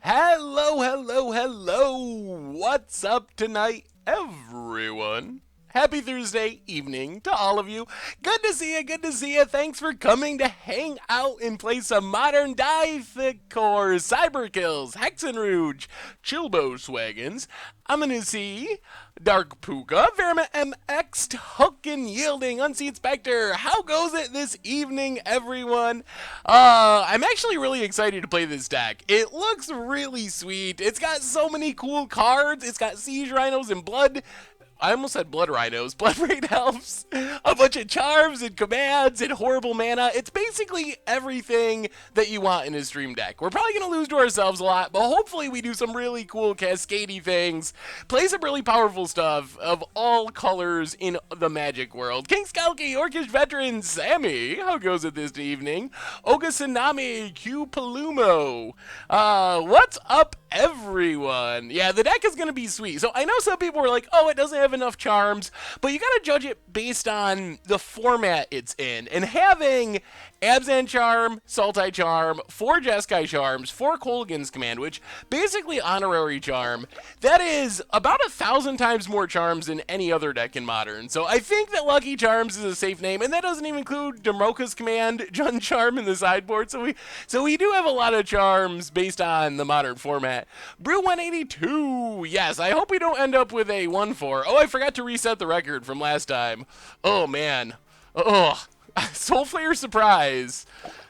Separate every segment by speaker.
Speaker 1: Hello, hello, hello. What's up tonight, everyone? Happy Thursday evening to all of you. Good to see you, good to see you. Thanks for coming to hang out and play some modern Dithicor, Cyberkills, Hexenrouge, Chilbo Swagons. I'm gonna see Dark Puka, Verma MX, Hulkin Yielding, Unseat Spectre. How goes it this evening, everyone? I'm actually really excited to play this deck. It looks really sweet. It's got so many cool cards. It's got Siege Rhinos and Blood. I almost said Blood Rhinos, Blood Raid Elves, a bunch of charms and commands and horrible mana. It's basically everything that you want in a stream deck. We're probably going to lose to ourselves a lot, but hopefully we do some really cool cascadey things, play some really powerful stuff of all colors in the Magic world. King Skalki, Orcish Veteran, Sammy, how goes it this evening? Oga Tsunami, Q Palumo, what's up, everyone? Yeah, the deck is going to be sweet. So I know some people were like, oh, it doesn't have enough charms, but you gotta judge it based on the format it's in. And having Abzan Charm, Sultai Charm, 4 Jeskai Charms, 4 Kolaghan's Command, which basically Honorary Charm, that is about 1,000 times more charms than any other deck in Modern. So I think that Lucky Charms is a safe name, and that doesn't even include Damoka's Command, Jun Charm in the sideboard. So we do have a lot of charms based on the Modern format. Brew 182, yes, I hope we don't end up with a 1-4. Oh, I forgot to reset the record from last time. Oh, man. Oh, Soulflare Surprise.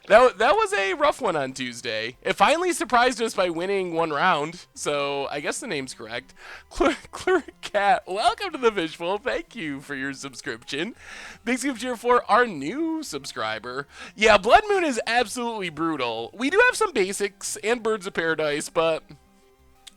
Speaker 1: That was a rough one on Tuesday. It finally surprised us by winning 1 round, so I guess the name's correct. Clear Cat, welcome to the Fishbowl. Thank you for your subscription. Big scoop cheer for our new subscriber. Yeah, Blood Moon is absolutely brutal. We do have some basics and Birds of Paradise, but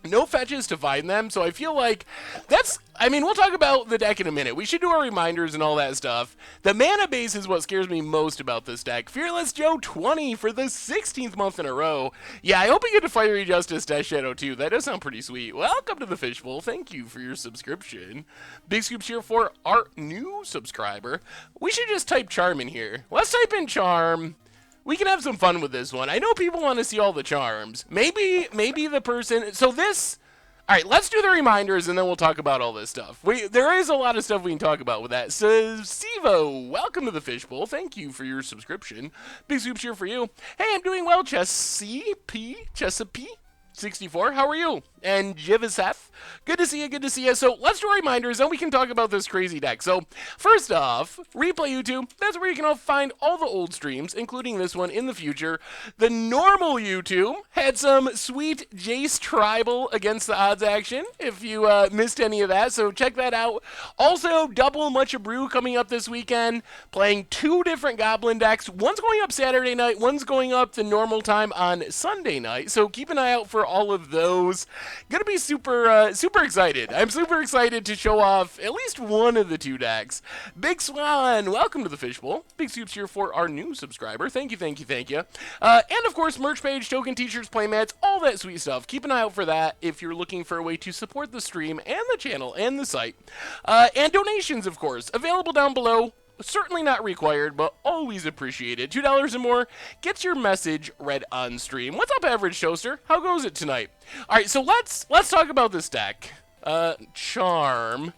Speaker 1: no fetches to find them, so I feel like we'll talk about the deck in a minute. We should do our reminders and all that stuff. The mana base is what scares me most about this deck. Fearless Joe 20 for the 16th month in a row. Yeah, I hope you get to Fiery Justice Death Shadow too. That does sound pretty sweet. Welcome to the Fishbowl. Thank you for your subscription. Big scoops here for our new subscriber. We should just type Charm in here. Let's type in Charm. We can have some fun with this one. I know people want to see all the charms. Maybe the person... So this... Alright, let's do the reminders and then we'll talk about all this stuff. There is a lot of stuff we can talk about with that. So, Sivo, welcome to the Fishbowl. Thank you for your subscription. Big soup cheer for you. Hey, I'm doing well, Chesapeake 64, how are you? And Jiviseth, good to see you, good to see you. So let's do reminders, and we can talk about this crazy deck. So first off, Replay YouTube, that's where you can all find all the old streams, including this one in the future. The normal YouTube had some sweet Jace Tribal against the odds action, if you missed any of that, so check that out. Also, double Mucha Brew coming up this weekend, playing 2 different Goblin decks. One's going up Saturday night, one's going up the normal time on Sunday night, so keep an eye out for all of those. Gonna be super excited. I'm super excited to show off at least one of the 2 decks. Big Swan, welcome to the Fishbowl. Big soups here for our new subscriber. Thank you, thank you, thank you. And of course, merch page, token t-shirts, playmats, all that sweet stuff. Keep an eye out for that if you're looking for a way to support the stream and the channel and the site. And donations, of course, available down below. Certainly not required, but always appreciated. $2 or more gets your message read on stream. What's up, Average Toaster? How goes it tonight? All right, so let's talk about this deck. Charm.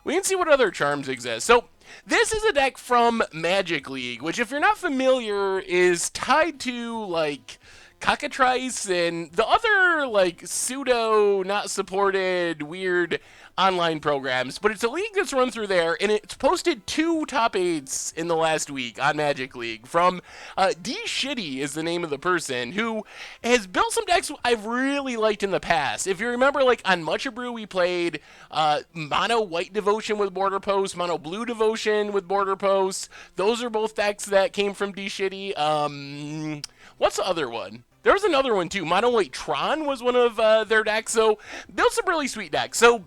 Speaker 1: We can see what other charms exist. So this is a deck from Magic League, which, if you're not familiar, is tied to like Cockatrice and the other like pseudo not supported weird online programs, but it's a league that's run through there, and it's posted 2 top 8s in the last week on Magic League from D Shitty is the name of the person, who has built some decks I've really liked in the past. If you remember, like on Mucha Brew, we played Mono White Devotion with Border Post, Mono Blue Devotion with Border Post. Those are both decks that came from D Shitty. What's the other one? There was another one too. Mono White Tron was one of their decks, so built some really sweet decks. So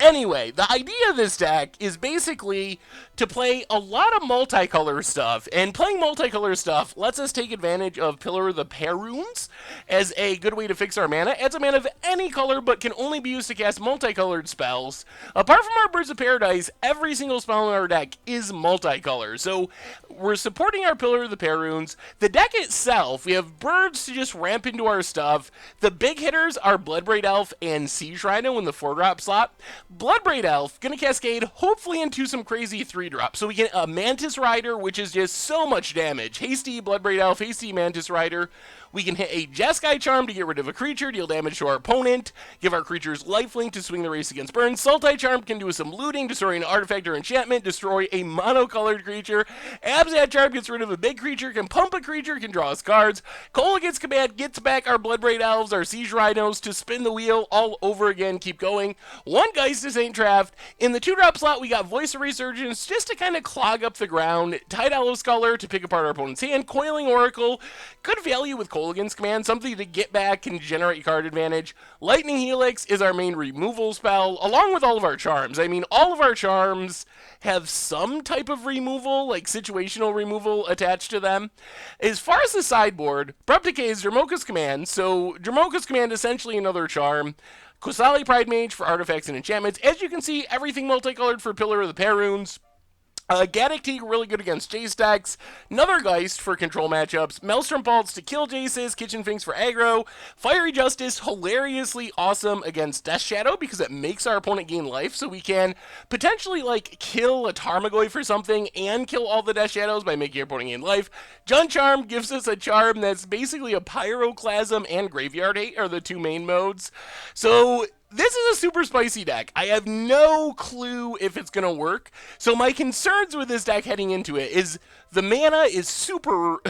Speaker 1: Anyway, the idea of this deck is basically to play a lot of multicolor stuff, and playing multicolor stuff lets us take advantage of Pillar of the Perrunes as a good way to fix our mana. Adds a mana of any color, but can only be used to cast multicolored spells. Apart from our Birds of Paradise, every single spell in our deck is multicolor, so we're supporting our Pillar of the Perrunes. The deck itself, we have birds to just ramp into our stuff. The big hitters are Bloodbraid Elf and Siege Rhino in the 4-drop slot. Bloodbraid Elf, gonna cascade hopefully into some crazy 3-drop. So we get a Mantis Rider, which is just so much damage. Hasty Bloodbraid Elf, Hasty Mantis Rider. We can hit a Jeskai Charm to get rid of a creature, deal damage to our opponent, give our creatures lifelink to swing the race against burn. Sultai Charm can do some looting, destroy an artifact or enchantment, destroy a monocolored creature. Abzan Charm gets rid of a big creature, can pump a creature, can draw us cards. Kolaghan's Command gets back our Bloodbraid Elves, our Siege Rhinos to spin the wheel all over again, keep going. One Geist to Saint Traft. In the 2-drop slot, we got Voice of Resurgence just to kind of clog up the ground. Tide Owl Scholar to pick apart our opponent's hand. Coiling Oracle, good value with Kolaghan's Command, something to get back and generate card advantage. Lightning Helix is our main removal spell, along with all of our charms. I mean, all of our charms have some type of removal, like situational removal attached to them. As far as the sideboard, Abrupt Decay is Dromoka's Command, so Dromoka's Command is essentially another charm. Qasali Pridemage for artifacts and enchantments. As you can see, everything multicolored for Pillar of the Perrunes. Gaddock Teeg really good against Jace decks. Another Geist for control matchups. Maelstrom Pulse to kill Jaces. Kitchen Finks for aggro. Fiery Justice, hilariously awesome against Death Shadow because it makes our opponent gain life, so we can potentially like kill a Tarmogoyf for something and kill all the Death Shadows by making your opponent gain life. Jund Charm gives us a charm that's basically a Pyroclasm and Graveyard Hate are the two main modes. So this is a super spicy deck. I have no clue if it's going to work. So my concerns with this deck heading into it is the mana is super,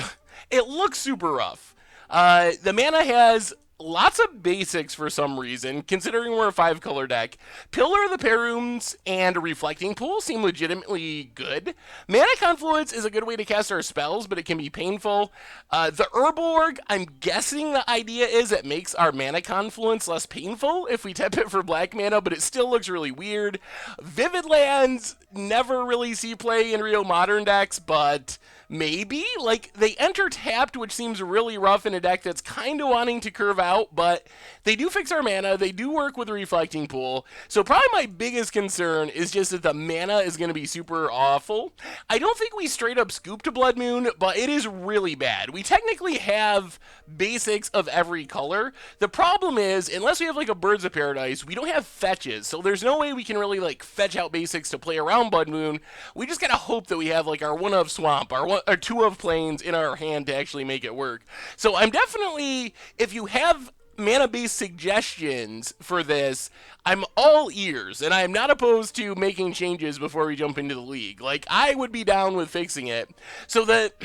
Speaker 1: it looks super rough. The mana has lots of basics for some reason, considering we're a 5-color deck. Pillar of the Perrunes and Reflecting Pool seem legitimately good. Mana Confluence is a good way to cast our spells, but it can be painful. The Urborg, I'm guessing the idea is it makes our Mana Confluence less painful if we tap it for black mana, but it still looks really weird. Vivid Lands never really see play in real modern decks, but maybe. Like, they enter tapped, which seems really rough in a deck that's kind of wanting to curve out, but they do fix our mana. They do work with Reflecting Pool. So probably my biggest concern is just that the mana is going to be super awful. I don't think we straight up scooped to Blood Moon, but it is really bad. We technically have basics of every color. The problem is, unless we have like a Birds of Paradise, we don't have fetches, so there's no way we can really like fetch out basics to play around Blood Moon. We just gotta hope that we have like our 1 of Swamp, our 2 of Plains in our hand to actually make it work. So I'm definitely, if you have mana-based suggestions for this, I'm all ears, and I am not opposed to making changes before we jump into the league. Like, I would be down with fixing it. So that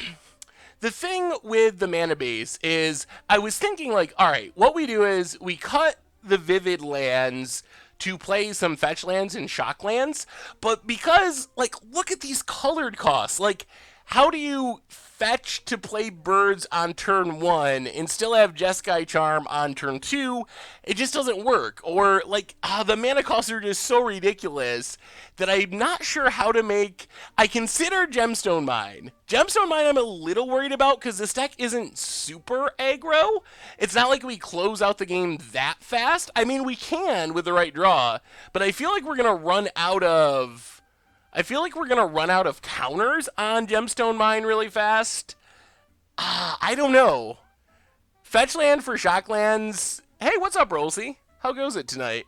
Speaker 1: the thing with the mana base is, I was thinking like, all right, what we do is we cut the Vivid Lands to play some fetch lands and shock lands, but because, like, look at these colored costs. Like, how do you fetch to play birds on turn 1 and still have Jeskai Charm on turn 2? It just doesn't work. Or, like, the mana costs are just so ridiculous that I'm not sure how to make. I consider Gemstone Mine. Gemstone Mine I'm a little worried about because this deck isn't super aggro. It's not like we close out the game that fast. I mean, we can with the right draw, but I feel like we're going to run out of counters on Gemstone Mine really fast. I don't know. Fetch land for shock lands. Hey, what's up, Rosie? How goes it tonight?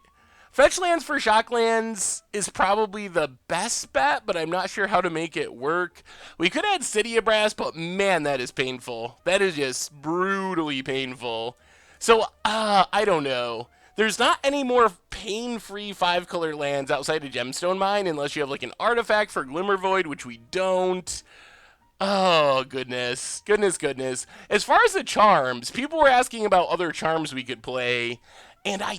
Speaker 1: Fetch lands for shock lands is probably the best bet, but I'm not sure how to make it work. We could add City of Brass, but man, that is painful. That is just brutally painful. So, I don't know. There's not any more pain-free 5-color lands outside of Gemstone Mine unless you have like an artifact for Glimmervoid, which we don't. Oh, goodness. Goodness. As far as the charms, people were asking about other charms we could play. And I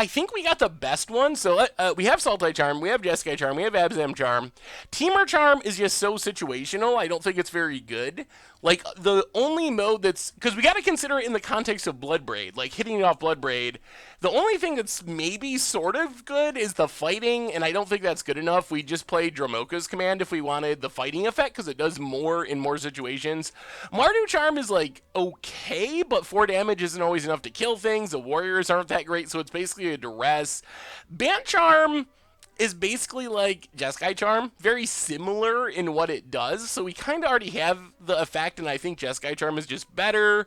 Speaker 1: think we got the best one. So we have Sultai Charm, we have Jeskai Charm, we have Abzan Charm. Temur Charm is just so situational. I don't think it's very good. Like, the only mode that's, because we got to consider it in the context of Bloodbraid, like hitting off Bloodbraid. The only thing that's maybe sort of good is the fighting, and I don't think that's good enough. We just play Dromoka's command if we wanted the fighting effect, because it does more in more situations. Mardu Charm is, like, okay, but 4 damage isn't always enough to kill things. The warriors aren't that great, so it's basically a duress. Bant Charm is basically like Jeskai Charm, very similar in what it does, so we kind of already have the effect, and I think Jeskai Charm is just better.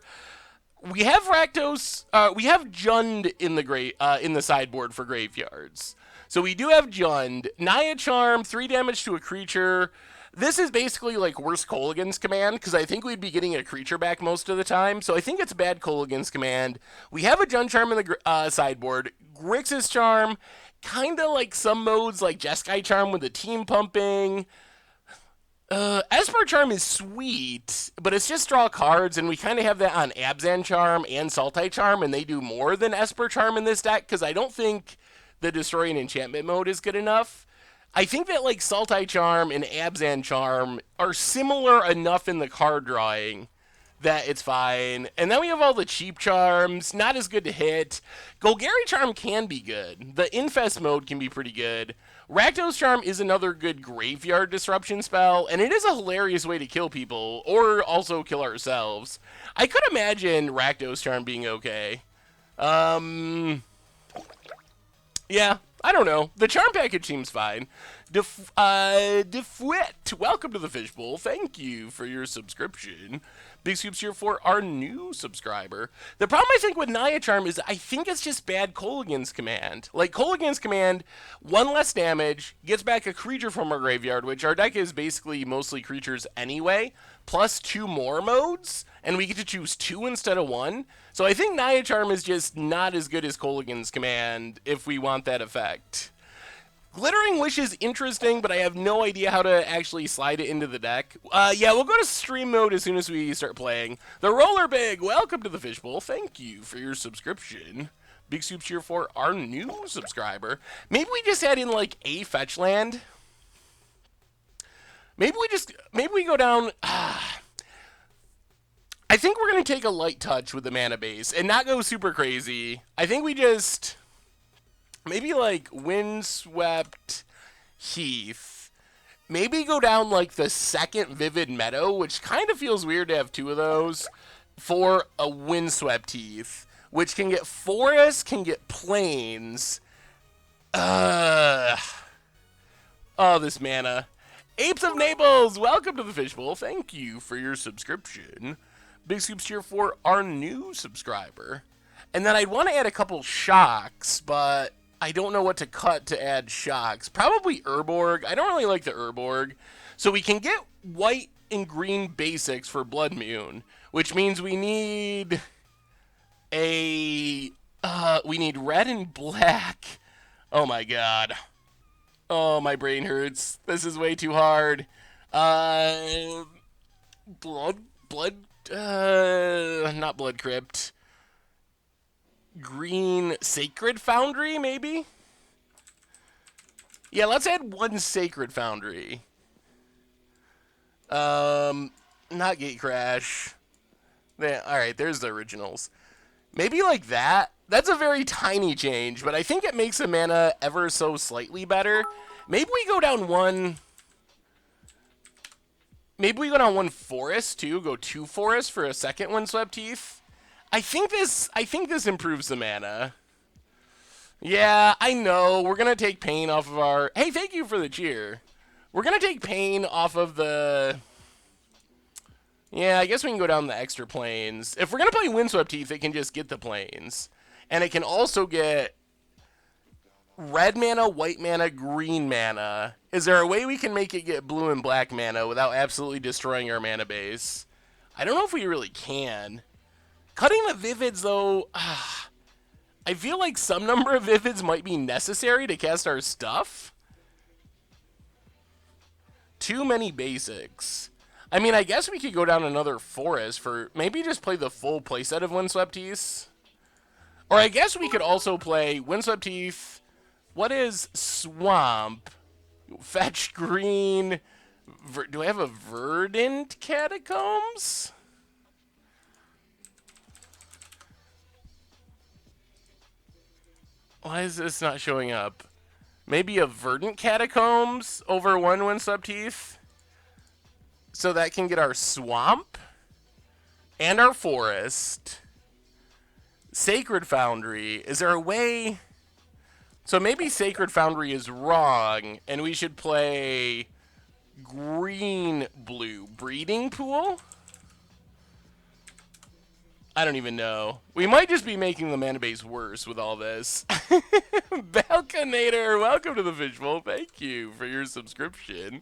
Speaker 1: We have Rakdos, we have Jund in the sideboard for graveyards. So we do have Jund. Naya Charm, 3 damage to a creature. This is basically like worse Kolaghan's command, because I think we'd be getting a creature back most of the time. So I think it's bad Kolaghan's command. We have a Jund Charm in the sideboard. Grixis Charm, kind of like some modes like Jeskai Charm with the team pumping. Esper Charm is sweet, but it's just draw cards, and we kind of have that on Abzan Charm and Sultai Charm, and they do more than Esper Charm in this deck, because I don't think the Destroy an Enchantment mode is good enough. I think that, like, Sultai Charm and Abzan Charm are similar enough in the card drawing that it's fine. And then we have all the cheap charms, not as good to hit. Golgari Charm can be good. The Infest mode can be pretty good. Rakdos Charm is another good graveyard disruption spell, and it is a hilarious way to kill people, or also kill ourselves. I could imagine Rakdos Charm being okay. Yeah, I don't know. The charm package seems fine. Defuet, welcome to the Fishbowl. Thank you for your subscription. Big scoops here for our new subscriber. The problem I think with Naya Charm is I think it's just bad Kolaghan's command. Like, Kolaghan's command, 1 less damage, gets back a creature from our graveyard, which our deck is basically mostly creatures anyway, plus 2 more modes, and we get to choose 2 instead of 1. So I think Naya Charm is just not as good as Kolaghan's command if we want that effect. Glittering Wish is interesting, but I have no idea how to actually slide it into the deck. Yeah, we'll go to stream mode as soon as we start playing. The Roller Big, welcome to the Fishbowl. Thank you for your subscription. Big soups here for our new subscriber. Maybe we just add in, like, a fetch land. Maybe we go down... I think we're going to take a light touch with the mana base and not go super crazy. I think we just... maybe, like, Windswept Heath. Maybe go down, like, the second Vivid Meadow, which kind of feels weird to have 2 of those, for a Windswept Heath, which can get Forest, can get Plains. Oh, this mana. Apes of Naples, welcome to the Fishbowl. Thank you for your subscription. Big scoops here for our new subscriber. And then I'd want to add a couple shocks, but... I don't know what to cut to add shocks. Probably Urborg. I don't really like the Urborg. So we can get white and green basics for Bloodmoon, which means we need we need red and black. Oh my god. Oh, my brain hurts. This is way too hard. Not Blood Crypt. Green Sacred Foundry, maybe? Yeah, let's add 1 Sacred Foundry. Not Gatecrash. Alright, there's the originals. Maybe like that? That's a very tiny change, but I think it makes the mana ever so slightly better. Maybe we go down 1... maybe we go down 1 Forest, too. Go 2 Forests for a second Windswept Heath. I think this improves the mana. Yeah, I know. We're going to take pain off of our... Hey, thank you for the cheer. We're going to take pain off of the... Yeah, I guess we can go down the extra planes. If we're going to play Windswept Heath, it can just get the planes. And it can also get red mana, white mana, green mana. Is there a way we can make it get blue and black mana without absolutely destroying our mana base? I don't know if we really can. Cutting the Vivids, though, I feel like some number of Vivids might be necessary to cast our stuff. Too many basics. I mean, I guess we could go down another Forest for maybe just play the full playset of Windswept Heath. Or I guess we could also play Windswept Heath. What is Swamp? Fetch green. Do I have a Verdant Catacombs? Why is this not showing up? Maybe a Verdant Catacombs over 1/1 Subteeth? So that can get our swamp and our forest. Sacred Foundry. Is there a way? So maybe Sacred Foundry is wrong, and we should play green-blue Breeding Pool? I don't even know. We might just be making the mana base worse with all this. Balconator, welcome to the Fishbowl. Thank you for your subscription.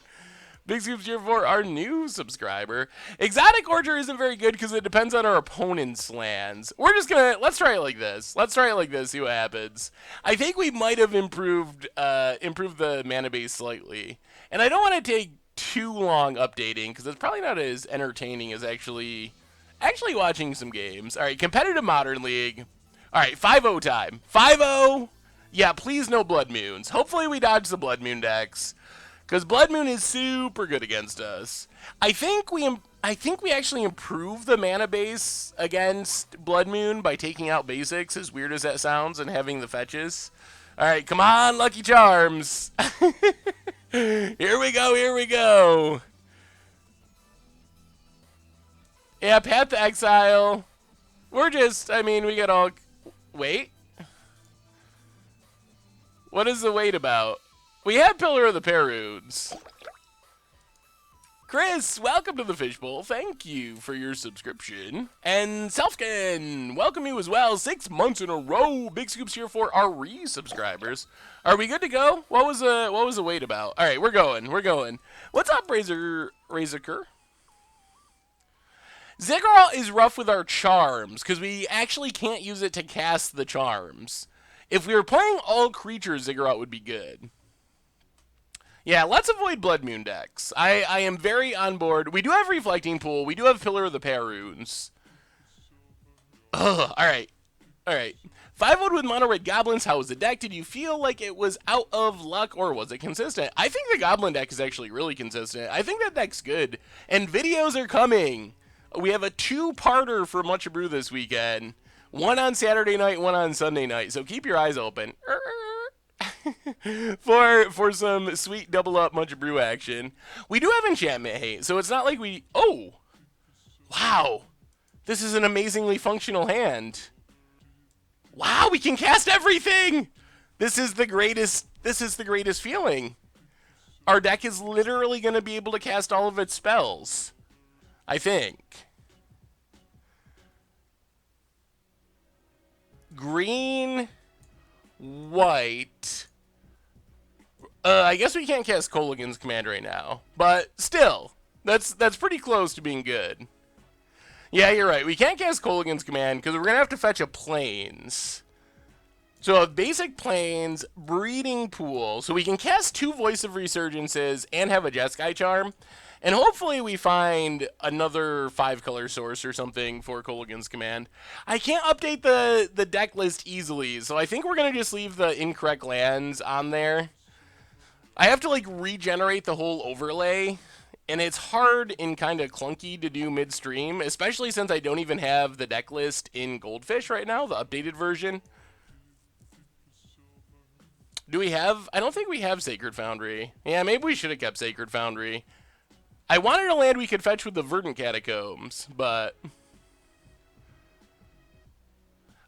Speaker 1: Big Scoops here for our new subscriber. Exotic Orchard isn't very good because it depends on our opponent's lands. We're just gonna, let's try it like this. Let's try it like this, see what happens. I think we might have improved the mana base slightly. And I don't want to take too long updating because it's probably not as entertaining as actually watching some games. All right, competitive Modern League. All right, 5-0 time. 5-0. Yeah, please no Blood Moons. Hopefully we dodge the Blood Moon decks, because Blood Moon is super good against us. I think we actually improved the mana base against Blood Moon by taking out basics, as weird as that sounds, and having the fetches. All right, come on, Lucky Charms. Here we go, here we go. Yeah, Path to Exile. We're just, I mean, we got all... Wait. What is the wait about? We have Pillar of the Perunes. Chris, welcome to the Fishbowl. Thank you for your subscription. And Selfkin, welcome you as well. 6 months in a row. Big Scoops here for our re-subscribers. Are we good to go? What was the wait about? All right, we're going. We're going. What's up, Razorker? Ziggurat is rough with our charms, because we actually can't use it to cast the charms. If we were playing all creatures, Ziggurat would be good. Yeah, let's avoid Blood Moon decks. I am very on board. We do have Reflecting Pool. We do have Pillar of the Perunes. Ugh, alright. Alright. 5-0 with Mono Red Goblins. How was the deck? Did you feel like it was out of luck, or was it consistent? I think the Goblin deck is actually really consistent. I think that deck's good. And videos are coming. We have a 2-parter for Much Brew this weekend. One on Saturday night, one on Sunday night. So keep your eyes open. for some sweet double up Much Brew action. We do have Enchantment Hate, so it's not like we... Oh! Wow! This is an amazingly functional hand. Wow, we can cast everything! This is the greatest feeling. Our deck is literally going to be able to cast all of its spells. I think. Green, white. I guess we can't cast Kolaghan's Command right now, but still, that's pretty close to being good. Yeah, you're right. We can't cast Kolaghan's Command because we're gonna have to fetch a Plains. So a basic Plains, Breeding Pool, so we can cast 2 Voice of Resurgences and have a Jeskai Charm. And hopefully we find another 5-color source or something for Kolaghan's Command. I can't update the deck list easily, so I think we're going to just leave the incorrect lands on there. I have to, like, regenerate the whole overlay, and it's hard and kind of clunky to do midstream, especially since I don't even have the deck list in Goldfish right now, the updated version. Do we have... I don't think we have Sacred Foundry. Yeah, maybe we should have kept Sacred Foundry. I wanted a land we could fetch with the Verdant Catacombs, but...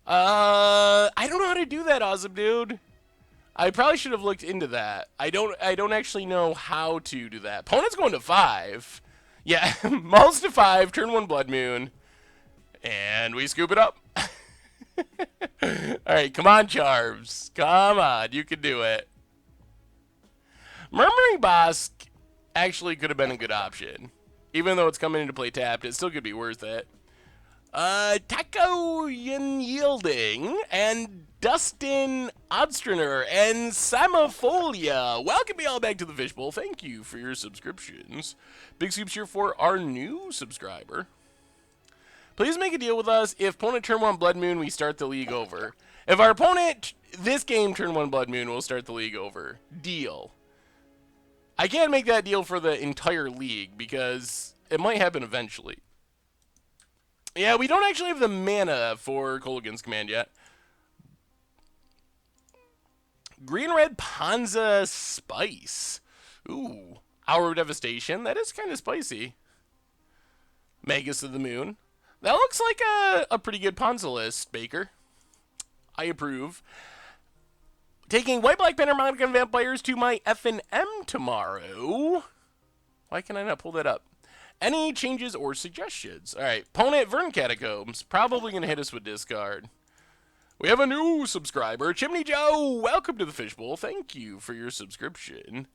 Speaker 1: I don't know how to do that, awesome dude. I probably should have looked into that. I don't actually know how to do that. Opponent's going to 5. Yeah, Mulls to 5, turn 1 Blood Moon. And we scoop it up. Alright, come on, Charms. Come on, you can do it. Murmuring Bosk actually could have been a good option. Even though it's coming into play tapped, it still could be worth it. Taco Yielding and Dustin Odstriner and Samafolia. Welcome you all back to the Fishbowl. Thank you for your subscriptions. Big Scoops here for our new subscriber. Please make a deal with us. If opponent turn 1 Blood Moon, we start the league over. If our opponent this game turn 1 Blood Moon, we'll start the league over. Deal. I can't make that deal for the entire league because it might happen eventually. Yeah, we don't actually have the mana for Kolaghan's Command yet. Green-red Ponza Spice. Ooh. Hour of Devastation. That is kind of spicy. Magus of the Moon. That looks like a pretty good Ponza list, Baker. I approve. Taking White Black Panharmonicon Vampires to my F&M tomorrow. Why can I not pull that up? Any changes or suggestions? Alright, Ponent Vern Catacombs. Probably going to hit us with discard. We have a new subscriber. Chimney Joe, welcome to the Fishbowl. Thank you for your subscription.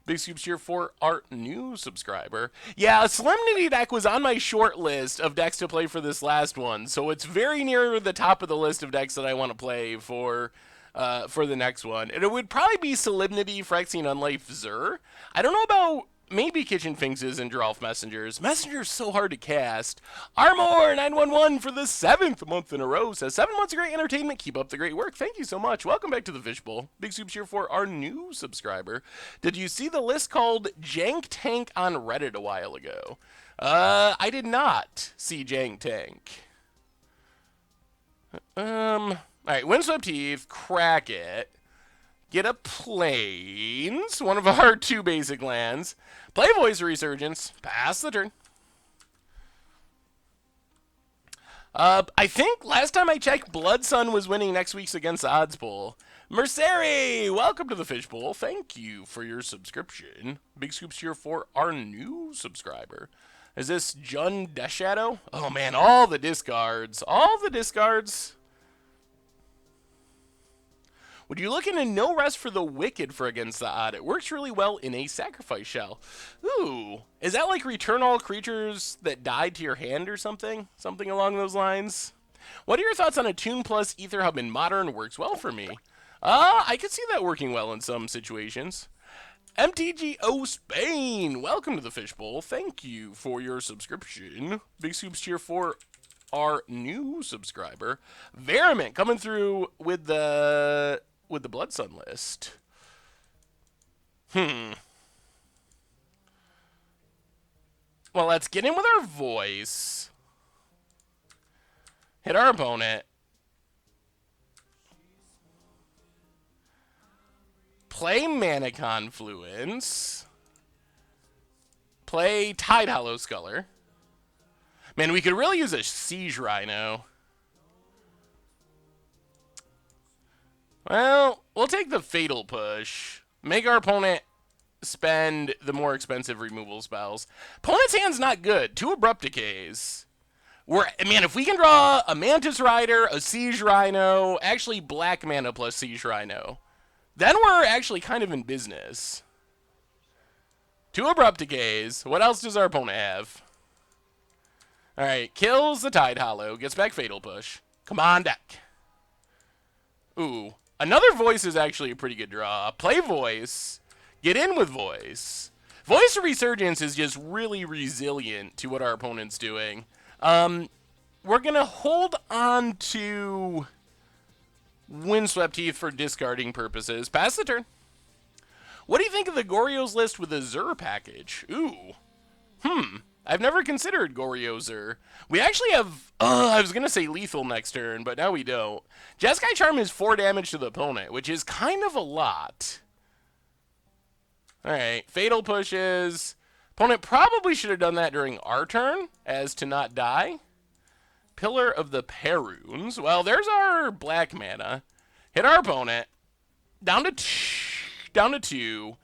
Speaker 1: Big scoops here for our new subscriber. Yeah, Solemnity deck was on my short list of decks to play for this last one, so it's very near the top of the list of decks that I want to play for the next one. And it would probably be Solemnity, Phyrexian Unlife, Zur. I don't know about maybe Kitchen Finxes and Geralf Messengers. Messenger's so hard to cast. Armor911 for the 7th month in a row says 7 months of great entertainment. Keep up the great work. Thank you so much. Welcome back to the Fishbowl. Big soups here for our new subscriber. Did you see the list called Jank Tank on Reddit a while ago? I did not see Jank Tank. Alright, Windswept Heath, crack it. Get a Plains, one of our 2 basic lands. Play Voice Resurgence, pass the turn. I think last time I checked, Blood Sun was winning next week's Against the Odds poll. Merceri, welcome to the Fishbowl. Thank you for your subscription. Big scoops here for our new subscriber. Is this Jun Death Shadow? Oh man, all the discards. All the discards. Would you look into No Rest for the Wicked for Against the Odd? It works really well in a Sacrifice Shell. Ooh. Is that like return all creatures that died to your hand or something? Something along those lines? What are your thoughts on a Toon plus Ether Hub in Modern? Works well for me. I could see that working well in some situations. MTGO Spain, welcome to the Fishbowl. Thank you for your subscription. Big soups here for our new subscriber. Verimint coming through with the Blood Sun list. Well, let's get in with our voice. Hit our opponent. Play Mana Confluence. Play Tidehollow Sculler. Man, we could really use a Siege Rhino. Well, we'll take the Fatal Push. Make our opponent spend the more expensive removal spells. Opponent's hand's not good. 2 Abrupt Decays. Man, if we can draw a Mantis Rider, a Siege Rhino, actually black mana plus Siege Rhino, then we're actually kind of in business. 2 Abrupt Decays. What else does our opponent have? Alright, kills the Tidehollow, gets back Fatal Push. Come on, deck. Ooh. Another Voice is actually a pretty good draw. Play Voice. Get in with Voice. Voice Resurgence is just really resilient to what our opponent's doing. We're going to hold on to Windswept Heath for discarding purposes. Pass the turn. What do you think of the Goryo's list with a Zur package? Ooh. I've never considered Goryo Zur. We actually have, I was going to say lethal next turn, but now we don't. Jeskai Charm is 4 damage to the opponent, which is kind of a lot. Alright, Fatal Pushes. Opponent probably should have done that during our turn, as to not die. Pillar of the Perunes. Well, there's our black mana. Hit our opponent. Down to 2.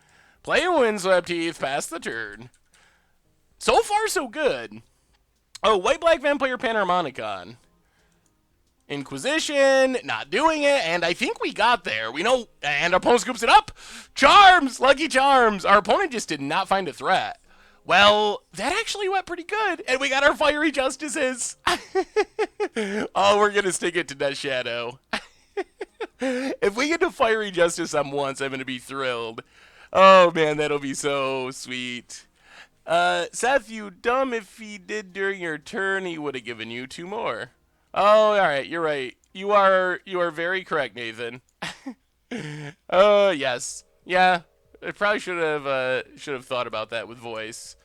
Speaker 1: Play a Windswept Heath, pass the turn. So far, so good. Oh, White-Black Vampire Panharmonicon. Inquisition, not doing it, and I think we got there. We know, and our opponent scoops it up. Charms! Lucky Charms! Our opponent just did not find a threat. Well, that actually went pretty good, and we got our Fiery Justices. Oh, we're going to stick it to Death Shadow. If we get to Fiery Justice on once, I'm going to be thrilled. Oh, man, that'll be so sweet. Seth, you dumb. If he did during your turn, he would have given you 2 more. Oh, alright, you're right. You are very correct, Nathan. Oh, yes. Yeah, I probably should have thought about that with Voice.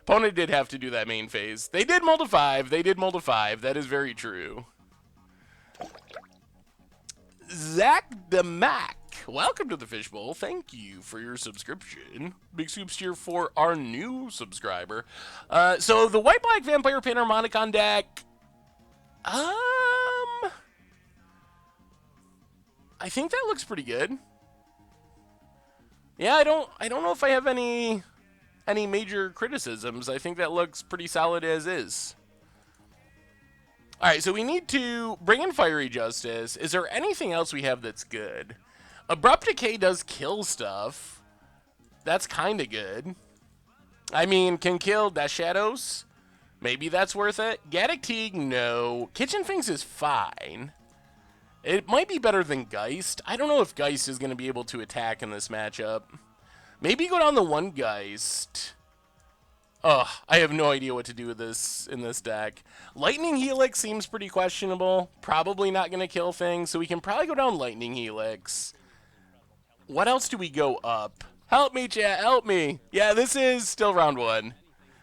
Speaker 1: Opponent did have to do that main phase. They did mull to 5. That is very true. Zach the Mac. welcome to the Fishbowl. Thank you for your subscription. Big Soups here for our new subscriber. So the white-black Vampire Panharmonic deck. I think that looks pretty good. Yeah, I don't know if I have any major criticisms. I think that looks pretty solid as is. All right, so we need to bring in Fiery Justice. Is there anything else we have that's good? Abrupt Decay does kill stuff. That's kind of good. I mean, can kill Death Shadows. Maybe that's worth it. Gaddock Teague, no. Kitchen Finks is fine. It might be better than Geist. I don't know if Geist is going to be able to attack in this matchup. Maybe go down the one Geist. Ugh, I have no idea what to do with this in this deck. Lightning Helix seems pretty questionable. Probably not going to kill things, so we can probably go down Lightning Helix. What else do we go up? Help me, chat, help me. Yeah, this is still round one.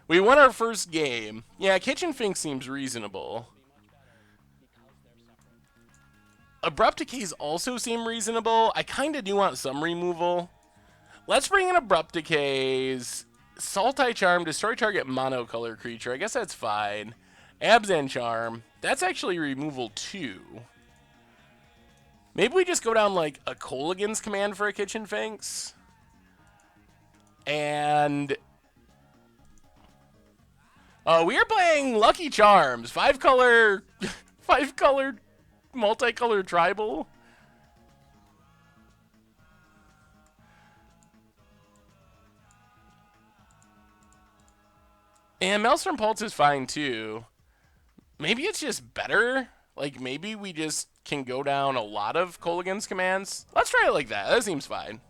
Speaker 1: We won our first game. Yeah, Kitchen Finks seems reasonable. Abrupt Decays also seem reasonable. I kind of do want some removal. Let's bring in Abrupt Decays. Sultai Charm, destroy target monocolor creature. I guess that's fine. Abzan Charm. That's actually removal 2. Maybe we just go down like a Kolaghan's Command for a Kitchen Finks. And we are playing Lucky Charms. 5-color, 5-color, multicolored tribal. And Maelstrom Pulse is fine too. Maybe it's just better. Like maybe we just can go down a lot of Kolaghan's commands. Let's try it like that. That seems fine.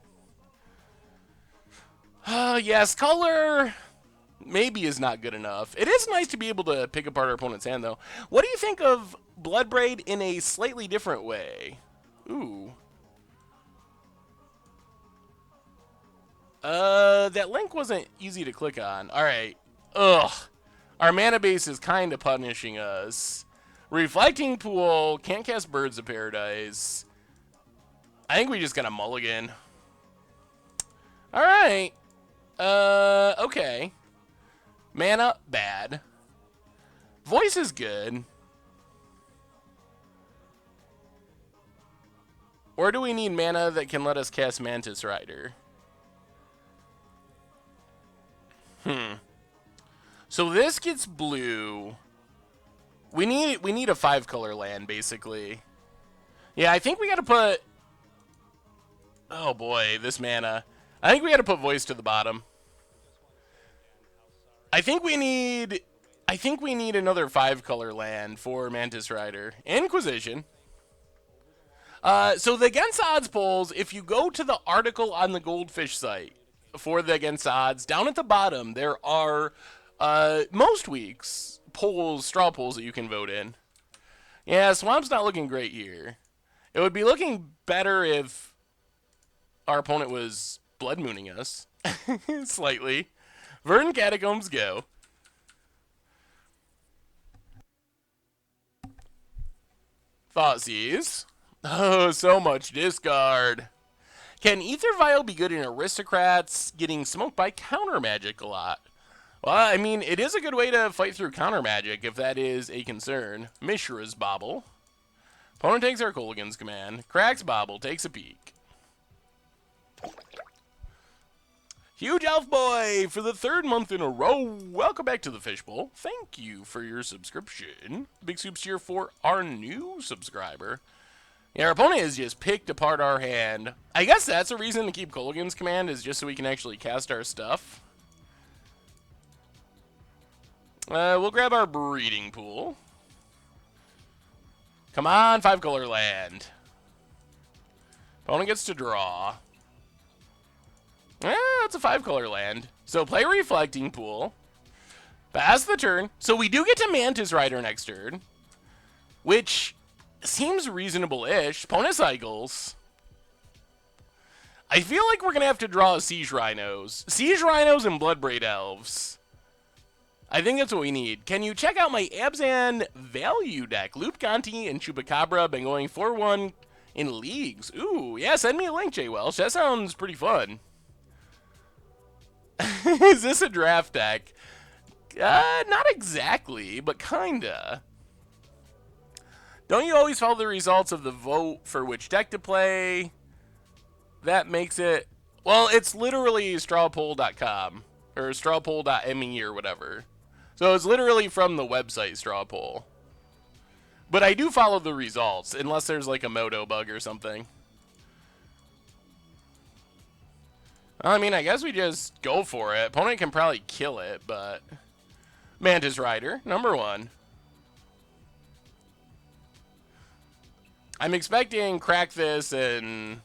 Speaker 1: Yes, color maybe is not good enough. It is nice to be able to pick apart our opponent's hand though. What do you think of Bloodbraid in a slightly different way? Ooh. That link wasn't easy to click on. All right. Ugh. Our mana base is kind of punishing us. Reflecting Pool. Can't cast Birds of Paradise. I think we just got a mulligan. All right. Okay. Mana, bad. Voice is good. Or do we need mana that can let us cast Mantis Rider? So this gets blue. We need a 5-color land, basically. Yeah, I think we gotta put... Oh boy, this mana. I think we gotta put Voice to the bottom. I think we need another 5-color land for Mantis Rider. Inquisition. So the Against Odds polls, if you go to the article on the Goldfish site for the Against Odds, down at the bottom, there are... most weeks, straw polls that you can vote in. Yeah, Swamp's not looking great here. It would be looking better if our opponent was Blood Mooning us. Slightly. Verdant Catacombs, go. Thoughtseize. Oh, so much discard. Can Ether Vial be good in Aristocrats, getting smoked by counter magic a lot? Well, I mean, it is a good way to fight through counter magic if that is a concern. Mishra's Bauble. Opponent takes our Kolaghan's Command. Cracks Bauble, takes a peek. Huge Elf Boy for the 3rd month in a row. Welcome back to the Fishbowl. Thank you for your subscription. Big Soups here for our new subscriber. Yeah, our opponent has just picked apart our hand. I guess that's a reason to keep Kolaghan's Command, is just so we can actually cast our stuff. We'll grab our Breeding Pool. Come on, 5-color land. Opponent gets to draw. That's a 5-color land. So play Reflecting Pool. Pass the turn. So we do get to Mantis Rider next turn, which seems reasonable-ish. Opponent cycles. I feel like we're going to have to draw Siege Rhinos. Siege Rhinos and Bloodbraid Elves. I think that's what we need. Can you check out my Abzan value deck? Loop Gonti and Chupacabra. Been going 4-1 In leagues? Ooh, yeah, send me a link, Jay Welsh. That sounds pretty fun. Is this a draft deck? Not exactly, but kinda. Don't you always follow the results of the vote for which deck to play? That makes it... Well, it's literally strawpoll.com, or strawpoll.me or whatever. So it's literally from the website Strawpoll. But I do follow the results, unless there's like a moto bug or something. I mean, I guess we just go for it. Opponent can probably kill it, but... Mantis Rider, number 1. I'm expecting Crack This and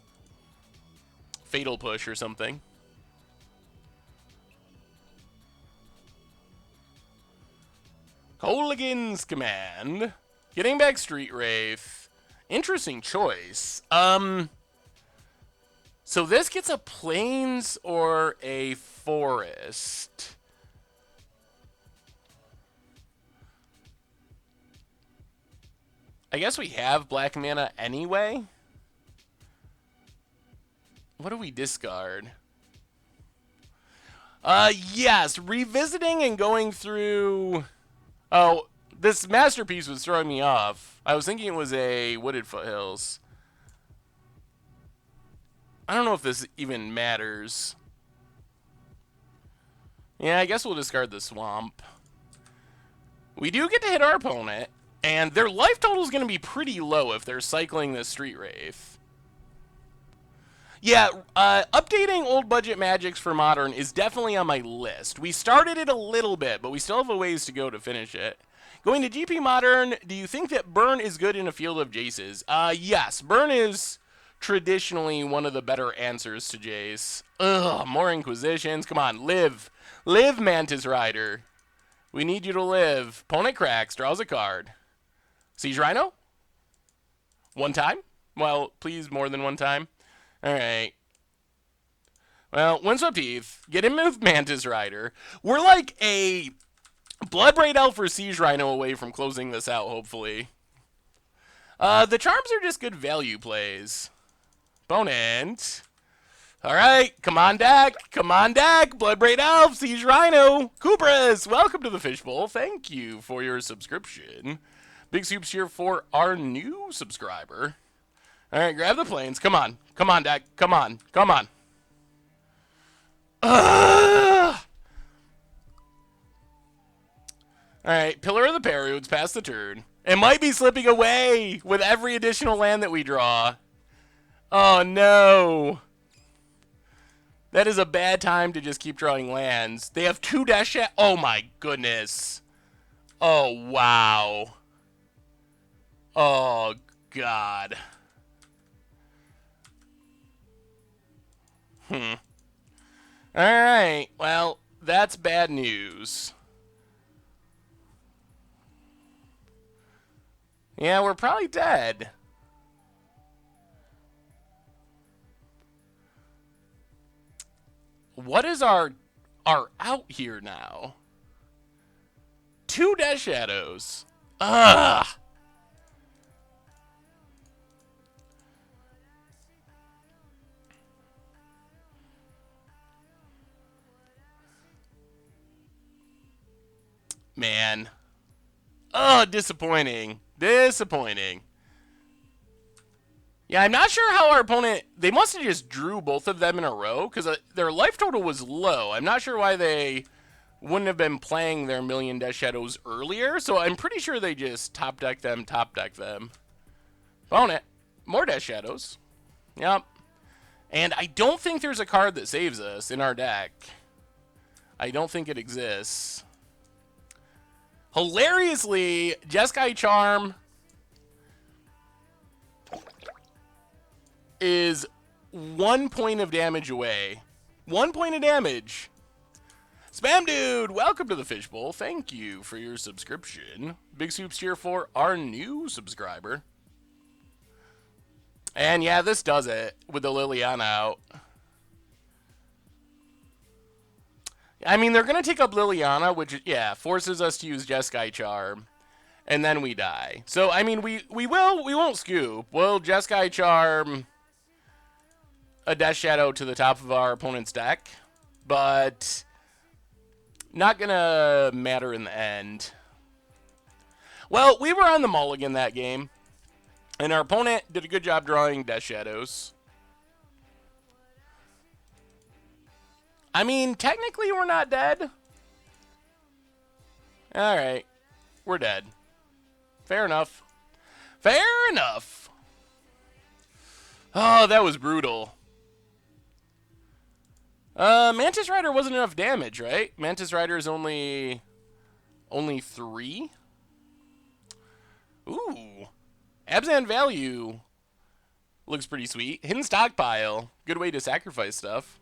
Speaker 1: Fatal Push or something. Hooligan's Command. Getting back Street Wraith. Interesting choice. So this gets a Plains or a Forest. I guess we have black mana anyway. What do we discard? Yes, revisiting and going through... Oh, this Masterpiece was throwing me off. I was thinking it was a Wooded Foothills. I don't know if this even matters. Yeah, I guess we'll discard the Swamp. We do get to hit our opponent, and their life total is going to be pretty low if they're cycling the Street Wraith. Yeah, updating old budget magics for Modern is definitely on my list. We started it a little bit, but we still have a ways to go to finish it. Going to GP Modern, do you think that Burn is good in a field of Jaces? Yes, Burn is traditionally one of the better answers to Jace. Ugh, more Inquisitions. Come on, live. Live, Mantis Rider. We need you to live. Opponent cracks, draws a card. Siege Rhino? One time? Well, please, more than one time. Alright. Well, Windswept Heath. Get him with Mantis Rider. We're like a Bloodbraid Elf or Siege Rhino away from closing this out, hopefully. The Charms are just good value plays. Opponent. Alright, come on deck. Come on deck. Bloodbraid Elf, Siege Rhino. Kubras, welcome to the Fishbowl. Thank you for your subscription. Big soups here for our new subscriber. Alright, grab the planes. Come on. Come on, deck. Come on. Come on. Alright, Pillar of the Periods, pass the turn. It might be slipping away with every additional land that we draw. Oh, no. That is a bad time to just keep drawing lands. They have 2 dash... Oh, my goodness. Oh, wow. Oh, God. Alright, well, that's bad news. Yeah, we're probably dead. What is our out here now? 2 Death Shadows. Ugh. Man. Oh, disappointing. Disappointing. Yeah, I'm not sure how our opponent... They must have just drew both of them in a row, because their life total was low. I'm not sure why they wouldn't have been playing their Million Death Shadows earlier, so I'm pretty sure they just top-deck them. Opponent. More Death Shadows. Yep. And I don't think there's a card that saves us in our deck. I don't think it exists. Hilariously, Jeskai Charm is 1 point of damage away. 1 point of damage. Spam Dude, welcome to the Fishbowl. Thank you for your subscription. Big soups here for our new subscriber. And yeah, this does it with the Liliana out. I mean, they're going to take up Liliana, which, yeah, forces us to use Jeskai Charm. and then we die. So, I mean, we won't scoop. We'll Jeskai Charm a Death Shadow to the top of our opponent's deck, but not gonna matter in the end. Well, we were on the mulligan that game, and our opponent did a good job drawing Death Shadows. I mean, technically we're not dead. Alright, we're dead. Fair enough. Fair enough. Oh, that was brutal. Mantis Rider wasn't enough damage, right? Mantis Rider is only 3? Ooh. Abzan value looks pretty sweet. Hidden Stockpile. Good way to sacrifice stuff.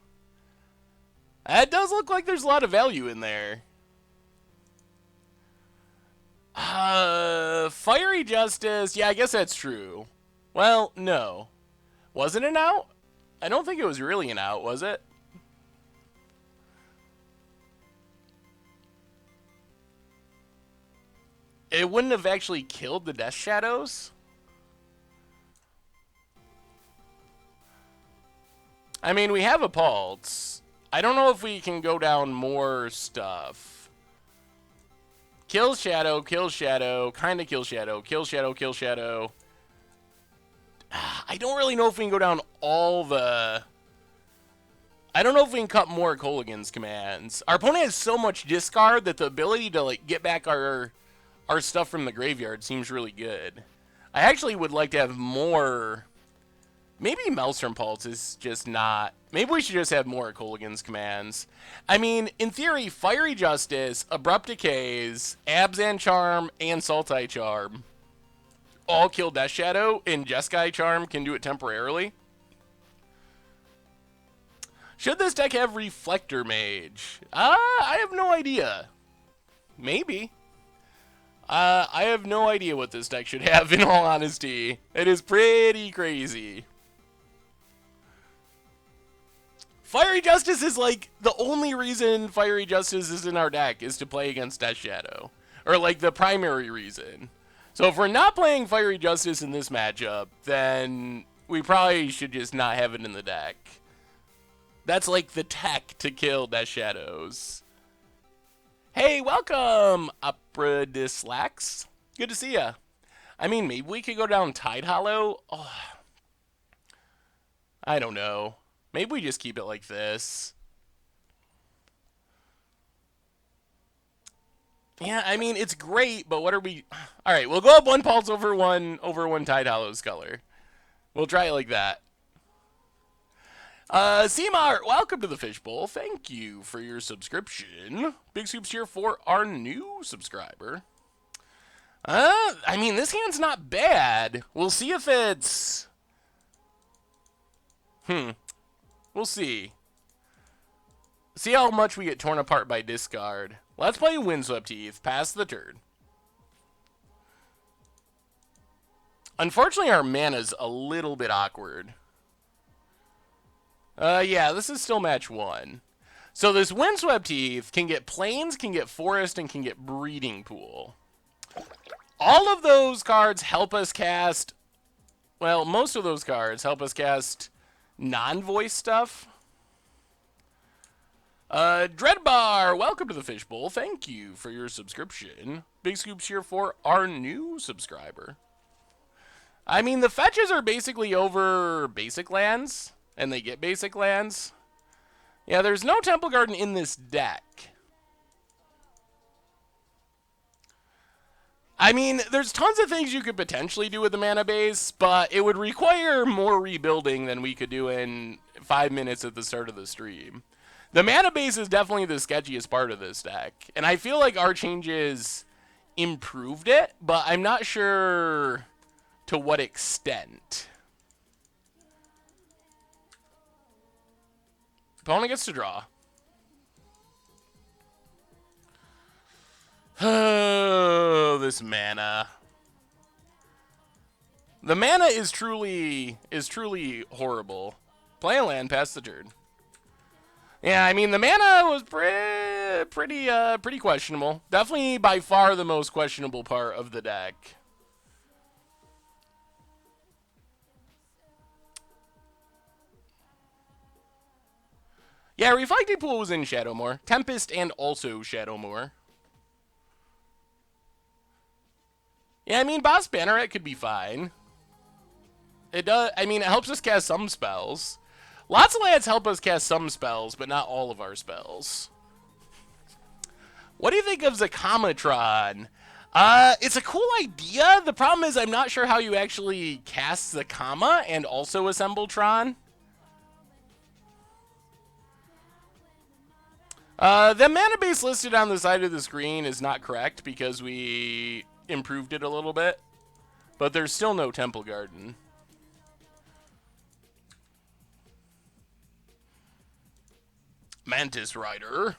Speaker 1: That does look like there's a lot of value in there. Fiery Justice. Yeah, I guess that's true. Well, no. Was it an out? I don't think it was really an out, was it? It wouldn't have actually killed the Death Shadows? I mean, we have a Pulse. I don't know if we can go down more stuff. Kill Shadow, kinda kill Shadow, kill Shadow, kill Shadow. I don't really know if we can go down all the... I don't know if we can cut more Kolaghan's commands. Our opponent has so much discard that the ability to like get back our stuff from the graveyard seems really good. I actually would like to have more... Maybe Maelstrom Pulse is just not... Maybe we should just have more Kolaghan's commands. I mean, in theory, Fiery Justice, Abrupt Decays, Abzan Charm, and Sultai Charm all kill Death Shadow, and Jeskai Charm can do it temporarily. Should this deck have Reflector Mage? I have no idea. Maybe. I have no idea what this deck should have, in all honesty. It is pretty crazy. Fiery Justice is like the only reason Fiery Justice is in our deck is to play against Death Shadow. Or like the primary reason. So if we're not playing Fiery Justice in this matchup, then we probably should just not have it in the deck. That's like the tech to kill Death Shadows. Hey, welcome, Apradislax. Good to see ya. I mean, maybe we could go down Tidehollow. Oh, I don't know. Maybe we just keep it like this. Yeah, I mean, it's great, but what are we... All right, we'll go up one Pulse over one Tidehollow's color. We'll try it like that. Seamart, welcome to the Fishbowl. Thank you for your subscription. Big Scoops here for our new subscriber. I mean, this hand's not bad. We'll see if it's... We'll see. See how much we get torn apart by discard. Let's play Windswept Heath. Pass the turn. Unfortunately, our mana's a little bit awkward. Yeah, this is still match 1. So this Windswept Heath can get Plains, can get Forest, and can get Breeding Pool. All of those cards help us cast... Well, most of those cards help us cast non-voice stuff. Dreadbar, welcome to the Fishbowl. Thank you for your subscription. Big Scoops here for our new subscriber. I mean, the fetches are basically over basic lands, and they get basic lands. Yeah, there's no Temple Garden in this deck. I mean, there's tons of things you could potentially do with the mana base, but it would require more rebuilding than we could do in 5 minutes at the start of the stream. The mana base is definitely the sketchiest part of this deck, and I feel like our changes improved it, but I'm not sure to what extent. Opponent gets to draw. Oh, this mana. The mana is truly horrible. Play a land, pass the turn. Yeah, I mean, the mana was pretty questionable. Definitely by far the most questionable part of the deck. Yeah, Reflecting Pool was in Shadowmoor. Tempest and also Shadowmoor. Yeah, I mean, Boss Banneret could be fine. It does. I mean, it helps us cast some spells. Lots of lands help us cast some spells, but not all of our spells. What do you think of Zakamatron? It's a cool idea. The problem is I'm not sure how you actually cast Zakama and also assemble Tron. The mana base listed on the side of the screen is not correct because we improved it a little bit. But there's still no Temple Garden. Mantis Rider.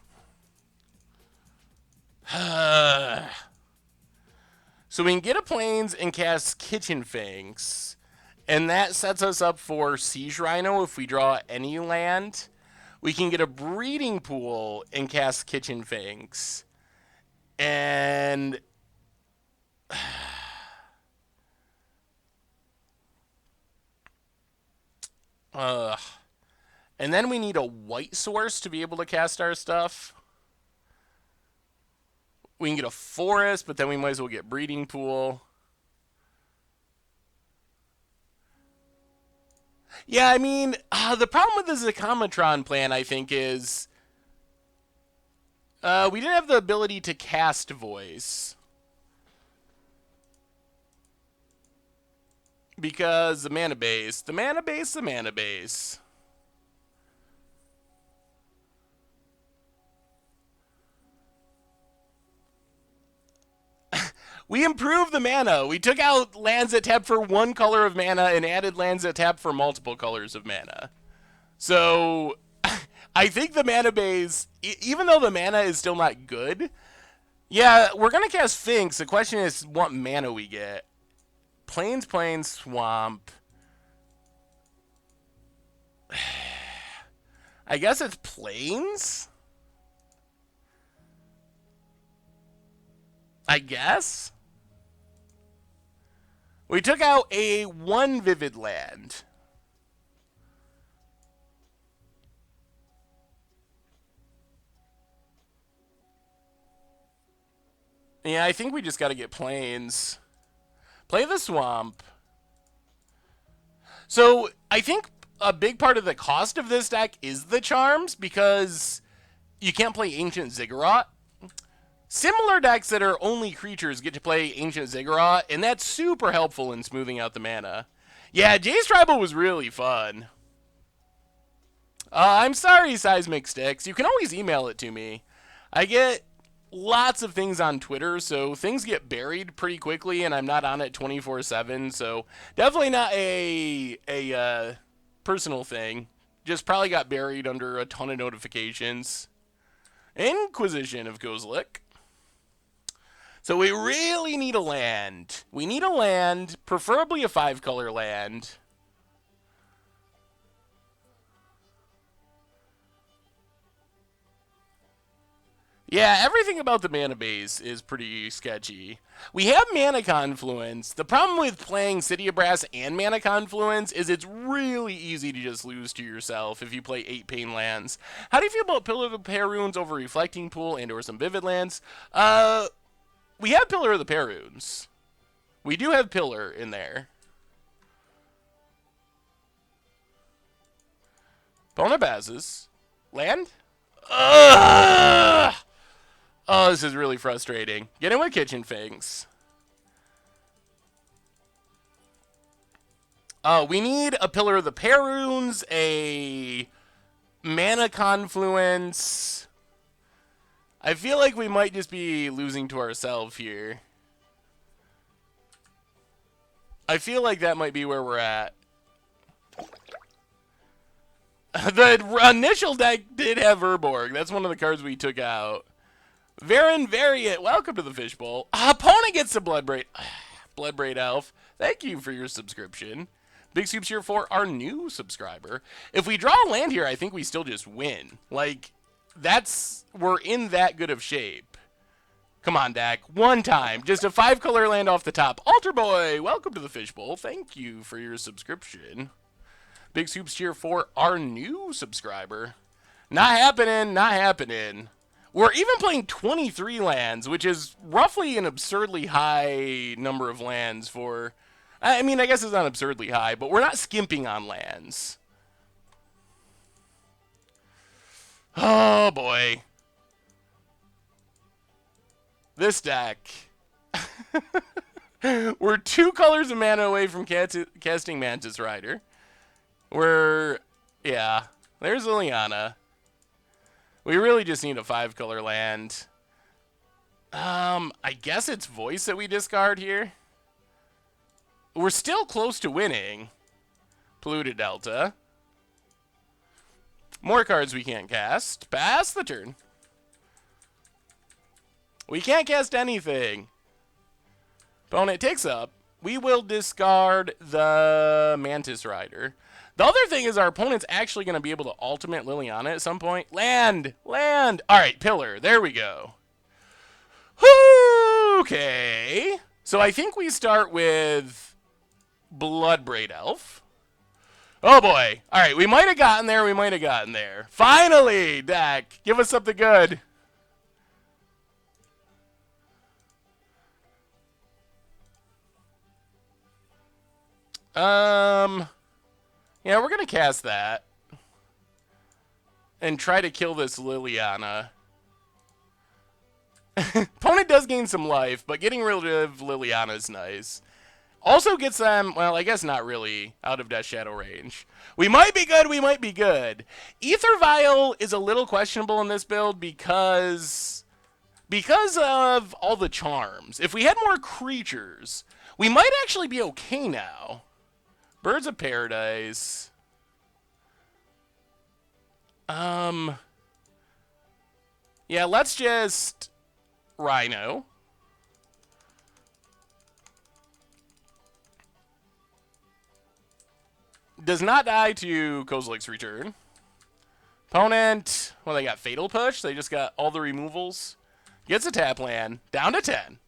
Speaker 1: So we can get a Plains and cast Kitchen Fangs. And that sets us up for Siege Rhino if we draw any land. We can get a Breeding Pool and cast Kitchen Fangs. And... and then we need a white source to be able to cast our stuff. We can get a forest, but then we might as well get Breeding Pool. Yeah, I mean, the problem with the Zakamatron plan, I think, is we didn't have the ability to cast Voice. Because the mana base. We improved the mana. We took out lands that tap for one color of mana and added lands that tap for multiple colors of mana. So, I think the mana base, even though the mana is still not good, yeah, we're going to cast Finks. The question is what mana we get. Plains, Swamp. I guess it's Plains? I guess? We took out a 1 Vivid Land. Yeah, I think we just got to get Plains. Play the Swamp. So, I think a big part of the cost of this deck is the Charms, because you can't play Ancient Ziggurat. Similar decks that are only creatures get to play Ancient Ziggurat, and that's super helpful in smoothing out the mana. Yeah, Jace Tribal was really fun. I'm sorry, Seismic Sticks. You can always email it to me. I get lots of things on Twitter, so things get buried pretty quickly, and I'm not on it 24/7, so definitely not a personal thing. Just probably got buried under a ton of notifications. Inquisition of Kozilek. So we really need a land. We need a land, preferably a 5-color land. Yeah, everything about the mana base is pretty sketchy. We have Mana Confluence. The problem with playing City of Brass and Mana Confluence is it's really easy to just lose to yourself if you play 8 Pain lands. How do you feel about Pillar of the Perunes over Reflecting Pool and or some Vivid lands? We have Pillar of the Perunes. We do have Pillar in there. Bonabazes. Land? Ugh! Oh, this is really frustrating. Get in with Kitchen Fangs. We need a Pillar of the Perunes, a Mana Confluence. I feel like we might just be losing to ourselves here. I feel like that might be where we're at. The initial deck did have Urborg. That's one of the cards we took out. Varen Variant, welcome to the Fishbowl. Opponent gets the Bloodbraid Elf. Thank you for your subscription. Big Soups here for our new subscriber. If we draw a land here, I think we still just win. Like, we're in that good of shape. Come on, Dak. One time. Just a 5-color land off the top. Altar Boy, welcome to the Fishbowl. Thank you for your subscription. Big Soups here for our new subscriber. Not happening, not happening. We're even playing 23 lands, which is roughly an absurdly high number of lands for... I mean, I guess it's not absurdly high, but we're not skimping on lands. Oh, boy. This deck. We're 2 colors of mana away from casting Mantis Rider. Yeah, there's Liliana. We really just need a 5-color land. I guess it's Voice that we discard here. We're still close to winning. Polluted Delta. More cards we can't cast. Pass the turn. We can't cast anything. Opponent takes up. We will discard the Mantis Rider. The other thing is our opponent's actually going to be able to ultimate Liliana at some point. Land! Land! Alright, Pillar. There we go. Okay. So I think we start with Bloodbraid Elf. Oh boy. Alright, we might have gotten there. We might have gotten there. Finally, Dak. Give us something good. Yeah, we're going to cast that. And try to kill this Liliana. Opponent does gain some life, but getting rid of Liliana is nice. Also gets them, well, I guess not really, out of Death Shadow range. We might be good, we might be good. Aether Vial is a little questionable in this build because of all the charms. If we had more creatures, we might actually be okay now. Birds of Paradise. Yeah, let's just Rhino. Does not die to Kozilek's Return. Opponent, well, they got Fatal Push. They just got all the removals. Gets a tap land. Down to 10.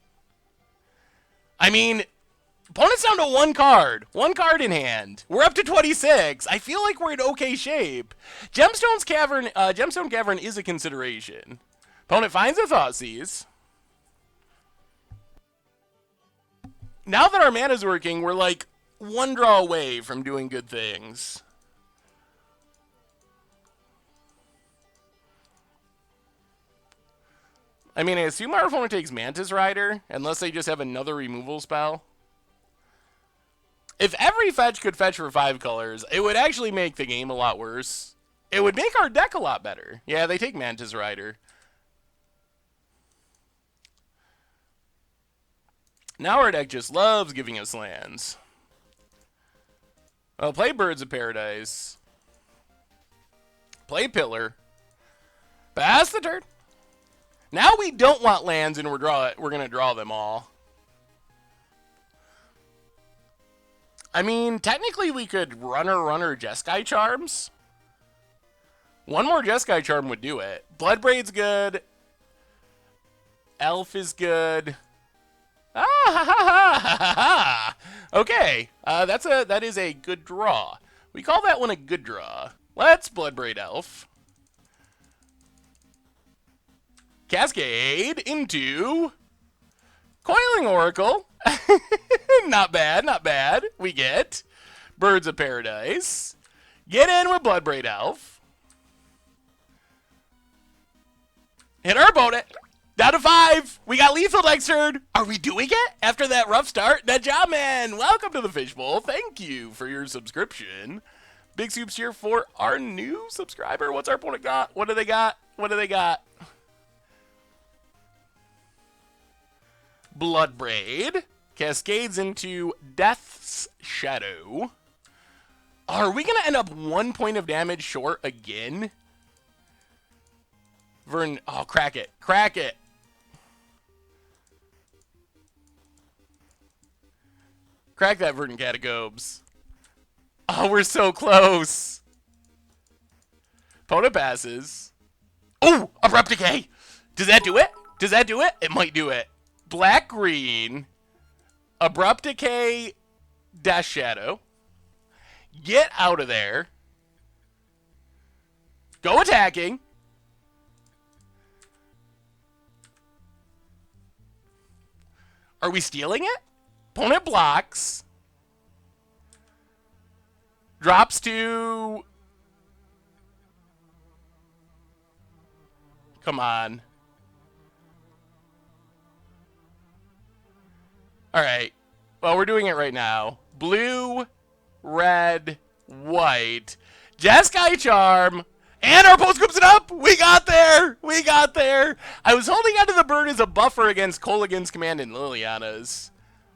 Speaker 1: I mean, opponent's down to 1 card. 1 card in hand. We're up to 26. I feel like we're in okay shape. Gemstone Cavern is a consideration. Opponent finds a Thoughtseize. Now that our mana's working, we're like 1 draw away from doing good things. I mean, I assume our opponent takes Mantis Rider, unless they just have another removal spell. If every fetch could fetch for 5 colors, it would actually make the game a lot worse. It would make our deck a lot better. Yeah, they take Mantis Rider. Now our deck just loves giving us lands. Well, play Birds of Paradise. Play Pillar. Pass the turn. Now we don't want lands, and we're going to draw them all. I mean, technically we could runner Jeskai Charms. 1 more Jeskai Charm would do it. Bloodbraid's good. Elf is good. Ah, ha, ha, ha, ha, ha. Okay, that is a good draw. We call that one a good draw. Let's Bloodbraid Elf. Cascade into Coiling Oracle. Not bad, not bad. We get Birds of Paradise. Get in with Bloodbraid Elf. Hit our opponent. Down to 5. We got lethal next turn. Are we doing it after that rough start? That job, man. Welcome to the Fishbowl. Thank you for your subscription. Big Soups here for our new subscriber. What's our opponent got? What do they got? What do they got? Bloodbraid. Cascades into Death's Shadow. Are we going to end up 1 point of damage short again? Vern, oh, crack it. Crack it. Crack that Verdant Catacombs. Oh, we're so close. Opponent passes. Oh, Abrupt Decay. Does that do it? Does that do it? It might do it. Black, green. Abrupt Decay, Death Shadow. Get out of there. Go attacking. Are we stealing it? Opponent blocks. Drops to... Come on. Alright. Well, we're doing it right now. Blue, red, white. Jeskai Charm. And our post scoops it up! We got there! We got there! I was holding onto the bird as a buffer against Kolaghan's Command and Liliana's.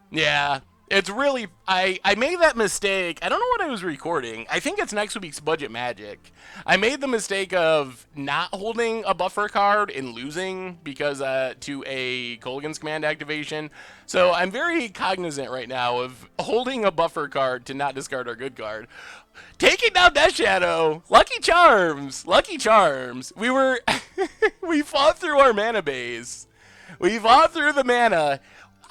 Speaker 1: Yeah. It's really... I made that mistake. I don't know what I was recording. I think it's next week's Budget Magic. I made the mistake of not holding a buffer card and losing because to a Kolaghan's Command activation. So I'm very cognizant right now of holding a buffer card to not discard our good card. Taking down Death Shadow. Lucky Charms. Lucky Charms. We were... we fought through our mana base. We fought through the mana.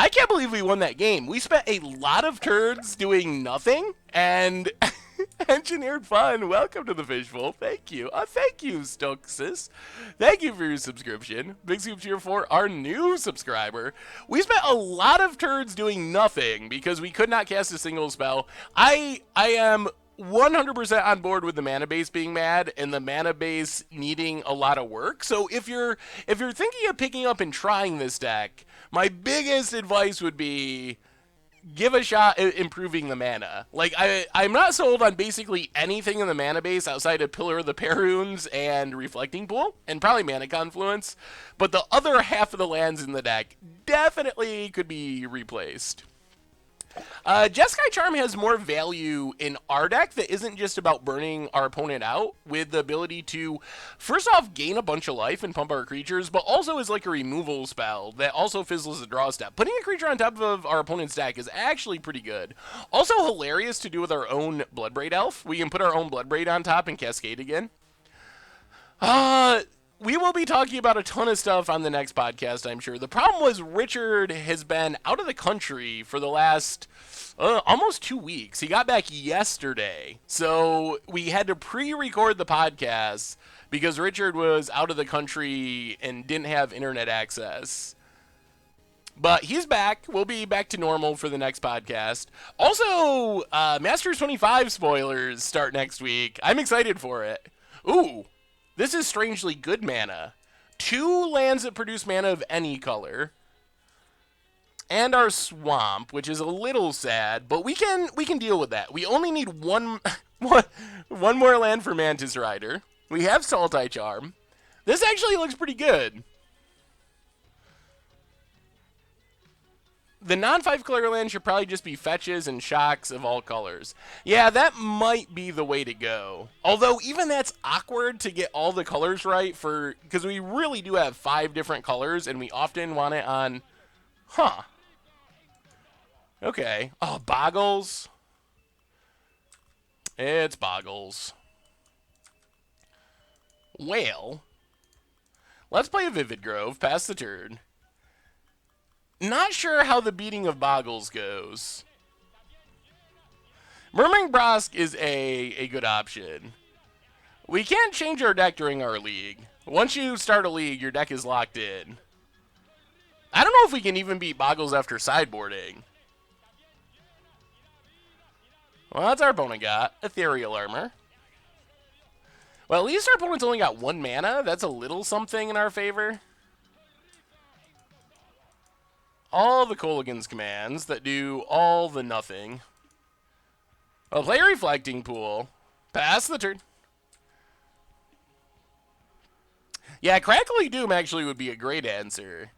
Speaker 1: I can't believe we won that game. We spent a lot of turns doing nothing, and Engineered Fun, welcome to the Fishbowl. Thank you. Thank you, Stoxis. Thank you for your subscription. Big scoop cheer for our new subscriber. We spent a lot of turns doing nothing because we could not cast a single spell. I am 100% on board with the mana base being mad and the mana base needing a lot of work. So if you're thinking of picking up and trying this deck, my biggest advice would be give a shot at improving the mana. Like, I'm not sold on basically anything in the mana base outside of Pillar of the Perrunes and Reflecting Pool, and probably Mana Confluence, but the other half of the lands in the deck definitely could be replaced. Jeskai Charm has more value in our deck that isn't just about burning our opponent out, with the ability to, first off, gain a bunch of life and pump our creatures, but also is like a removal spell that also fizzles the draw step. Putting a creature on top of our opponent's deck is actually pretty good. Also hilarious to do with our own Bloodbraid Elf. We can put our own Bloodbraid on top and cascade again. We will be talking about a ton of stuff on the next podcast, I'm sure. The problem was Richard has been out of the country for the last almost 2 weeks. He got back yesterday. So we had to pre-record the podcast because Richard was out of the country and didn't have internet access. But he's back. We'll be back to normal for the next podcast. Also, Masters 25 spoilers start next week. I'm excited for it. Ooh. This is strangely good mana. 2 lands that produce mana of any color. And our swamp, which is a little sad, but we can deal with that. We only need one more land for Mantis Rider. We have Sultai Charm. This actually looks pretty good. The non-5 color land should probably just be fetches and shocks of all colors. Yeah, that might be the way to go. Although, even that's awkward to get all the colors right for... Because we really do have 5 different colors, and we often want it on... Huh. Okay. Oh, Boggles. It's Boggles. Well, let's play a Vivid Grove, pass the turn. Not sure how the beating of Boggles goes. Murmuring Brosk is a good option. We can't change our deck during our league. Once you start a league, your deck is locked in. I don't know if we can even beat Boggles after sideboarding. Well, that's our opponent got. Ethereal Armor. Well, at least our opponent's only got 1 mana. That's a little something in our favor. All the Kolaghan's commands that do all the nothing. Well, play Reflecting Pool. Pass the turn. Yeah, Crackly Doom actually would be a great answer.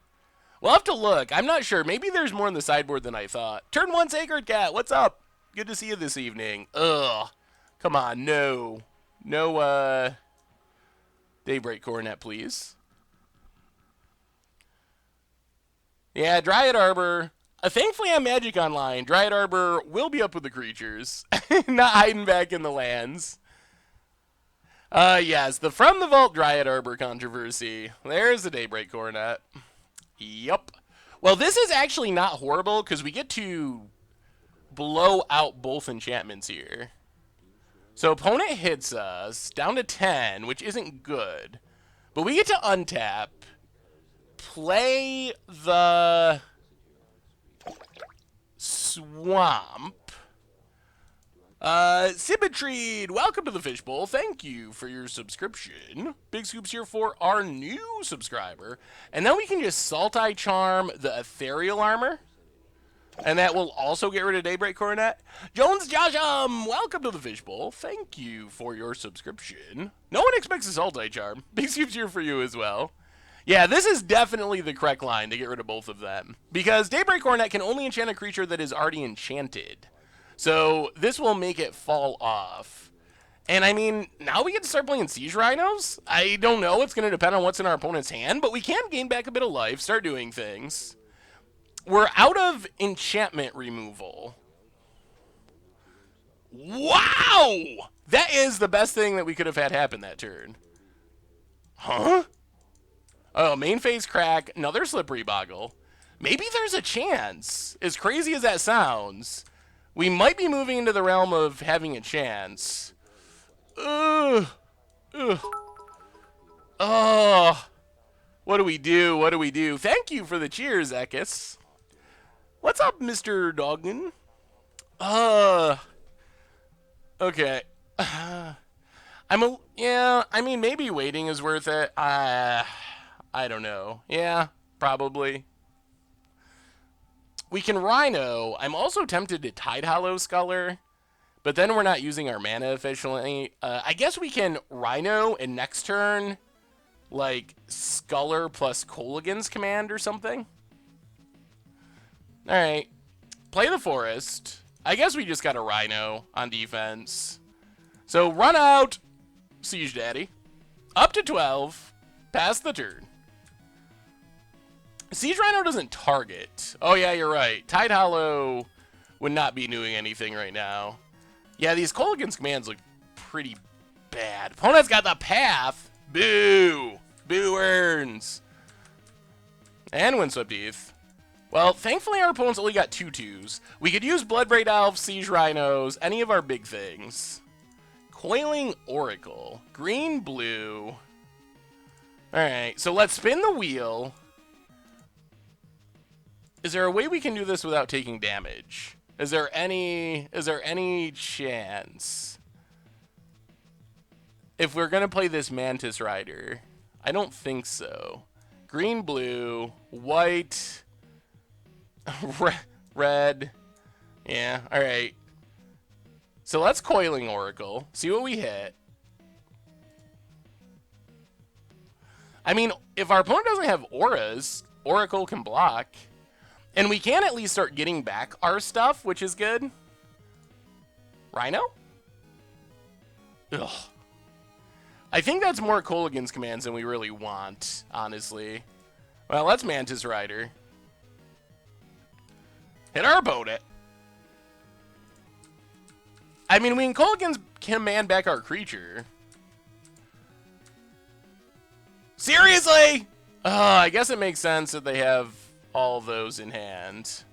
Speaker 1: We'll have to look. I'm not sure. Maybe there's more in the sideboard than I thought. Turn 1 Sacred Cat. What's up? Good to see you this evening. Ugh. Come on, no. No, Daybreak Coronet, please. Yeah, Dryad Arbor. Thankfully on Magic Online, Dryad Arbor will be up with the creatures, not hiding back in the lands. Yes, the From the Vault Dryad Arbor controversy. There's the Daybreak Coronet. Yup. Well, this is actually not horrible because we get to blow out both enchantments here. So opponent hits us down to 10, which isn't good. But we get to untap, play the Swamp. Symmetry, welcome to the Fishbowl. Thank you for your subscription. Big scoops here for our new subscriber. And then we can just Sultai Charm the Ethereal Armor. And that will also get rid of Daybreak Coronet. Jones Josham, welcome to the Fishbowl. Thank you for your subscription. No one expects a Sultai Charm. Big scoops here for you as well. Yeah, this is definitely the correct line to get rid of both of them. Because Daybreak Coronet can only enchant a creature that is already enchanted. So this will make it fall off. And I mean, now we get to start playing Siege Rhinos? I don't know, it's going to depend on what's in our opponent's hand, but we can gain back a bit of life, start doing things. We're out of enchantment removal. Wow! That is the best thing that we could have had happen that turn. Huh? Oh, main phase crack, another Slippery Boggle. Maybe there's a chance. As crazy as that sounds, we might be moving into the realm of having a chance. Ugh. Ugh. Oh. What do we do? What do we do? Thank you for the cheers, Ekis. What's up, Mr. Doggen? Okay. Yeah, I mean, maybe waiting is worth it. I don't know. Yeah, probably. We can Rhino. I'm also tempted to Tide Hollow Sculler, but then we're not using our mana efficiently. I guess we can Rhino and next turn, like, Sculler plus Kolaghan's Command or something. Alright. Play the Forest. I guess we just got a Rhino on defense. So run out, Siege Daddy. Up to 12. Pass the turn. Siege Rhino doesn't target. Oh yeah, you're right. Tide Hollow would not be doing anything right now. Yeah, these Kolaghan's Commands look pretty bad. Opponent's got the Path. Boo. Boo earns. And Windswept Heath. Well, thankfully our opponent's only got 2/2s. We could use Bloodbraid Elves, Siege Rhinos, any of our big things. Coiling Oracle. Green, blue. Alright, so let's spin the wheel. Is there a way we can do this without taking damage? Is there any chance? If we're gonna play this Mantis Rider, I don't think so. Green, blue, white, red. Yeah, alright. So let's Coiling Oracle. See what we hit. I mean, if our opponent doesn't have auras, Oracle can block. And we can at least start getting back our stuff, which is good. Rhino? Ugh. I think that's more Kolaghan's Commands than we really want, honestly. Well, let's Mantis Rider. Hit our opponent. I mean, we can Kolaghan's Command back our creature. Seriously? I guess it makes sense that they have all those in hand.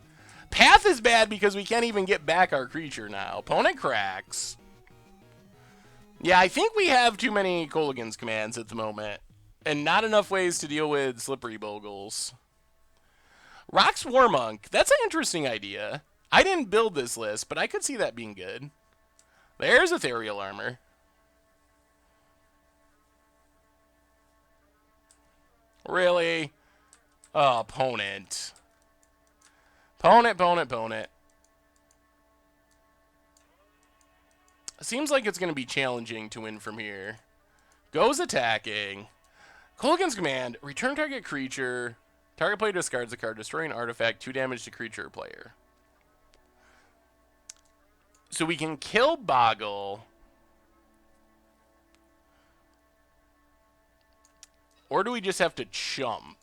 Speaker 1: Path is bad because we can't even get back our creature now. Opponent cracks. Yeah, I think we have too many Kolaghan's Commands at the moment. And not enough ways to deal with Slippery Bogles. Rock's Warmonk. That's an interesting idea. I didn't build this list, but I could see that being good. There's Ethereal Armor. Really? Oh, opponent. Opponent. Seems like it's going to be challenging to win from here. Goes attacking. Kolaghan's Command. Return target creature. Target player discards a card, destroying an artifact. 2 damage to creature or player. So we can kill Boggle. Or do we just have to chump?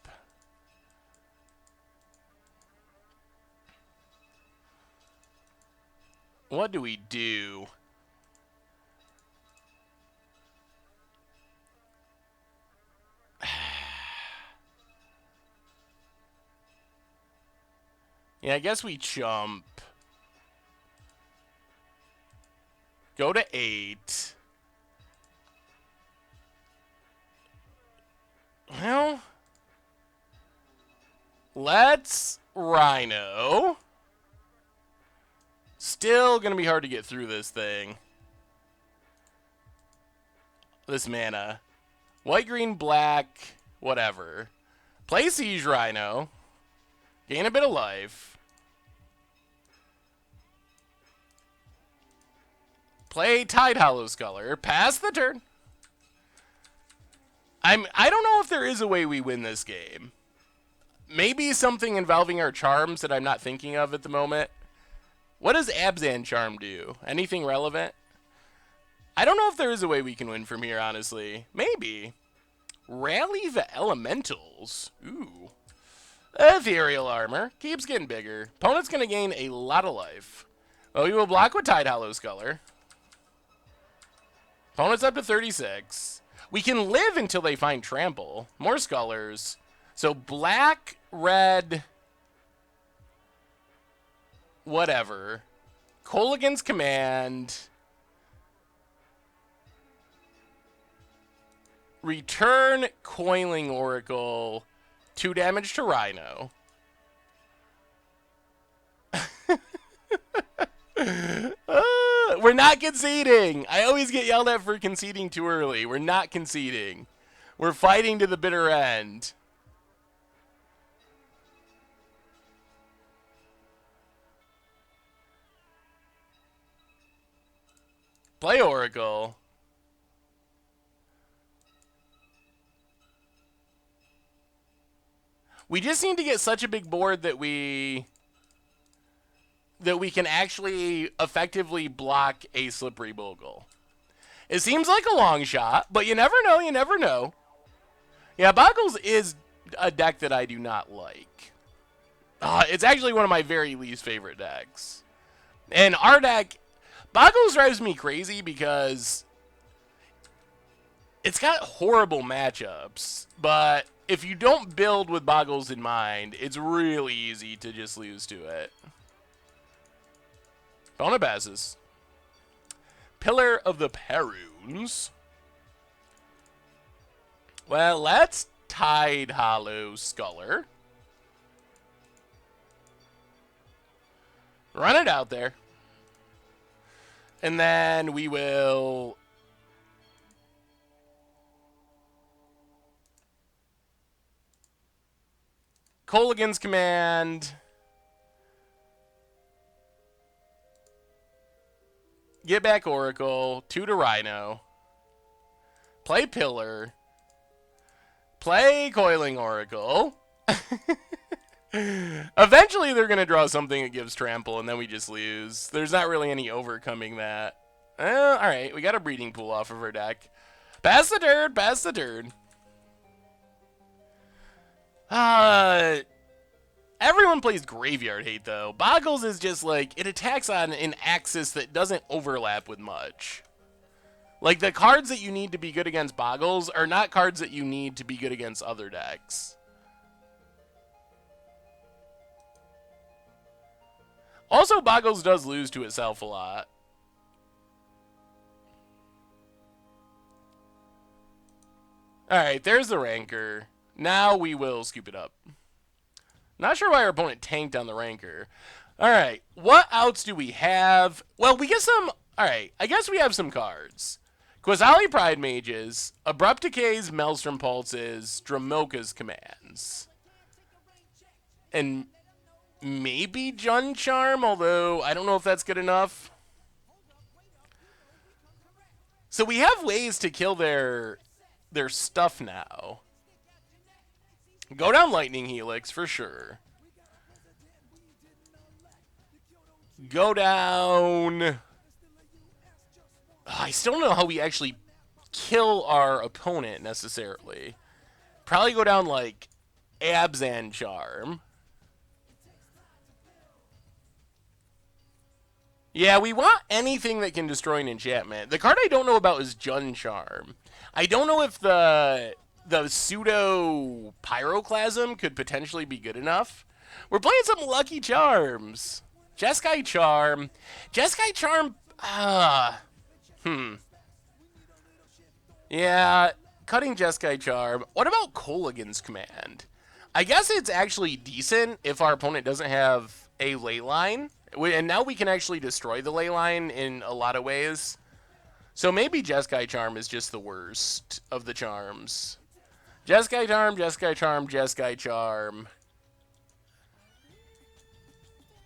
Speaker 1: What do we do? Yeah, I guess we chump. Go to 8. Well, let's Rhino. Still gonna be hard to get through this thing. This mana. White, green, black, whatever. Play Siege Rhino. Gain a bit of life. Play Tide Hollowskuller. Pass the turn. I don't know if there is a way we win this game. Maybe something involving our charms that I'm not thinking of at the moment. What does Abzan Charm do? Anything relevant? I don't know if there is a way we can win from here, honestly. Maybe. Rally the Elementals. Ooh. Ethereal Armor. Keeps getting bigger. Opponent's going to gain a lot of life. Oh, we will block with Tide Hollowskuller. Opponent's up to 36. We can live until they find Trample. More Skullers. So black, red, whatever. Kolaghan's Command. Return Coiling Oracle. 2 damage to Rhino. We're not conceding. I always get yelled at for conceding too early. We're not conceding. We're fighting to the bitter end. Play Oracle. We just need to get such a big board that we can actually effectively block a Slippery Bogle. It seems like a long shot, but you never know, you never know. Yeah, Boggles is a deck that I do not like. It's actually one of my very least favorite decks. And our deck, Boggles drives me crazy because it's got horrible matchups, but if you don't build with Boggles in mind, it's really easy to just lose to it. Opponent passes. Pillar of the Perrunes. Well, let's Tide Hollowskuller. Run it out there. And then we will Kolaghan's Command. Get back Oracle. 2 to Rhino. Play Pillar. Play Coiling Oracle. Eventually they're going to draw something that gives Trample, and then we just lose. There's not really any overcoming that. Alright, we got a Breeding Pool off of our deck. Pass the turn, pass the turn. Everyone plays Graveyard Hate, though. Boggles is just like, it attacks on an axis that doesn't overlap with much. Like, the cards that you need to be good against Boggles are not cards that you need to be good against other decks. Also, Boggles does lose to itself a lot. Alright, there's the Rancor. Now we will scoop it up. Not sure why our opponent tanked on the Rancor. Alright, what outs do we have? Well, we get some... Alright, I guess we have some cards. Qasali Pride Mages, Abrupt Decay's Maelstrom Pulses, Dromoka's Commands. And maybe Jund Charm, although I don't know if that's good enough. So we have ways to kill their stuff now. Go down Lightning Helix for sure. Go down... I still don't know how we actually kill our opponent necessarily. Probably go down like Abzan Charm. Yeah, we want anything that can destroy an enchantment. The card I don't know about is Jun Charm. I don't know if the pseudo Pyroclasm could potentially be good enough. We're playing some Lucky Charms. Jeskai Charm. Jeskai Charm. Yeah, cutting Jeskai Charm. What about Kolaghan's Command? I guess it's actually decent if our opponent doesn't have a ley line. And now we can actually destroy the ley line in a lot of ways. So maybe Jeskai Charm is just the worst of the charms. Jeskai Charm, Jeskai Charm, Jeskai Charm.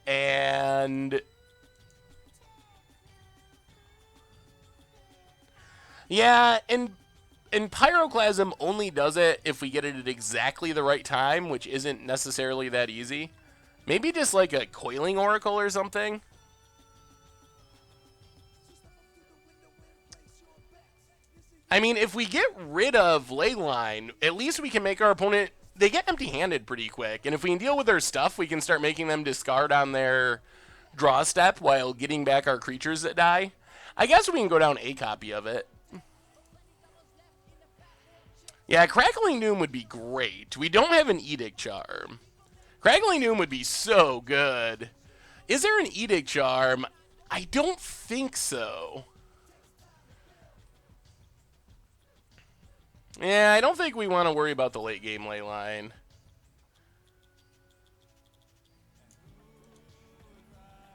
Speaker 1: And yeah, and Pyroclasm only does it if we get it at exactly the right time, which isn't necessarily that easy. Maybe just like a Coiling Oracle or something. I mean, if we get rid of Leyline, at least we can make our opponent... They get empty-handed pretty quick, and if we can deal with their stuff, we can start making them discard on their draw step while getting back our creatures that die. I guess we can go down a copy of it. Yeah, Crackling Doom would be great. We don't have an Edict Charm. Crackling Doom would be so good. Is there an Edict Charm? I don't think so. Yeah, I don't think we want to worry about the late game ley line.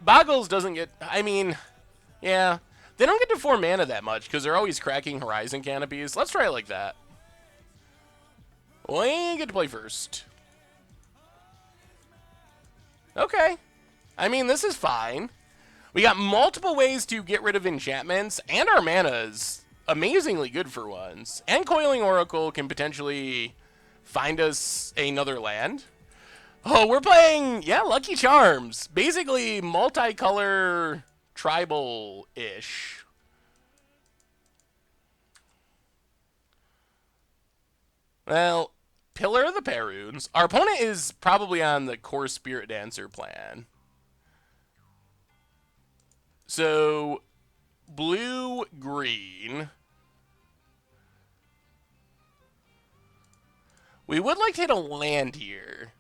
Speaker 1: Boggles doesn't get... I mean, yeah. They don't get to 4 mana that much because they're always cracking Horizon Canopies. Let's try it like that. We get to play first. Okay. I mean, this is fine. We got multiple ways to get rid of enchantments, and our mana is amazingly good for once. And Coiling Oracle can potentially find us another land. Oh, we're playing, yeah, Lucky Charms. Basically, multicolor tribal-ish. Well, Pillar of the Perunes. Our opponent is probably on the Core Spirit Dancer plan. So, blue, green. We would like to hit a land here.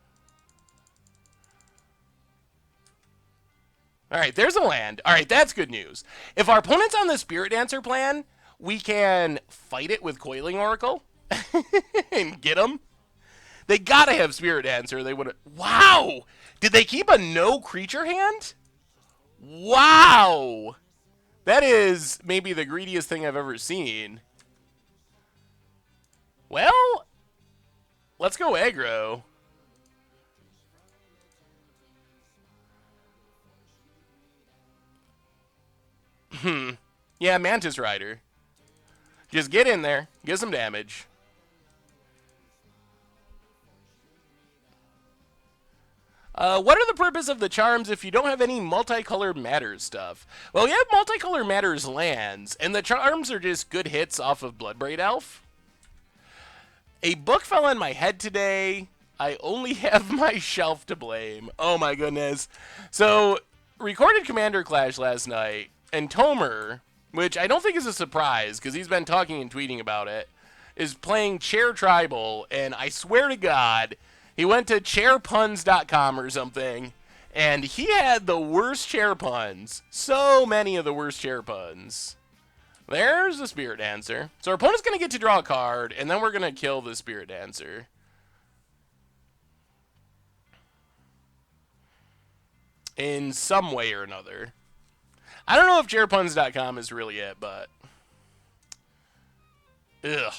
Speaker 1: Alright, there's a land. Alright, that's good news. If our opponent's on the Spirit Dancer plan, we can fight it with Coiling Oracle and get them. They gotta have Spirit Dancer. They would. Wow! Did they keep a no creature hand? Wow! That is maybe the greediest thing I've ever seen. Well, let's go aggro. Yeah, Mantis Rider. Just get in there, get some damage. What are the purpose of the charms if you don't have any multicolored matters stuff? Well, we have multicolored matters lands, and the charms are just good hits off of Bloodbraid Elf. A book fell on my head today. I only have my shelf to blame. Oh my goodness. So, recorded Commander Clash last night, and Tomer, which I don't think is a surprise, because he's been talking and tweeting about it, is playing Chair Tribal, and I swear to God, he went to chairpuns.com or something, and he had the worst chair puns. So many of the worst chair puns. There's the Spirit Dancer. So our opponent's going to get to draw a card, and then we're going to kill the Spirit Dancer. In some way or another. I don't know if chairpuns.com is really it, but... Ugh.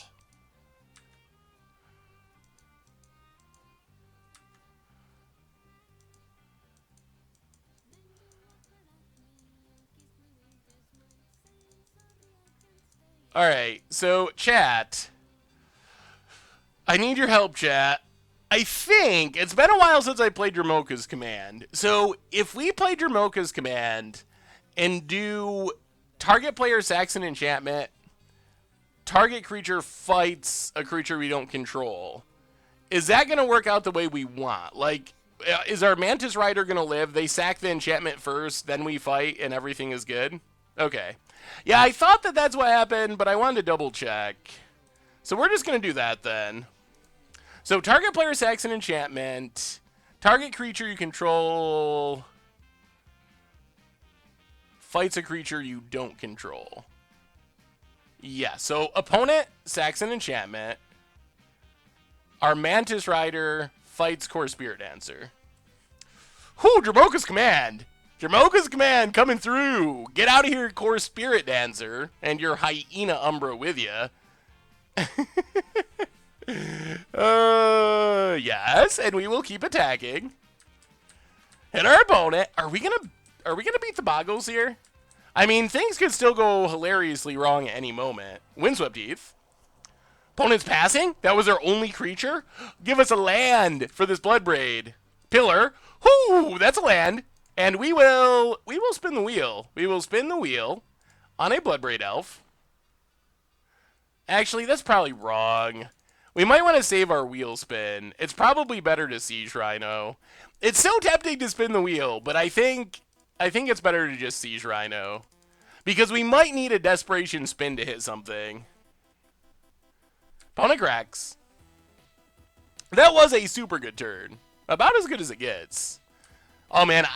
Speaker 1: Alright, so, chat. I need your help, chat. I think, it's been a while since I played Dromoka's Command. So, if we play Dromoka's Command and do target player sacks an enchantment, target creature fights a creature we don't control, is that going to work out the way we want? Like, Is our Mantis Rider going to live? They sack the enchantment first, then we fight, and everything is good? Okay. Yeah, I thought that that's what happened, but I wanted to double check. So we're just going to do that then. So target player sacks an enchantment. Target creature you control fights a creature you don't control. Yeah, so opponent sacks an enchantment. Our Mantis Rider fights Core Spirit Dancer. Whew, Dromoka's Command. Dromoka's Command coming through. Get out of here, Core Spirit Dancer, and your Hyena Umbra with ya. Yes, and we will keep attacking. Hit our opponent. Are we gonna beat the Boggles here? I mean, things could still go hilariously wrong at any moment. Windswept Heath. Opponent's passing? That was our only creature? Give us a land for this Bloodbraid. Pillar. Whoo, that's a land. And we will spin the wheel. We will spin the wheel on a Bloodbraid Elf. Actually, that's probably wrong. We might want to save our wheel spin. It's probably better to Siege Rhino. It's so tempting to spin the wheel, but I think it's better to just Siege Rhino. Because we might need a Desperation spin to hit something. Opponent cracks. That was a super good turn. About as good as it gets. Oh man,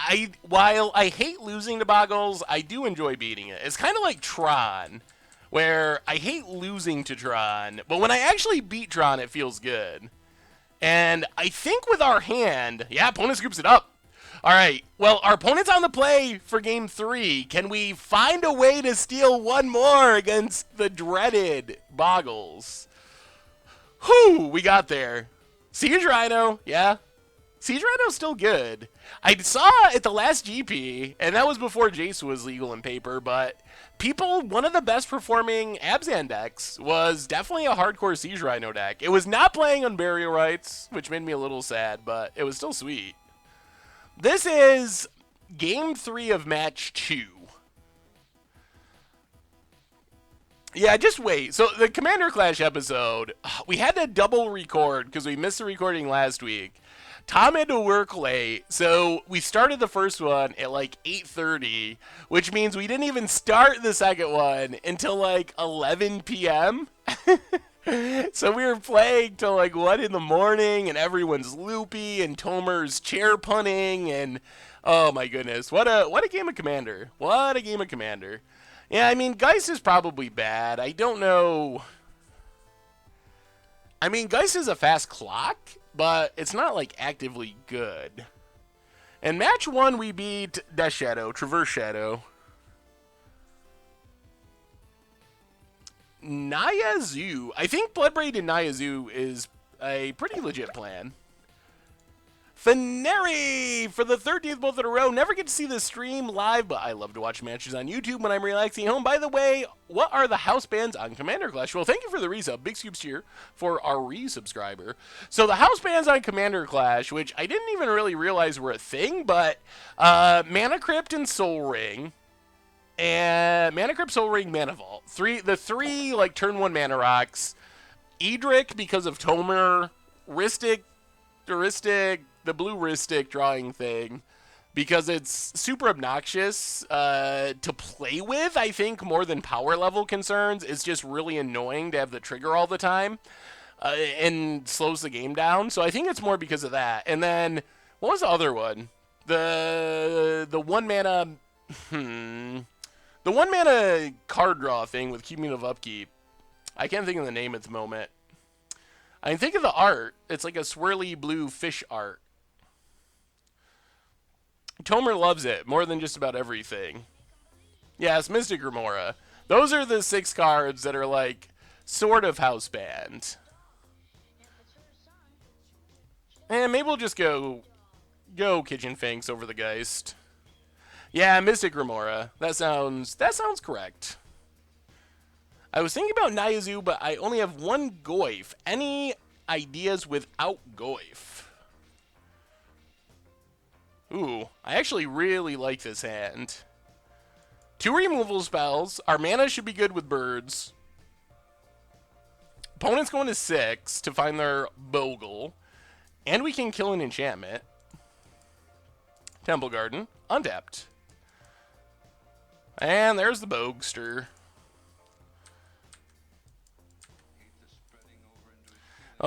Speaker 1: while I hate losing to Boggles, I do enjoy beating it. It's kind of like Tron, where I hate losing to Tron, but when I actually beat Tron, it feels good. And I think with our hand, yeah, opponent scoops it up. All right, well, our opponent's on the play for game 3. Can we find a way to steal one more against the dreaded Boggles? Whew, we got there. Siege Rhino, yeah. Siege Rhino's still good. I saw at the last GP, and that was before Jace was legal in paper, but one of the best performing Abzan decks was definitely a hardcore Siege Rhino deck. It was not playing on Burial Rites, which made me a little sad, but it was still sweet. This is game 3 of match 2. Yeah, just wait. So the Commander Clash episode, we had to double record because we missed the recording last week. Tom had to work late, so we started the first one at like 8:30, which means we didn't even start the second one until like 11 p.m. So we were playing till like 1 in the morning, and everyone's loopy, and Tomer's chair punting, and oh my goodness, what a game of Commander! What a game of Commander! Yeah, I mean, Geist is probably bad. I don't know. I mean, Geist is a fast clock, but it's not, like, actively good. In match 1, we beat Death Shadow, Traverse Shadow. Naya Zoo. I think Bloodbraid and Naya Zoo is a pretty legit plan. Feneri for the 13th month in a row. Never get to see the stream live, but I love to watch matches on YouTube when I'm relaxing at home. By the way, what are the house bands on Commander Clash? Well, thank you for the resub. Big scoops here for our resubscriber. So the house bands on Commander Clash, which I didn't even really realize were a thing, but Mana Crypt and Soul Ring. And Mana Crypt, Soul Ring, Mana Vault. The three like turn 1 mana rocks. Edric because of Tomer. Ristic, the blue Ristic drawing thing, because it's super obnoxious to play with, I think, more than power level concerns. It's just really annoying to have the trigger all the time and slows the game down. So I think it's more because of that. And then, what was the other one? The 1 mana... The 1 mana card draw thing with Cumulative Upkeep. I can't think of the name at the moment. I can think of the art. It's like a swirly blue fish art. Tomer loves it more than just about everything. Yeah, it's Mystic Remora. Those are the 6 cards that are like sort of house banned. And maybe we'll just go Kitchen Finks over the Geist. Yeah, Mystic Remora. That sounds correct. I was thinking about Naya Zoo, but I only have 1 Goyf. Any ideas without Goyf? Ooh, I actually really like this hand. 2 removal spells. Our mana should be good with birds. Opponent's going to 6 to find their Bogle. And we can kill an enchantment. Temple Garden, untapped. And there's the Bogster.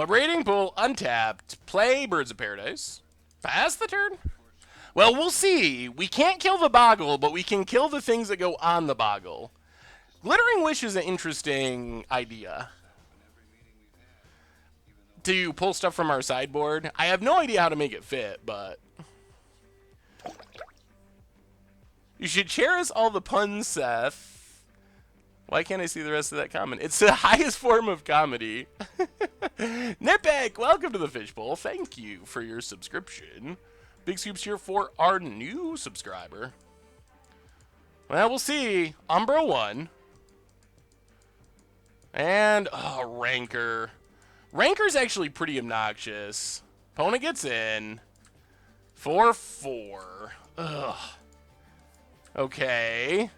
Speaker 1: Raiding Pool, untapped. Play Birds of Paradise. Pass the turn? Well, we'll see. We can't kill the Boggle, but we can kill the things that go on the Boggle. Glittering Wish is an interesting idea. To pull stuff from our sideboard. I have no idea how to make it fit, but... You should cherish all the puns, Seth. Why can't I see the rest of that comment? It's the highest form of comedy. Nitpick, welcome to the Fishbowl. Thank you for your subscription. Big scoops here for our new subscriber. Well, we'll see. Umbra 1. And, oh, Rancor. Rancor's actually pretty obnoxious. Opponent gets in. 4-4. Ugh. Okay.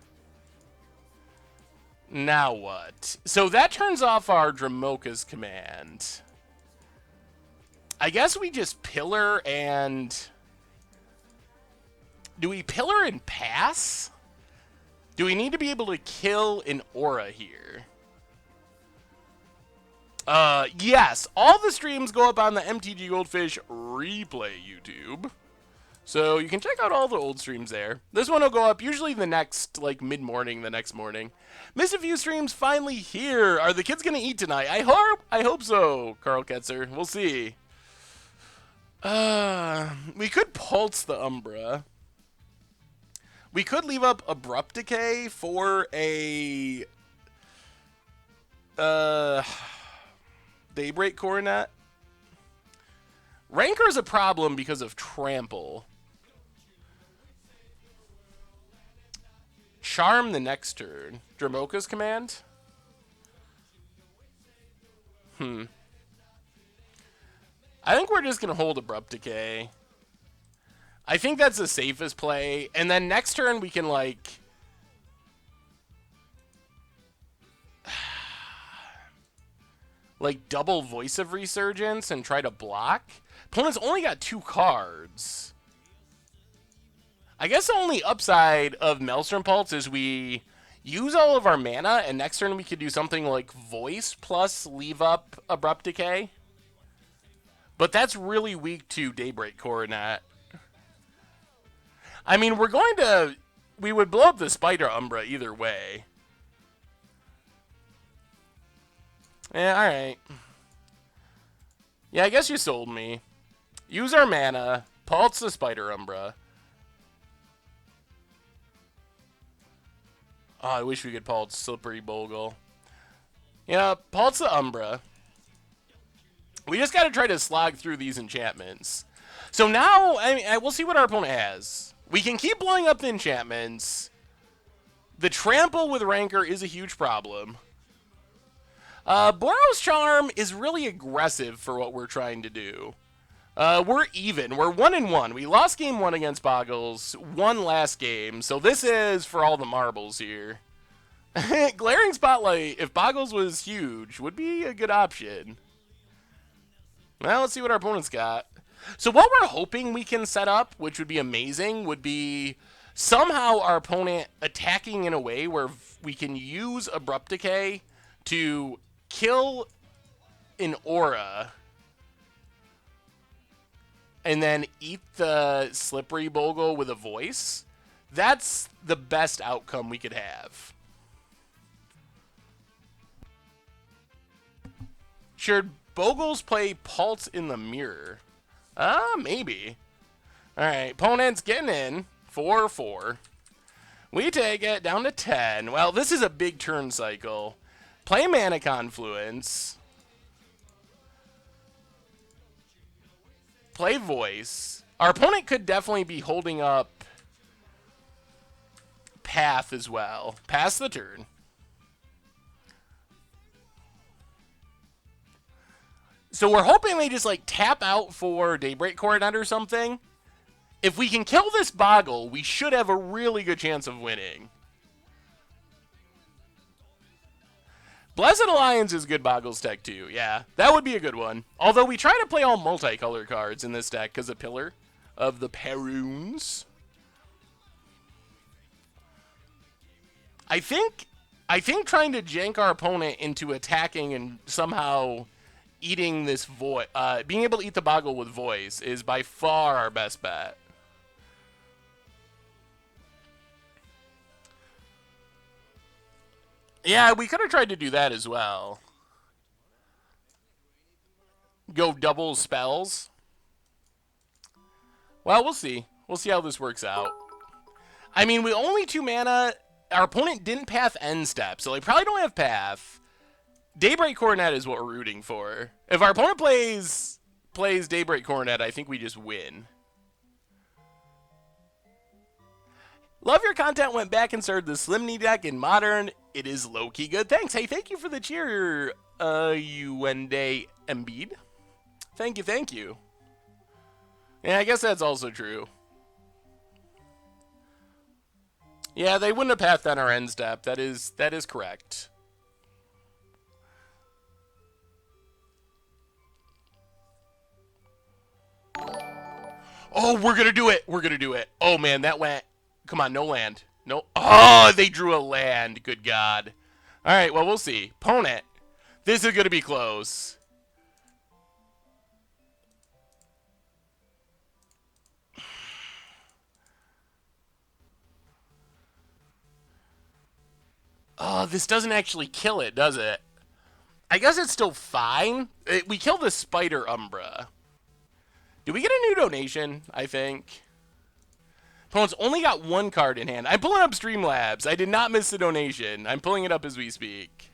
Speaker 1: Now what? So that turns off our Dromoka's command. I guess we just pillar and... Do we pillar and pass? Do we need to be able to kill an aura here? Yes. All the streams go up on the MTG Goldfish replay YouTube. So you can check out all the old streams there. This one will go up usually the next, like, mid-morning, the next morning. Missed a few streams, finally here. Are the kids going to eat tonight? I hope so, Carl Ketzer. We'll see. We could pulse the Umbra. We could leave up Abrupt Decay for a... Daybreak Coronet. Rancor's a problem because of Trample. Charm the next turn. Dromoka's command? I think we're just going to hold Abrupt Decay. I think that's the safest play. And then next turn we can, like... like, double Voice of Resurgence and try to block. Opponent's only got 2 cards. I guess the only upside of Maelstrom Pulse is we use all of our mana, and next turn we could do something like Voice plus leave up Abrupt Decay. But that's really weak to Daybreak Coronet. I mean, we would blow up the Spider Umbra either way. Yeah, alright. Yeah, I guess you sold me. Use our mana, pulse the Spider Umbra. Oh, I wish we could pulse Slippery Bogle. Yeah, pulse the Umbra. We just gotta try to slog through these enchantments. So now, I mean, we'll see what our opponent has. We can keep blowing up the enchantments. The Trample with Rancor is a huge problem. Boros Charm is really aggressive for what we're trying to do. We're even. We're 1-1. We lost game 1 against Boggles, won last game, so this is for all the marbles here. Glaring Spotlight, if Boggles was huge, would be a good option. Well, let's see what our opponent's got. So what we're hoping we can set up, which would be amazing, would be somehow our opponent attacking in a way where we can use Abrupt Decay to kill an aura and then eat the Slippery Bogle with a Voice. That's the best outcome we could have. Should Bogles play Pulse in the Mirror? Maybe. Alright, opponent's getting in. 4-4. We take it down to 10. Well, this is a big turn cycle. Play Mana Confluence. Play Voice. Our opponent could definitely be holding up Path as well. Pass the turn. So we're hoping they just like tap out for Daybreak Coronet or something. If we can kill this Boggle, we should have a really good chance of winning. Blessed Alliance is good Boggles tech too, yeah. That would be a good one. Although we try to play all multicolor cards in this deck because of Pillar of the Perrunes. I think trying to jank our opponent into attacking and somehow eating this voice, being able to eat the Boggle with voice is by far our best bet. Yeah, we could have tried to do that as well. Go double spells. Well, we'll see. We'll see how this works out. I mean, with only 2 mana, our opponent didn't path end step, so they probably don't have path. Daybreak Coronet is what we're rooting for. If our opponent plays Daybreak Coronet, I think we just win. Love your content, went back and started the Slim Knee deck in Modern. It is low-key good. Thanks. Hey, thank you for the cheer, Uende Embiid. Thank you, thank you. Yeah, I guess that's also true. Yeah, they wouldn't have pathed on our end step. That is correct. Oh, we're going to do it. We're going to do it. Oh, man, that went... Come on, no land. No. Oh, they drew a land. Good God. All right, well, we'll see. Opponent. This is going to be close. Oh, this doesn't actually kill it, does it? I guess it's still fine. We killed the Spider Umbra. Did we get a new donation, I think? Opponent's only got 1 card in hand. I'm pulling up Streamlabs. I did not miss the donation. I'm pulling it up as we speak.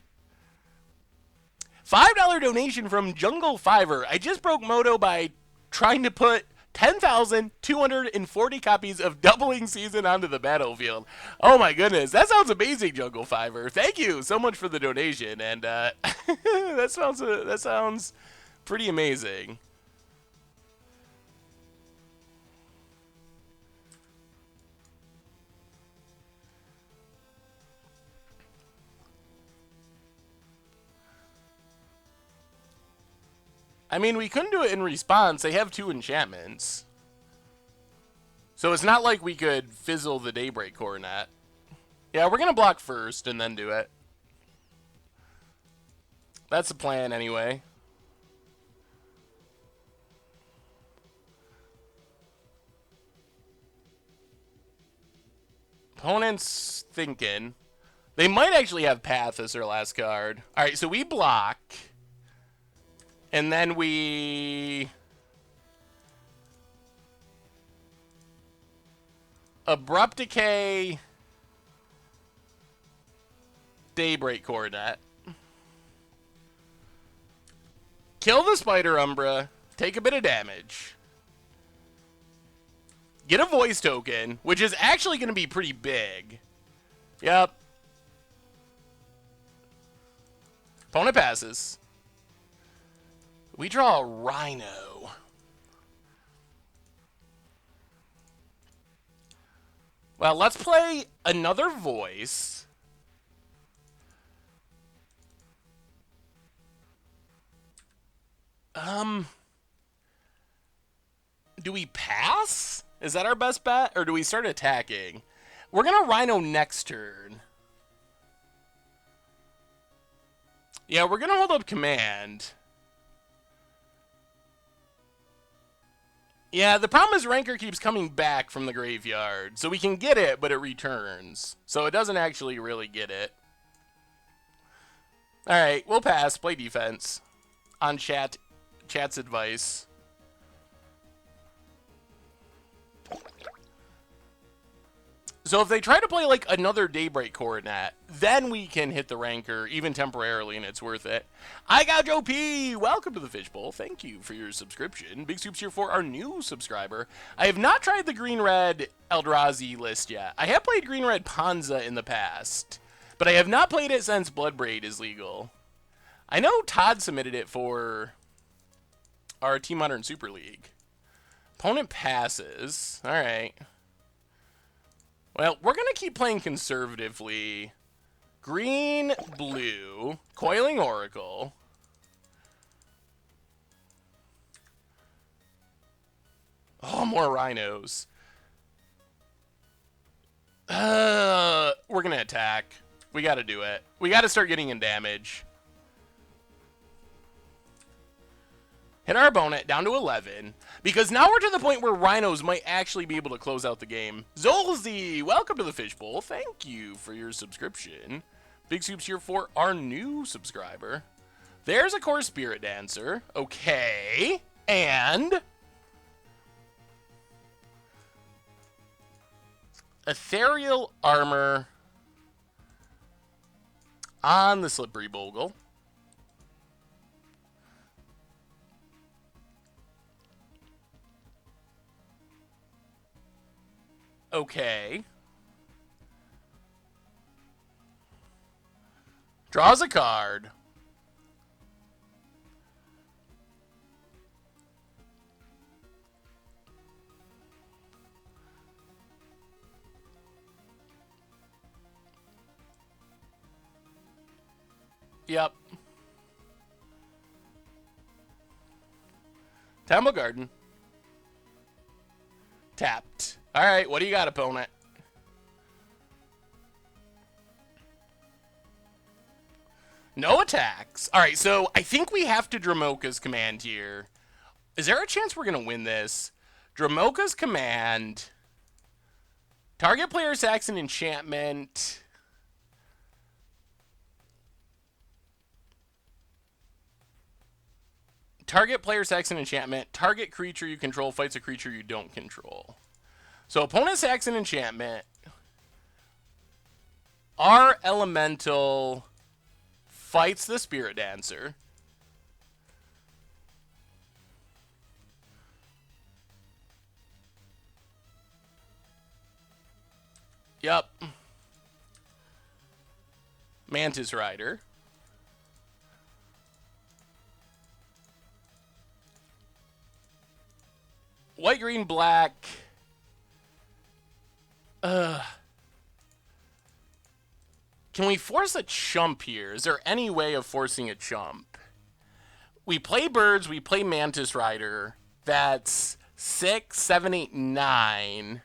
Speaker 1: $5 donation from Jungle Fiver. I just broke Moto by trying to put 10,240 copies of Doubling Season onto the battlefield. Oh my goodness, that sounds amazing, Jungle Fiver. Thank you so much for the donation, and that sounds pretty amazing. I mean, we couldn't do it in response. They have 2 enchantments. So it's not like we could fizzle the Daybreak Coronet. Yeah, we're going to block first and then do it. That's the plan anyway. Opponent's thinking. They might actually have Path as their last card. Alright, so we block. And then we... Abrupt Decay... Daybreak Coronet. Kill the Spider Umbra. Take a bit of damage. Get a voice token, which is actually going to be pretty big. Yep. Opponent passes. We draw a Rhino. Well, let's play another voice. Do we pass? Is that our best bet? Or do we start attacking? We're going to Rhino next turn. Yeah, we're going to hold up command. Yeah, the problem is Rancor keeps coming back from the graveyard. So we can get it, but it returns. So it doesn't actually really get it. Alright, we'll pass. Play defense. On chat's advice. So if they try to play like another Daybreak Coronet, then we can hit the Rancor, even temporarily, and it's worth it. I got Joe P. Welcome to the Fishbowl. Thank you for your subscription. Big soups here for our new subscriber. I have not tried the Green-Red Eldrazi list yet. I have played Green-Red Ponza in the past, but I have not played it since Bloodbraid is legal. I know Todd submitted it for our Team Modern Super League. Opponent passes. All right. Well, we're going to keep playing conservatively. Green, blue, Coiling Oracle. Oh, more Rhinos. We're gonna attack. We gotta do it. We gotta start getting in damage. Hit our opponent down to 11. Because now we're to the point where Rhinos might actually be able to close out the game. Zolzy, welcome to the Fishbowl. Thank you for your subscription. Big soups here for our new subscriber. There's a core Spirit Dancer. Okay. And Ethereal Armor on the Slippery Bogle. Okay. Draws a card. Yep. Temple Garden. Tapped. Alright, what do you got, opponent? No attacks. Alright, so I think we have to Dramoka's command here. Is there a chance we're going to win this? Dramoka's command. Target player sacks an enchantment. Target player sacks an enchantment. Target creature you control fights a creature you don't control. So opponent sacks an enchantment. Our elemental fights the Spirit Dancer. Yep. Mantis Rider. White, green, black. Can we force a chump here? Is there any way of forcing a chump? We play birds, we play Mantis Rider. That's 6, 7, 8, 9.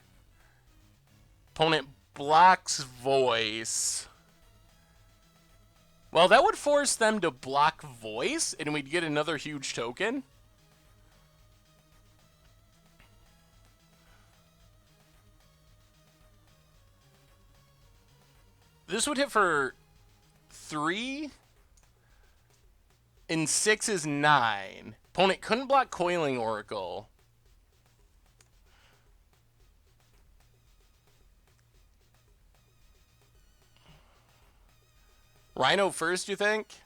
Speaker 1: Opponent blocks voice. Well, that would force them to block voice, and we'd get another huge token. This would hit for 3, and 6 is 9. Opponent couldn't block Coiling Oracle. Rhino first, you think?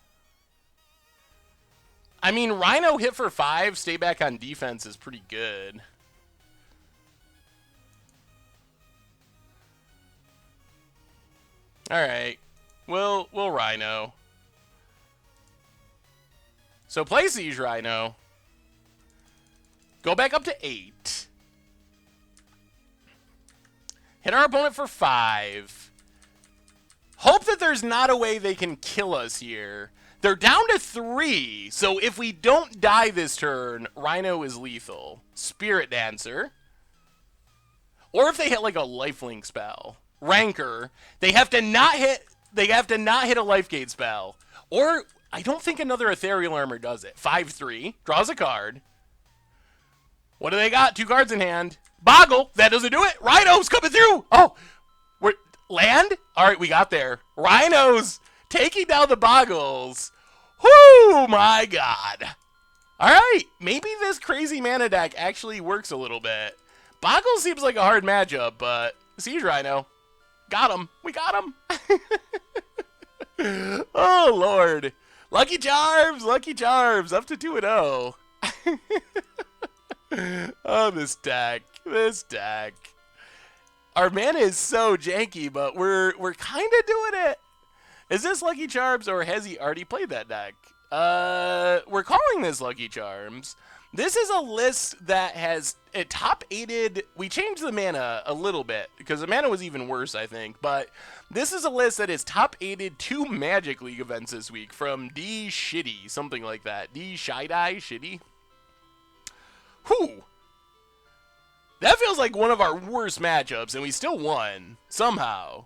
Speaker 1: I mean, Rhino hit for 5, stay back on defense is pretty good. Alright. We'll Rhino. So play Siege Rhino. Go back up to 8. Hit our opponent for 5. Hope that there's not a way they can kill us here. They're down to 3, so if we don't die this turn, Rhino is lethal. Spirit Dancer. Or if they hit like a lifelink spell. Rancor. They have to not hit a life gate spell. Or I don't think another Ethereal Armor does it. 5/3. Draws a card. What do they got? 2 cards in hand. Boggle. That doesn't do it. Rhino's coming through. Oh. We're land? Alright, we got there. Rhinos taking down the Boggles. Whoo, my God. Alright, maybe this crazy mana deck actually works a little bit. Boggle seems like a hard matchup, but Siege Rhino. Got him. We got him. Oh, Lord. Lucky Charms. Lucky Charms. Up to 2-0. Oh, this deck. This deck. Our mana is so janky, but we're kind of doing it. Is this Lucky Charms, or has he already played that deck? We're calling this Lucky Charms. This is a list that has it top 8'd. We changed the mana a little bit because the mana was even worse, I think. But this is a list that is top 8'd 2 Magic League events this week from D Shitty, something like that. D Shidai Shitty. Whew. That feels like one of our worst matchups, and we still won. Somehow.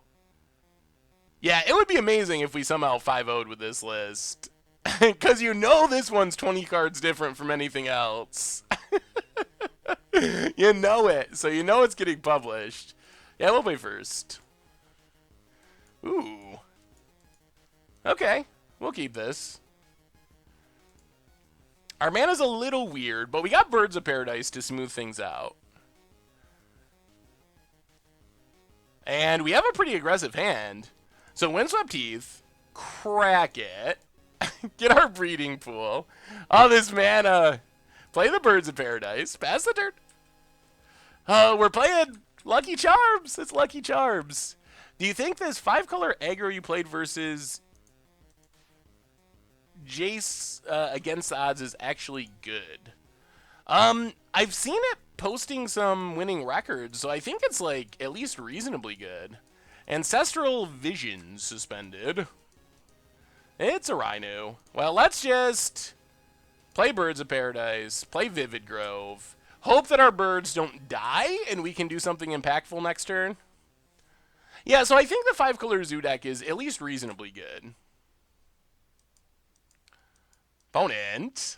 Speaker 1: Yeah, it would be amazing if we somehow 5-0'd with this list. Because you know this one's 20 cards different from anything else. You know it, so you know it's getting published. Yeah, we'll play first. Ooh. Okay, we'll keep this. Our mana's a little weird, but we got Birds of Paradise to smooth things out. And we have a pretty aggressive hand. So Windswept Heath, crack it. Get our breeding pool. Oh, this mana. Play the Birds of Paradise. Pass the turn. Oh, we're playing Lucky Charms. It's Lucky Charms. Do you think this 5-color aggro you played versus Jace against the odds is actually good? I've seen it posting some winning records, so I think it's like at least reasonably good. Ancestral Vision suspended. It's a Rhino. Well, let's just play Birds of Paradise, play Vivid Grove, hope that our birds don't die and we can do something impactful next turn. Yeah, so I think the 5-color zoo deck is at least reasonably good. Opponent.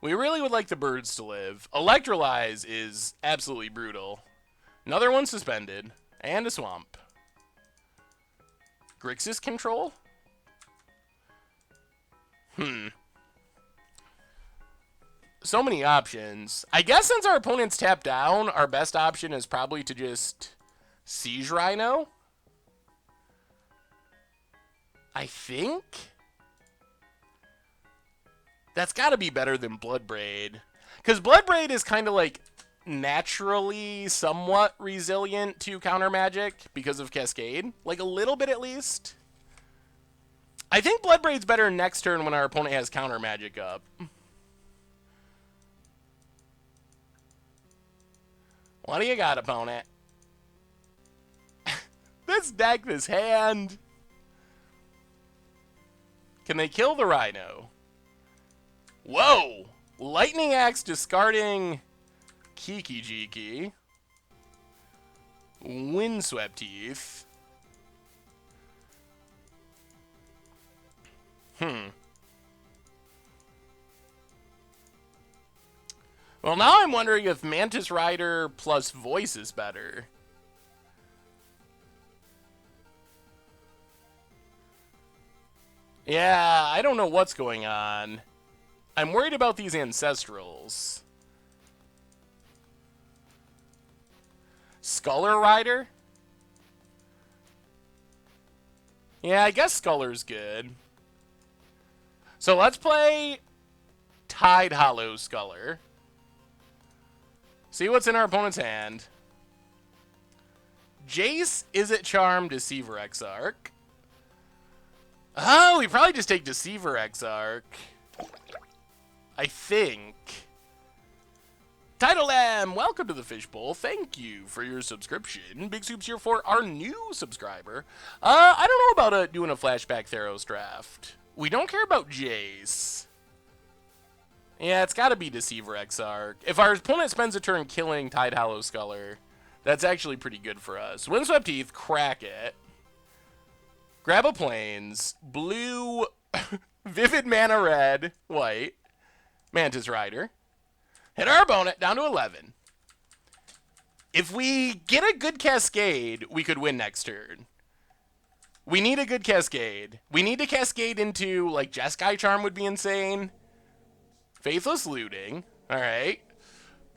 Speaker 1: We really would like the birds to live. Electrolyze is absolutely brutal. Another one suspended. And a swamp. Grixis control? So many options. I guess since our opponent's tapped down, our best option is probably to just Siege Rhino. I think? That's got to be better than Bloodbraid. Because Bloodbraid is kind of like naturally somewhat resilient to counter magic because of Cascade. Like a little bit at least. I think Bloodbraid's better next turn when our opponent has counter magic up. What do you got, opponent? This deck, this hand. Can they kill the Rhino? Whoa! Lightning Axe discarding Kiki Jiki. Windswept Heath. Well, now I'm wondering if Mantis Rider plus Voice is better. Yeah, I don't know what's going on. I'm worried about these Ancestrals. Sculler Rider? Yeah, I guess Sculler's good. So let's play Tide Hollow Sculler. See what's in our opponent's hand. Jace, Izzet Charm, Deceiver Exarch. Oh, we probably just take Deceiver Exarch. I think. Tidal Lamb, welcome to the Fishbowl. Thank you for your subscription. Big Soups here for our new subscriber. I don't know about doing a Flashback Theros draft. We don't care about Jace. Yeah, it's got to be Deceiver Exarch. If our opponent spends a turn killing Tide Hollow Sculler, that's actually pretty good for us. Windswept Heath, crack it. Grab a Plains. Blue, Vivid Mana Red, white. Mantis Rider. Hit our opponent down to 11. If we get a good Cascade, we could win next turn. We need a good Cascade. We need to Cascade into, like, Jeskai Charm would be insane. Faithless Looting. Alright.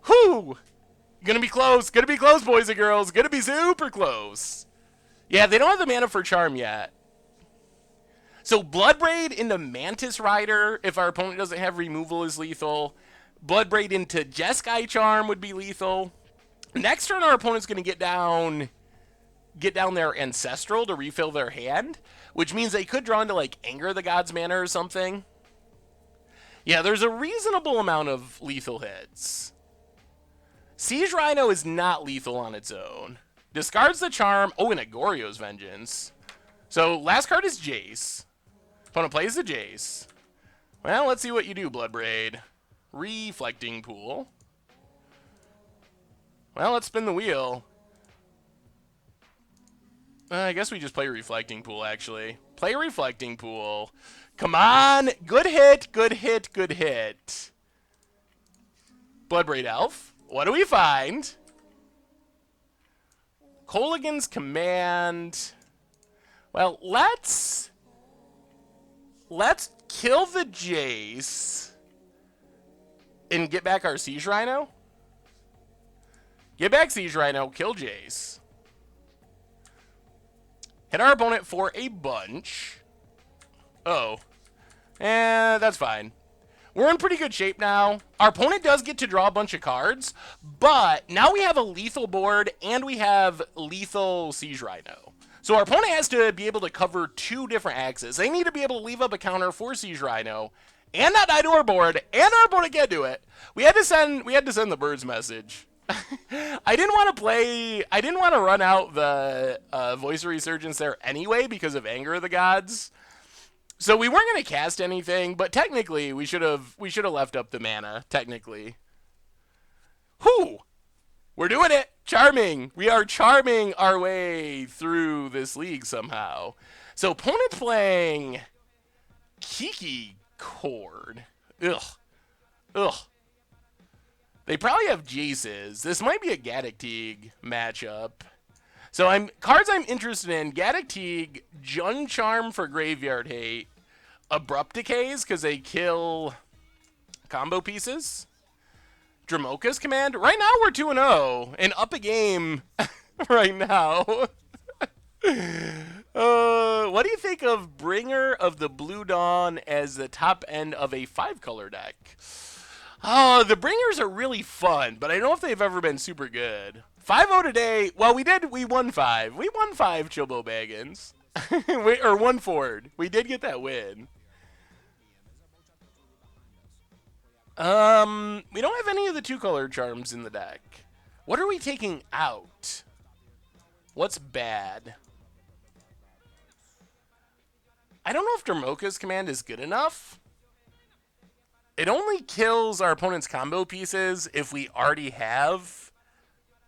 Speaker 1: Whew! Gonna be close. Gonna be close, boys and girls. Gonna be super close. Yeah, they don't have the mana for Charm yet. So Bloodbraid into Mantis Rider, if our opponent doesn't have removal, is lethal. Bloodbraid into Jeskai Charm would be lethal. Next turn, our opponent's going to get down their Ancestral to refill their hand, which means they could draw into, like, Anger the Gods mana or something. Yeah, there's a reasonable amount of lethal hits. Siege Rhino is not lethal on its own. Discards the Charm. Oh, and Agorio's Vengeance. So, last card is Jace. Opponent plays the Jace. Well, let's see what you do, Bloodbraid. Reflecting Pool. Well, let's spin the wheel. I guess we just play Reflecting Pool, actually. Play Reflecting Pool. Come on! Good hit, good hit, good hit. Bloodbraid Elf. What do we find? Kolaghan's Command. Well, let's kill the Jace and get back our Siege Rhino. Get back Siege Rhino, kill Jace. Hit our opponent for a bunch. Oh. That's fine. We're in pretty good shape now. Our opponent does get to draw a bunch of cards, but now we have a lethal board and we have lethal Siege Rhino. So our opponent has to be able to cover 2 different axes. They need to be able to leave up a counter for Siege Rhino and not die to our board, and our opponent can't do it. We had to send the Bird's message. I didn't want to run out the Voice of Resurgence there anyway because of Anger of the Gods. So we weren't going to cast anything, but technically we should have left up the mana, technically. Whew! We're doing it! Charming! We are charming our way through this league somehow. So opponent playing Kiki Cord. Ugh. Ugh. They probably have Jaces. This might be a Gaddock Teeg matchup. So cards I'm interested in: Gaddock Teeg, Jund Charm for Graveyard Hate, Abrupt Decays because they kill combo pieces, Dromoka's Command. Right now we're 2-0 and up a game right now. What do you think of Bringer of the Blue Dawn as the top end of a 5-color deck? Oh, the Bringers are really fun, but I don't know if they've ever been super good. 5-0 today. Well, we won 5. We won 5, Chobo Baggins. Or 1 Ford. We did get that win. We don't have any of the 2-color charms in the deck. What are we taking out? What's bad? I don't know if Dromoka's Command is good enough. It only kills our opponent's combo pieces if we already have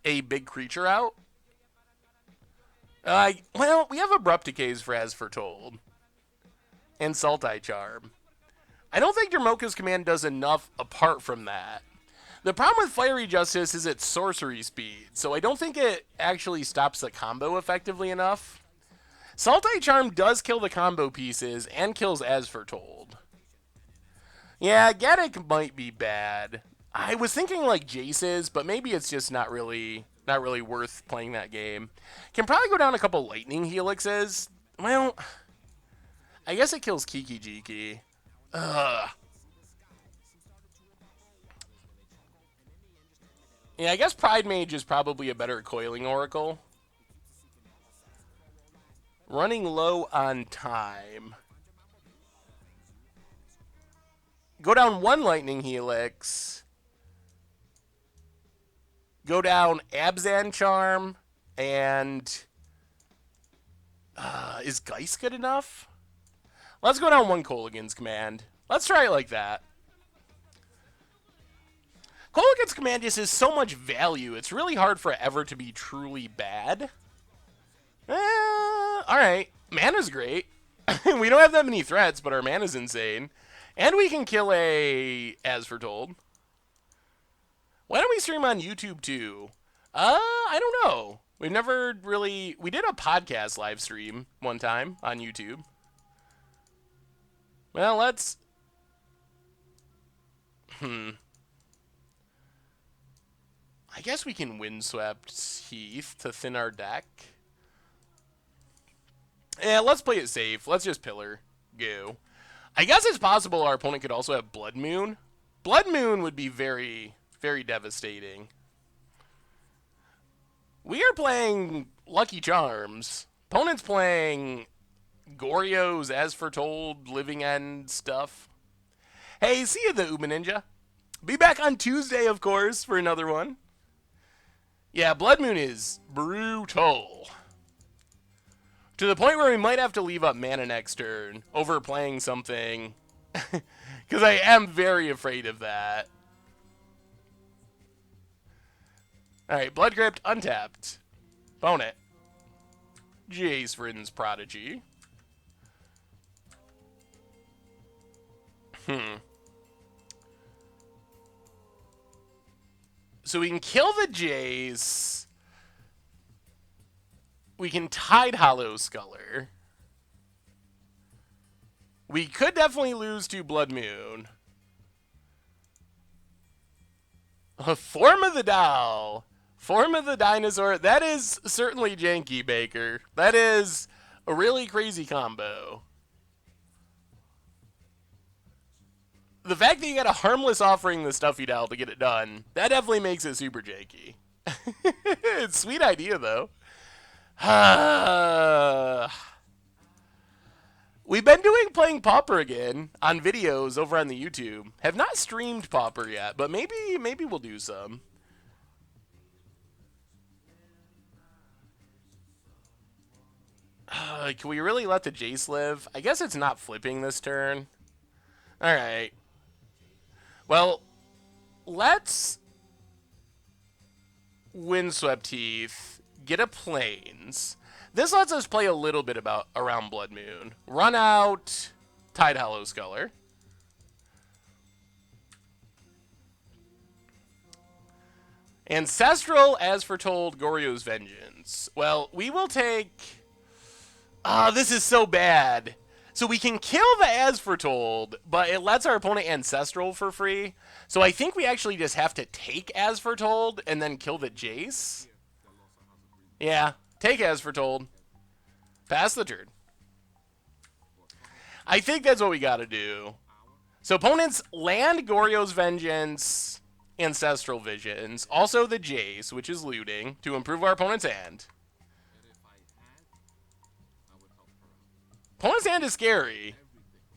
Speaker 1: a big creature out. Well, we have Abrupt Decays for As Foretold. And Sultai Charm. I don't think Dromoka's Command does enough apart from that. The problem with Fiery Justice is its sorcery speed, so I don't think it actually stops the combo effectively enough. Sultai Charm does kill the combo pieces and kills As Foretold. Yeah, Gaddock might be bad. I was thinking like Jace's, but maybe it's just not really worth playing that game. Can probably go down a couple Lightning Helixes. Well, I guess it kills Kiki Jiki. Ugh. Yeah, I guess Pridemage is probably a better Coiling Oracle. Running low on time. Go down 1 Lightning Helix. Go down Abzan Charm. And is Geist good enough? Let's go down 1 Kolaghan's Command. Let's try it like that. Kolaghan's Command just has so much value. It's really hard for it ever to be truly bad. Alright. Mana's great. We don't have that many threats, but our mana's insane. And we can kill a As Foretold. Why don't we stream on YouTube too? I don't know. We've never really... We did a podcast live stream one time on YouTube. Well, let's... I guess we can Windswept Heath to thin our deck. Yeah, let's play it safe. Let's just Pillar. Go. I guess it's possible our opponent could also have Blood Moon. Blood Moon would be very, very devastating. We are playing Lucky Charms. Opponent's playing Goryo's As Foretold, Living End stuff. Hey, see you, the Uber Ninja. Be back on Tuesday, of course, for another one. Yeah, Blood Moon is brutal. To the point where we might have to leave up mana next turn over playing something. Because I am very afraid of that. Alright, Blood Crypt, untapped. Opponent. Jace Vryn's Prodigy. So we can kill the Jace. We can Tide Hollow Sculler. We could definitely lose to Blood Moon. Form of the Doll. Form of the Dinosaur. That is certainly janky, Baker. That is a really crazy combo. The fact that you got a harmless offering the Stuffy Doll to get it done, that definitely makes it super janky. It's a sweet idea, though. We've been playing Pauper again on videos over on the YouTube. Have not streamed Pauper yet, but maybe we'll do some. Can we really let the Jace live? I guess it's not flipping this turn. Alright. Well, let's Windswept Heath, get a Plains. This lets us play a little bit around Blood Moon. Run out Tide Hollow Sculler. Ancestral, as foretold, Goryo's Vengeance. Well, we will take... this is so bad. So we can kill the As Foretold, but it lets our opponent Ancestral for free. So I think we actually just have to take As Foretold and then kill the Jace. Yeah, take As Foretold. Pass the turn. I think that's what we got to do. So opponents land Goryo's Vengeance, Ancestral Visions, also the Jace, which is looting, to improve our opponent's hand. Opponent's hand is scary.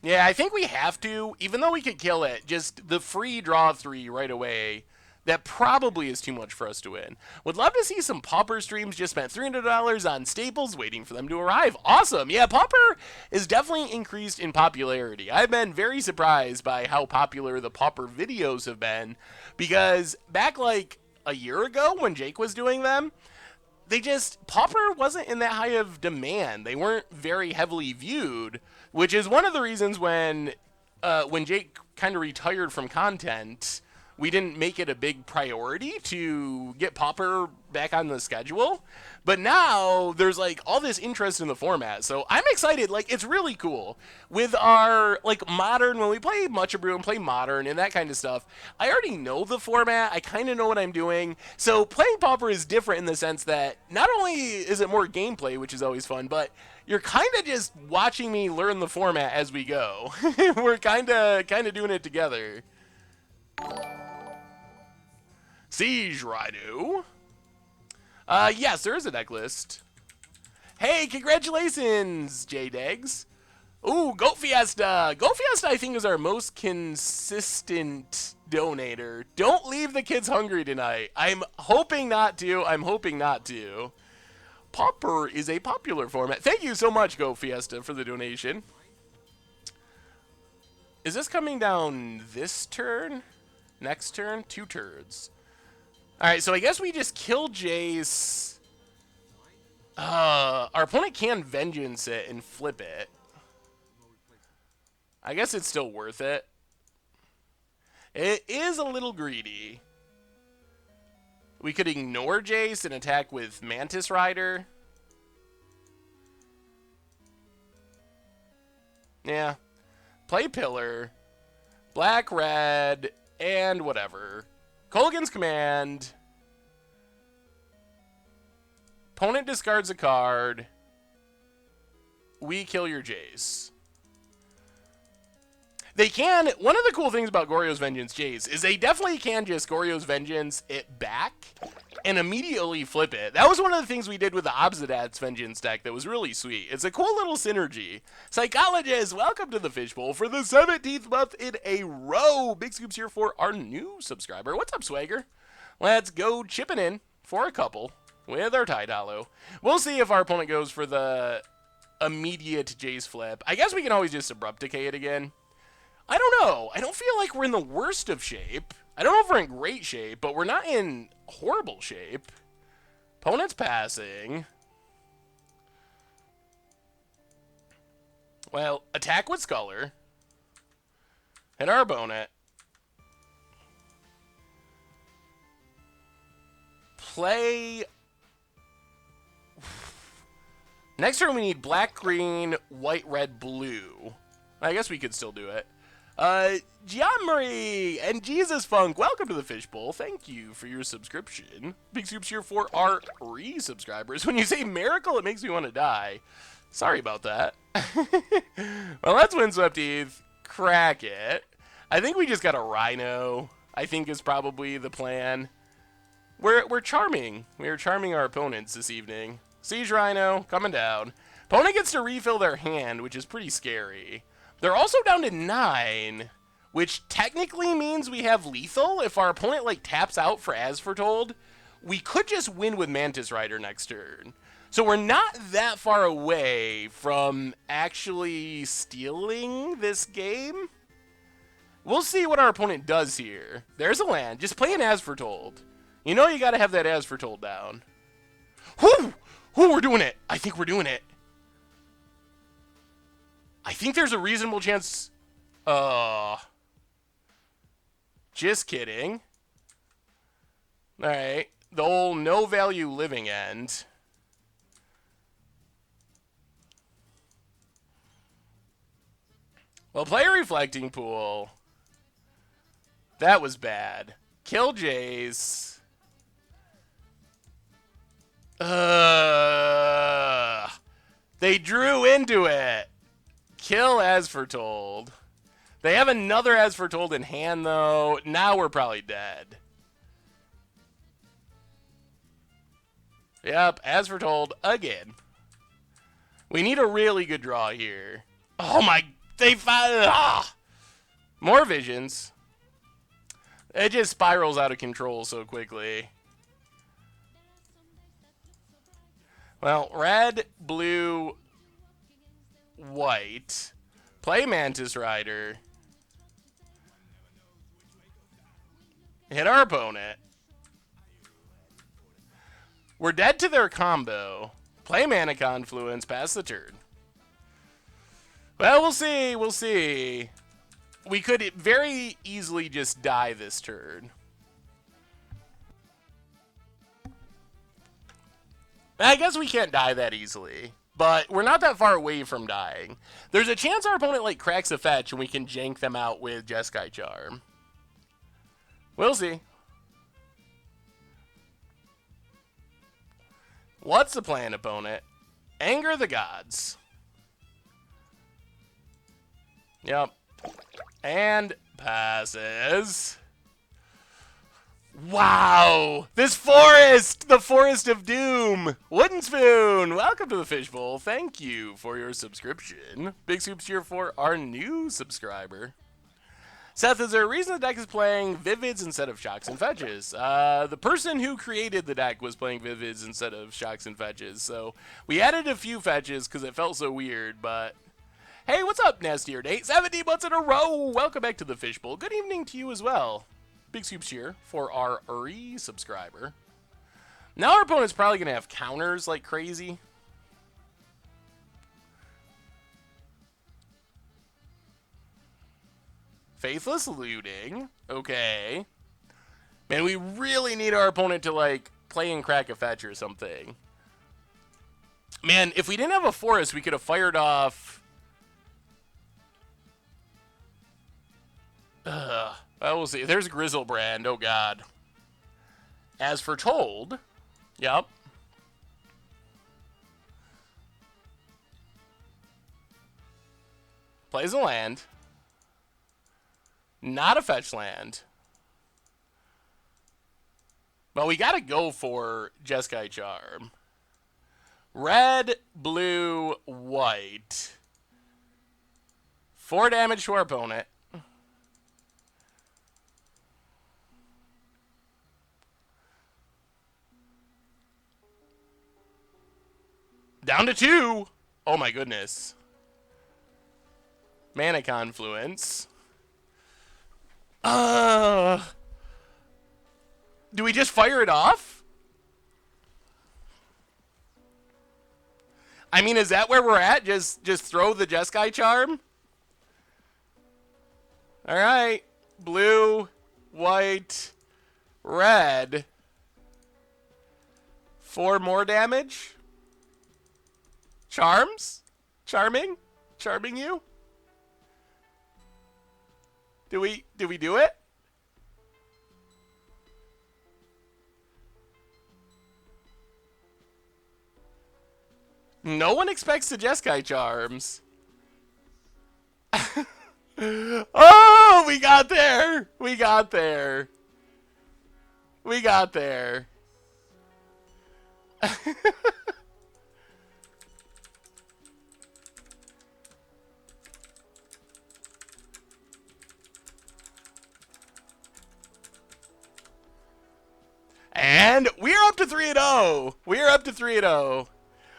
Speaker 1: Yeah, I think we have to, even though we could kill it, just the free draw 3 right away, that probably is too much for us to win. Would love to see some Pauper streams. Just spent $300 on staples, waiting for them to arrive. Awesome. Yeah, Pauper is definitely increased in popularity. I've been very surprised by how popular the Pauper videos have been, because back like a year ago when Jake was doing them, Pauper wasn't in that high of demand. They weren't very heavily viewed, which is one of the reasons when Jake kind of retired from content, we didn't make it a big priority to get Pauper back on the schedule. But now there's like all this interest in the format, so I'm excited. Like, it's really cool with our like modern, when we play Mucha Brew and play modern and that kind of stuff. I already know the format. I kind of know what I'm doing. So playing Pauper is different in the sense that not only is it more gameplay, which is always fun, but you're kind of just watching me learn the format as we go. We're kind of doing it together. Siege Rhino. Yes, there is a deck list. Hey, congratulations, J-Degs. Ooh, Goat Fiesta. Goat Fiesta, I think, is our most consistent donator. Don't leave the kids hungry tonight. I'm hoping not to. Pauper is a popular format. Thank you so much, Goat Fiesta, for the donation. Is this coming down this turn? Next turn? 2 turns. Alright, so I guess we just kill Jace. Our opponent can Vengeance it and flip it. I guess it's still worth it. It is a little greedy. We could ignore Jace and attack with Mantis Rider. Yeah. Play Pillar. Black, red, and whatever. Kolaghan's Command. Opponent discards a card. We kill your Jace. They can, one of the cool things about Goryo's Vengeance Jace is they definitely can just Goryo's Vengeance it back and immediately flip it. That was one of the things we did with the Obsidat's Vengeance deck that was really sweet. It's a cool little synergy. Psychologist, welcome to the Fishbowl for the 17th month in a row. Big scoops here for our new subscriber. What's up, Swagger? Let's go chipping in for a couple with our Tide Hollow. We'll see if our opponent goes for the immediate Jace flip. I guess we can always just Abrupt Decay it again. I don't know. I don't feel like we're in the worst of shape. I don't know if we're in great shape, but we're not in horrible shape. Opponent's passing. Well, attack with Sculler. Hit our opponent. Play. Next turn we need black, green, white, red, blue. I guess we could still do it. John Murray and Jesus Funk, welcome to the Fishbowl. Thank you for your subscription. Big Soups here for our re-subscribers. When you say miracle, it makes me want to die. Sorry about that. Well, let's Windswept Eve. Crack it. I think we just got a Rhino, I think is probably the plan. We're charming. We are charming our opponents this evening. Siege Rhino, coming down. Opponent gets to refill their hand, which is pretty scary. They're also down to 9, which technically means we have lethal. If our opponent, like, taps out for As Foretold, we could just win with Mantis Rider next turn. So we're not that far away from actually stealing this game. We'll see what our opponent does here. There's a land. Just play an As Foretold. You know you got to have that As Foretold down. Whoo! Whoo, we're doing it. I think we're doing it. I think there's a reasonable chance. Just kidding. Alright. The old no value living end. Well, play a Reflecting Pool. That was bad. Kill Jace. They drew into it. Kill As Foretold. They have another As Foretold in hand, though. Now we're probably dead. Yep, As Foretold again. We need a really good draw here. Oh my... They found... More visions. It just spirals out of control so quickly. Well, red, blue, white. Play Mantis Rider. Hit our opponent. We're dead to their combo. Play Mana Confluence, pass the turn. Well, we'll see. We'll see. We could very easily just die this turn. I guess we can't die that easily, but we're not that far away from dying. There's a chance our opponent like cracks a fetch and we can jank them out with Jeskai Charm. We'll see. What's the plan, opponent? Anger the gods. Yep. And passes. Wow! This forest! The Forest of Doom! Wooden Spoon! Welcome to the Fishbowl. Thank you for your subscription. Big Soups here for our new subscriber. Seth, is there a reason the deck is playing Vivids instead of Shocks and Fetches? The person who created the deck was playing Vivids instead of Shocks and Fetches, so we added a few fetches because it felt so weird, but... Hey, what's up, Nastier Date? 70 months in a row! Welcome back to the Fishbowl. Good evening to you as well. Big Soups here for our re-subscriber. Now our opponent's probably going to have counters like crazy. Faithless Looting. Okay. Man, we really need our opponent to, like, play and crack a fetch or something. Man, if we didn't have a forest, we could have fired off... Well, we'll see. There's Grizzlebrand. Oh, God. As Foretold. Yep. Plays a land. Not a fetch land. But we got to go for Jeskai Charm. Red, blue, white. 4 damage to our opponent. Down to 2. Oh my goodness. Mana Confluence. Do we just fire it off? I mean, is that where we're at? Just throw the Jeskai charm? Alright. Blue, white, red. 4 more damage? Charms? Charming? Charming you? Do we do it? No one expects the Jeskai charms. Oh, we got there. We got there. We got there. And we're up to 3-0. We're up to 3-0.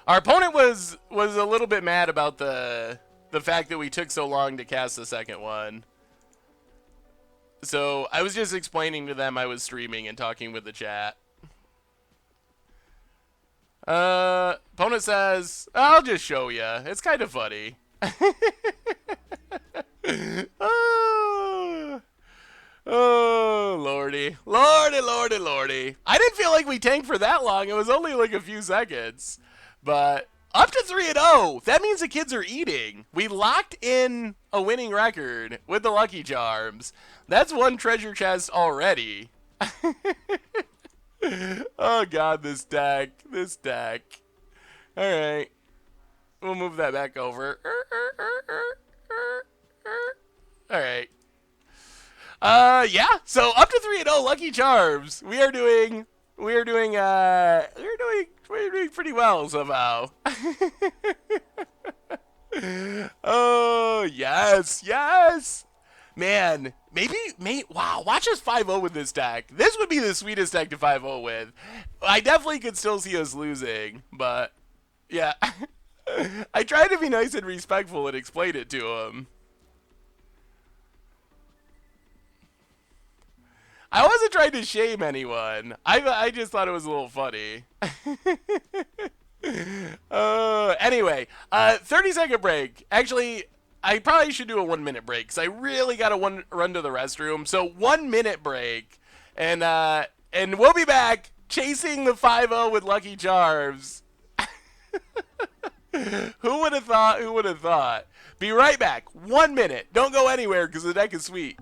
Speaker 1: Our opponent was a little bit mad about the fact that we took so long to cast the second one. So I was just explaining to them I was streaming and talking with the chat. Opponent says, I'll just show you. It's kind of funny. Oh, lordy. Lordy, lordy, lordy. I didn't feel like we tanked for that long. It was only like a few seconds. But up to 3-0. That means the kids are eating. We locked in a winning record with the Lucky Charms. That's one treasure chest already. Oh, God, this deck. This deck. All right. We'll move that back over. All right. Yeah. So up to 3-0 Lucky Charms. We're doing pretty well somehow. Oh, yes. Yes. Man, wow, watch us 5-0 with this deck. This would be the sweetest deck to 5-0 with. I definitely could still see us losing, but yeah. I tried to be nice and respectful and explain it to him. I wasn't trying to shame anyone. I just thought it was a little funny. Anyway, 30-second break. Actually, I probably should do a 1-minute break because I really got to run to the restroom. So 1-minute break, and we'll be back chasing the 5-0 with Lucky Charms. Who would have thought? Who would have thought? Be right back. 1 minute. Don't go anywhere because the deck is sweet.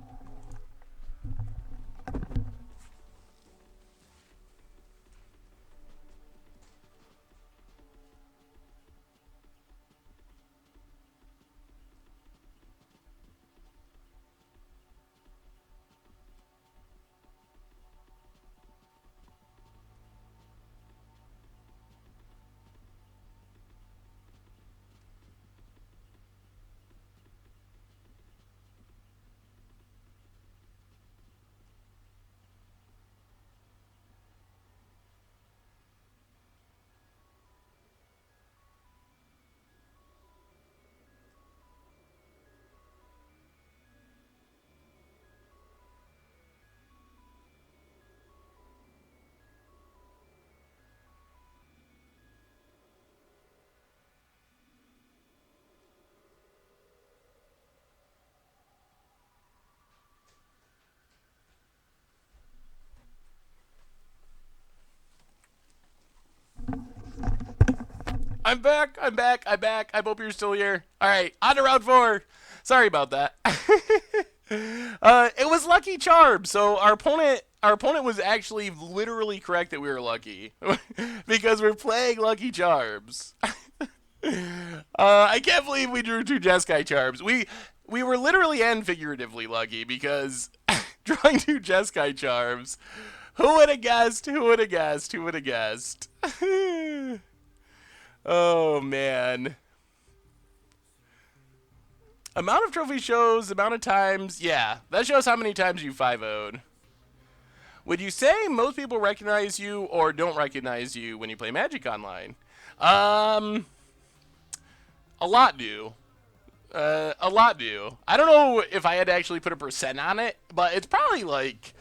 Speaker 1: I'm back. I'm back. I'm back. I hope you're still here. All right, on to round 4. Sorry about that. It was Lucky Charms. So our opponent was actually literally correct that we were lucky because we're playing Lucky Charms. I can't believe we drew 2 Jeskai Charms. We were literally and figuratively lucky because drawing 2 Jeskai Charms. Who would have guessed? Who would have guessed? Who would have guessed? Oh, man. Amount of trophy shows, amount of times. Yeah, that shows how many times you 5-0'd. Would you say most people recognize you or don't recognize you when you play Magic Online? A lot do. A lot do. I don't know if I had to actually put a percent on it, but it's probably like,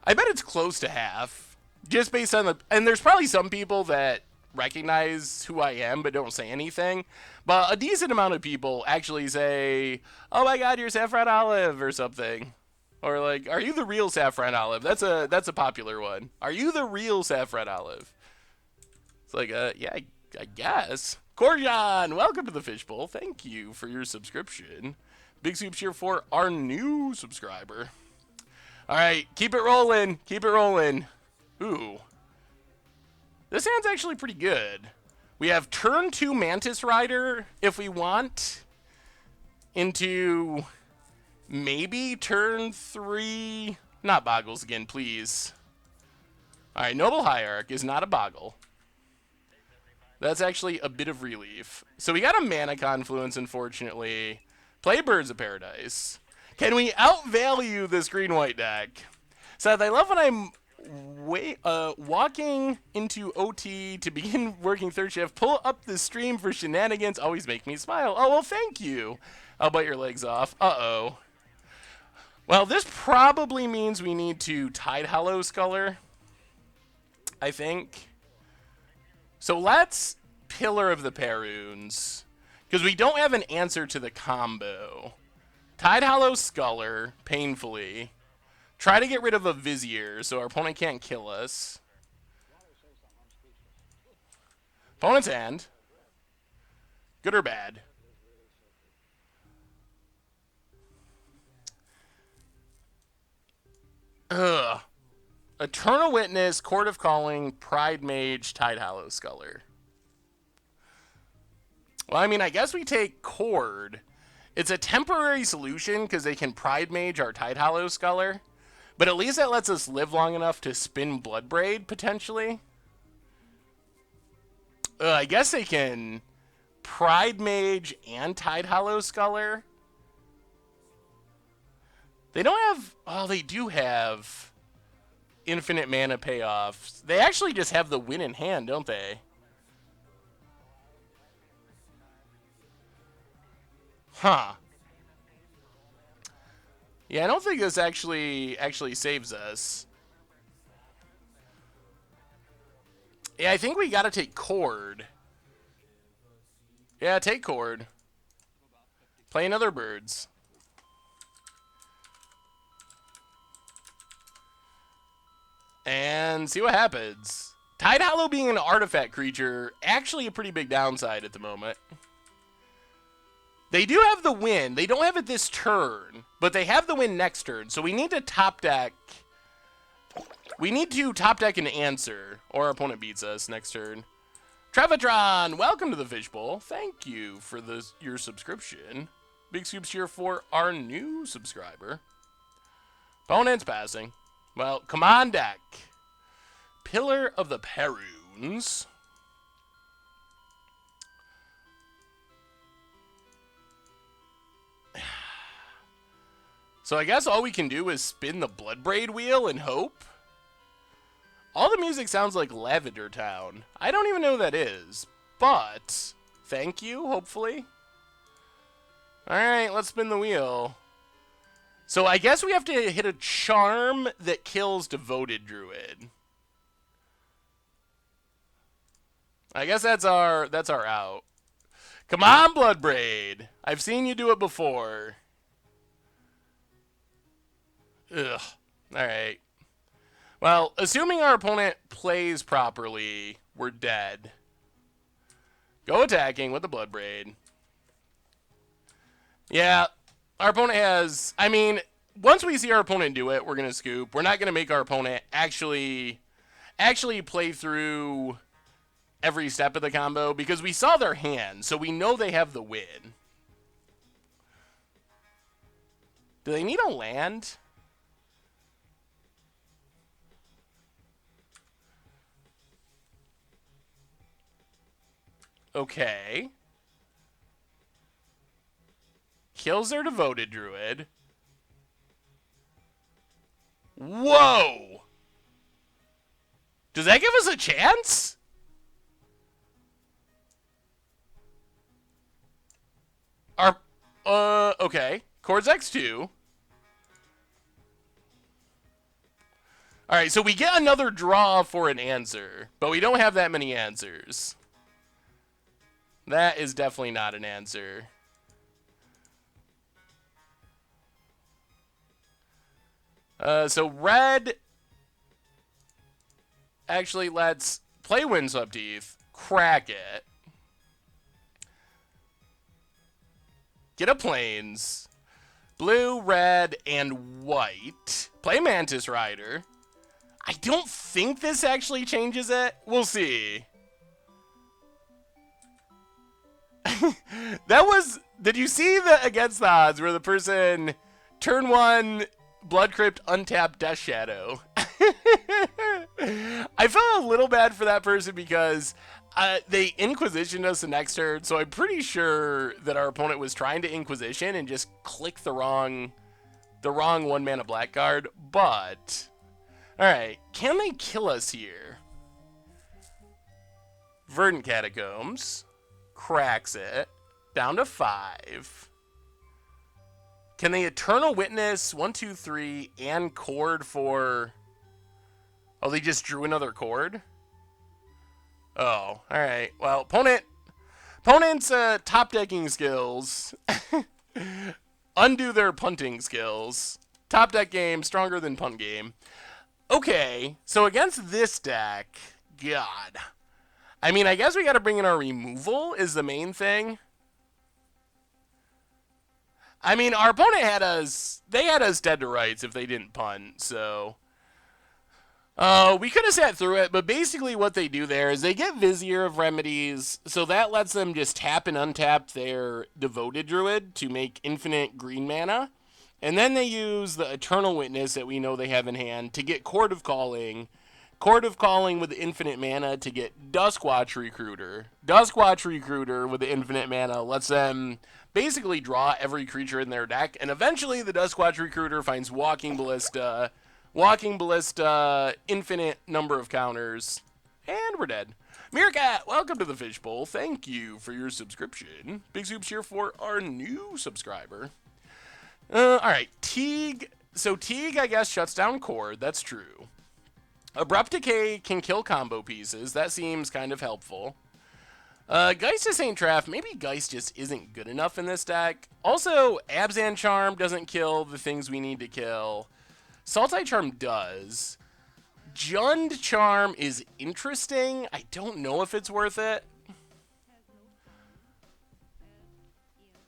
Speaker 1: I bet it's close to half. Just based on the, and there's probably some people that recognize who I am but don't say anything. But a decent amount of people actually say, "Oh my God, you're Saffron Olive" or something, or like, "Are you the real Saffron Olive?" That's a popular one. Are you the real Saffron Olive? It's like, yeah, I guess. Corjan, welcome to the Fishbowl. Thank you for your subscription. Big soups here for our new subscriber. All right, keep it rolling. Keep it rolling. Ooh. This hand's actually pretty good. We have turn 2 Mantis Rider if we want. Into maybe turn 3. Not Boggles again, please. Alright, Noble Hierarch is not a Boggle. That's actually a bit of relief. So we got a Mana Confluence, unfortunately. Play Birds of Paradise. Can we outvalue this green-white deck? Seth, I love when I'm walking into OT to begin working third shift. Pull up the stream for shenanigans. Always make me smile. Oh, well, thank you. I'll bite your legs off. Uh-oh. Well, this probably means we need to Tidehollow Sculler, I think. So let's Pillar of the Perunes, because we don't have an answer to the combo. Tidehollow Sculler, painfully. Try to get rid of a Vizier so our opponent can't kill us. Opponent's hand. Good or bad? Ugh. Eternal Witness, Court of Calling, Pride Mage, Tidehollow Sculler. Well, I mean, I guess we take Cord. It's a temporary solution because they can Pride Mage our Tidehollow Sculler. But at least that lets us live long enough to spin Bloodbraid, potentially. I guess they can Pride Mage and Tidehollow Sculler. They don't have... Oh, they do have infinite mana payoffs. They actually just have the win in hand, don't they? Huh. Yeah, I don't think this actually saves us. Yeah, I think we gotta take Cord. Yeah, take Cord. Play another Birds. And see what happens. Tidehollow being an artifact creature, actually a pretty big downside at the moment. They do have the win. They don't have it this turn, but they have the win next turn. So we need to top deck. We need to top deck an answer, or our opponent beats us next turn. Trevatron, welcome to the Fishbowl. Thank you for your subscription. Big scoops here for our new subscriber. Opponent's passing. Well, come on deck. Pillar of the Perunes. So I guess all we can do is spin the Bloodbraid wheel and hope. All the music sounds like Lavender Town. I don't even know who that is, but thank you, hopefully. Alright, let's spin the wheel. So I guess we have to hit a charm that kills Devoted Druid. I guess that's our out. Come on, Bloodbraid. I've seen you do it before. Ugh. Alright. Well, assuming our opponent plays properly, we're dead. Go attacking with the Bloodbraid. Yeah, our opponent has... I mean, once we see our opponent do it, we're going to scoop. We're not going to make our opponent actually play through every step of the combo because we saw their hand, so we know they have the win. Do they need a land? Okay. Kills their Devoted Druid. Whoa! Does that give us a chance? Okay. Chords X2. All right, so we get another draw for an answer, but we don't have that many answers. That is definitely not an answer. So red... Actually, let's play Windswept Heath. Crack it. Get a Plains. Blue, red, and white. Play Mantis Rider. I don't think this actually changes it. We'll see. That was... Did you see the Against the Odds where the person... Turn 1, Blood Crypt, untapped Death Shadow. I felt a little bad for that person because they Inquisitioned us the next turn, so I'm pretty sure that our opponent was trying to Inquisition and just click the wrong 1-mana black card, but... Alright, can they kill us here? Verdant Catacombs. Cracks it. Down to 5. Can they Eternal Witness 1, 2, 3 and Chord for... Oh, they just drew another Chord? Oh, alright. Well, opponent's top decking skills undo their punting skills. Top deck game, stronger than punt game. Okay, so against this deck, God. I mean, I guess we got to bring in our removal is the main thing. I mean, our opponent had us, they had us dead to rights if they didn't punt, so... we could have sat through it, but basically what they do there is they get Vizier of Remedies, so that lets them just tap and untap their Devoted Druid to make infinite green mana. And then they use the Eternal Witness that we know they have in hand to get Chord of Calling. Chord of Calling with the infinite mana to get Duskwatch Recruiter. Duskwatch Recruiter with the infinite mana lets them basically draw every creature in their deck. And eventually the Duskwatch Recruiter finds Walking Ballista. Walking Ballista, infinite number of counters. And we're dead. Meerkat, welcome to the Fishbowl. Thank you for your subscription. Big Soups here for our new subscriber. Alright, Teague. So Teague, I guess, shuts down Chord. That's true. Abrupt Decay can kill combo pieces. That seems kind of helpful. Geist of St. Traff. Maybe Geist just isn't good enough in this deck. Also, Abzan Charm doesn't kill the things we need to kill. Sultai Charm does. Jund Charm is interesting. I don't know if it's worth it.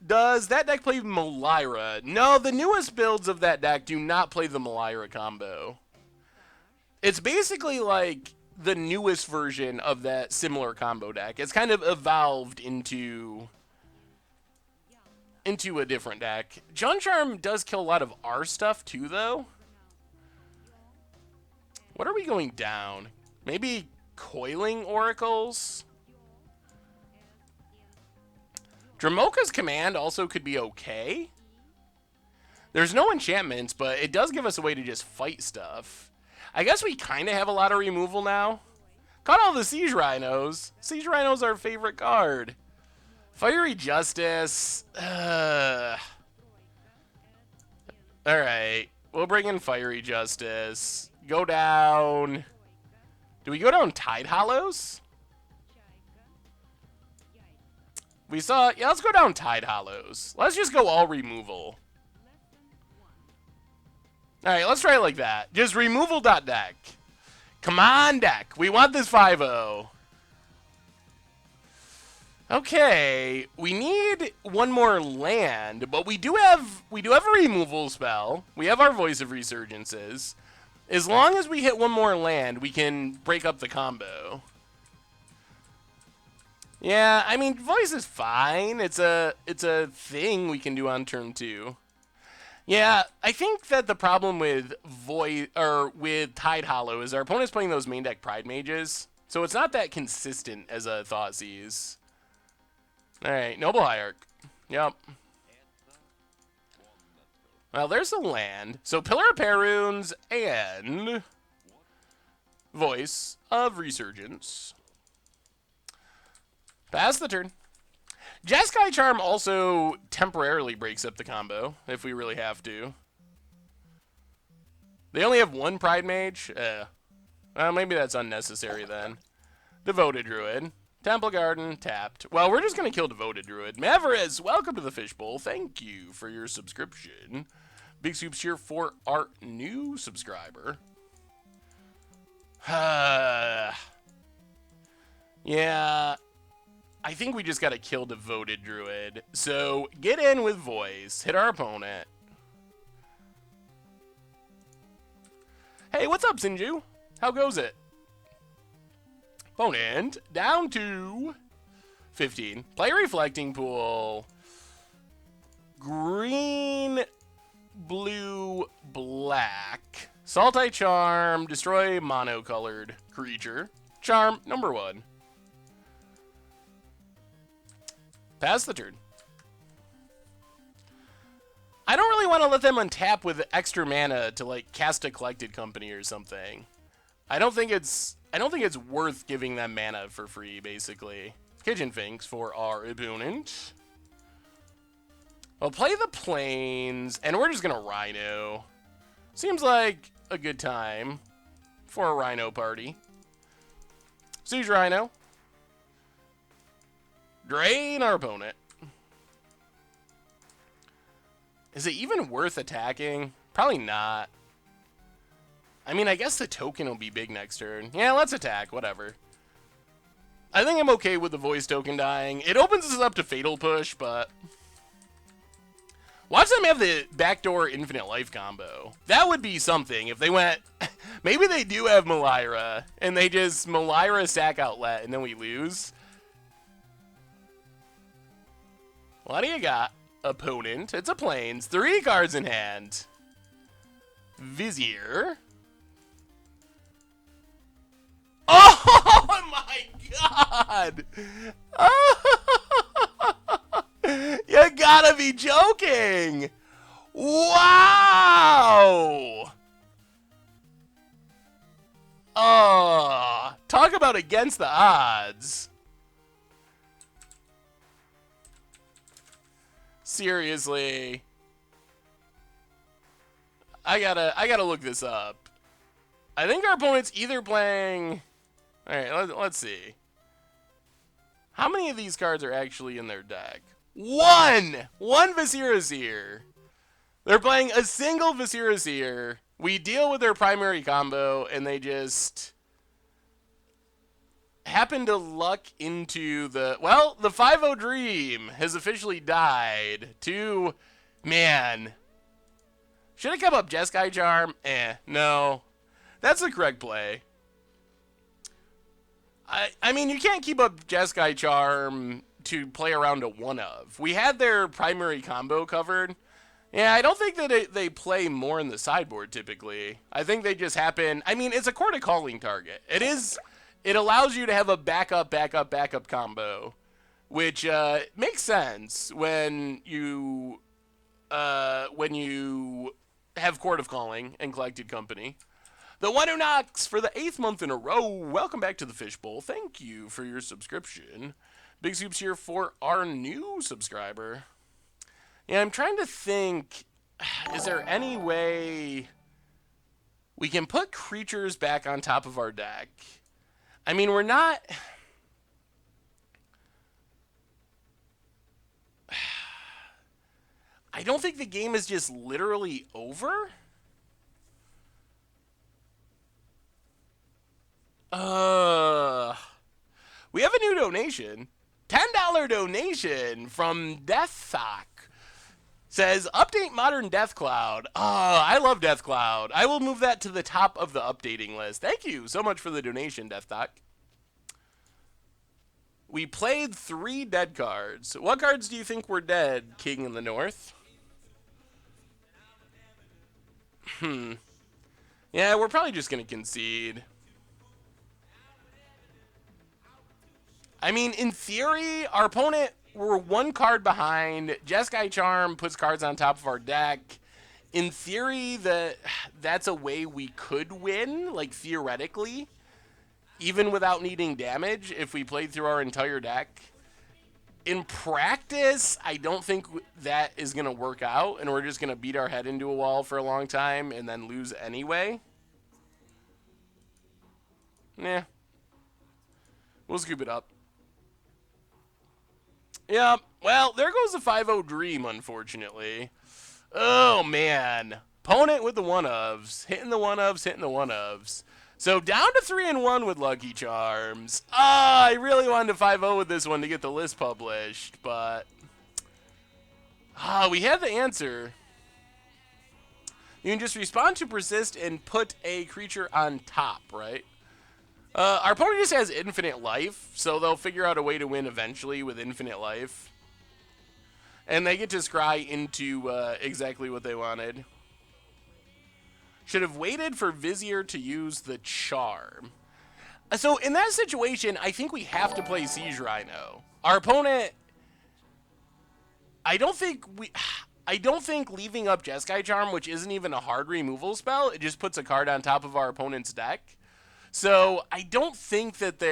Speaker 1: Does that deck play Molira? No, the newest builds of that deck do not play the Molira combo. It's basically like the newest version of that similar combo deck. It's kind of evolved into a different deck. Jund Charm does kill a lot of our stuff too, though. What are we going down? Maybe Coiling Oracles? Dromoka's Command also could be okay. There's no enchantments, but it does give us a way to just fight stuff. I guess we kind of have a lot of removal now. Caught all the Siege Rhinos. Siege Rhinos are our favorite card. Fiery Justice. Alright. We'll bring in Fiery Justice. Go down. Do we go down Tide Hollows? We saw... Yeah, let's go down Tide Hollows. Let's just go all removal. Alright, let's try it like that. Just removal.deck. Come on, deck. We want this 5-0. Okay. We need one more land, but we do have a removal spell. We have our Voice of Resurgences. As long as we hit one more land, we can break up the combo. Yeah, I mean, Voice is fine. It's a thing we can do on turn 2. Yeah, I think that the problem with with Tide Hollow is our opponent's playing those main deck Pride Mages, so it's not that consistent as a Thoughtseize. Alright, Noble Hierarch. Yep. Well, there's a land. So Pillar of Perunes and Voice of Resurgence. Pass the turn. Jeskai Charm also temporarily breaks up the combo, if we really have to. They only have one Pride Mage? Maybe that's unnecessary then. Devoted Druid. Temple Garden, tapped. Well, we're just going to kill Devoted Druid. Maveriz, welcome to the Fishbowl. Thank you for your subscription. Big Soups here for our new subscriber. Yeah, I think we just got to kill Devoted Druid. So, get in with Voice. Hit our opponent. Hey, what's up, Sinju? How goes it? Opponent, down to 15. Play Reflecting Pool. Green, blue, black. Saltite Charm, destroy mono-colored creature. Charm, number 1. Pass the turn. I don't really want to let them untap with extra mana to like cast a Collected Company or something. I don't think it's worth giving them mana for free, basically. Kitchen Finks for our opponent. I'll play the Plains, and we're just gonna Rhino. Seems like a good time for a Rhino party. Siege Rhino. Drain our opponent. Is it even worth attacking? Probably not. I mean, I guess the token will be big next turn. Yeah, let's attack, whatever. I think I'm okay with the Voice token dying. It opens us up to Fatal Push, but... Watch them have the backdoor infinite life combo. That would be something if they went... Maybe they do have Malira, and they just Malira sack outlet, and then we lose. What do you got? Opponent. It's a Plains. 3 cards in hand. Vizier. Oh my god! You gotta be joking! Wow! Oh, talk about against the odds. Seriously. I gotta look this up. I think our opponent's either playing... Alright, let's see. How many of these cards are actually in their deck? One Viscera. They're playing a single Viscera. We deal with their primary combo, and they just happen to luck into the... Well, the 5-0 Dream has officially died to... Man. Should have come up Jeskai Charm? No. That's the correct play. I mean, you can't keep up Jeskai Charm to play around a one-of. We had their primary combo covered. Yeah, I don't think that they play more in the sideboard, typically. I think they just happen... I mean, it's a Court of Calling target. It allows you to have a backup combo, which makes sense when you have Court of Calling and Collected Company. The one who knocks for the 8th month in a row. Welcome back to the Fishbowl. Thank you for your subscription. Big Soups here for our new subscriber. Yeah, I'm trying to think, is there any way we can put creatures back on top of our deck? I mean, we're not... I don't think the game is just literally over. We have a new donation. $10 donation from Deathsock. Says, update Modern Deathcloud. Oh, I love Deathcloud. I will move that to the top of the updating list. Thank you so much for the donation, Deathsock. We played 3 dead cards. What cards do you think were dead, King in the North? Yeah, we're probably just going to concede. I mean, in theory, our opponent, we're 1 card behind. Jeskai Charm puts cards on top of our deck. In theory, that's a way we could win, like theoretically, even without needing damage if we played through our entire deck. In practice, I don't think that is going to work out, and we're just going to beat our head into a wall for a long time and then lose anyway. Nah. We'll scoop it up. Yeah, well, there goes the 5-0 dream, unfortunately. Oh, man. Opponent with the one-ofs. Hitting the one-ofs, hitting the one-ofs. So down to 3-1 with Lucky Charms. I really wanted to 5-0 with this one to get the list published, but we had the answer. You can just respond to persist and put a creature on top, right? Our opponent just has infinite life, so they'll figure out a way to win eventually with infinite life. And they get to scry into exactly what they wanted. Should have waited for Vizier to use the charm. So in that situation, I think we have to play Siege Rhino. Our opponent, I don't think leaving up Jeskai Charm, which isn't even a hard removal spell, it just puts a card on top of our opponent's deck. So I don't think that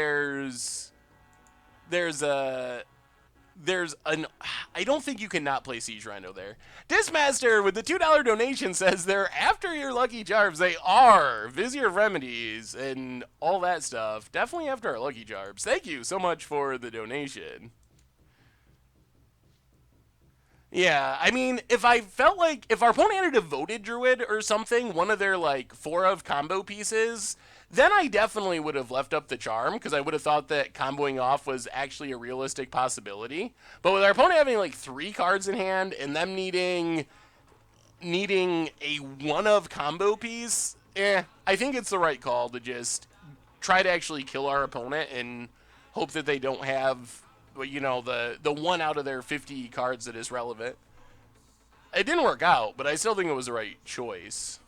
Speaker 1: I don't think you can not play Siege Rhino there. Dismaster with the $2 donation says they're after your Lucky Charms. They are. Vizier Remedies and all that stuff. Definitely after our Lucky Charms. Thank you so much for the donation. Yeah, I mean, if I felt like, if our opponent had a Devoted Druid or something, one of their, like, 4 of combo pieces, then I definitely would have left up the charm, because I would have thought that comboing off was actually a realistic possibility. But with our opponent having, like, 3 cards in hand, and them needing a 1 of combo piece, I think it's the right call to just try to actually kill our opponent and hope that they don't have, you know, the 1 out of their 50 cards that is relevant. It didn't work out, but I still think it was the right choice.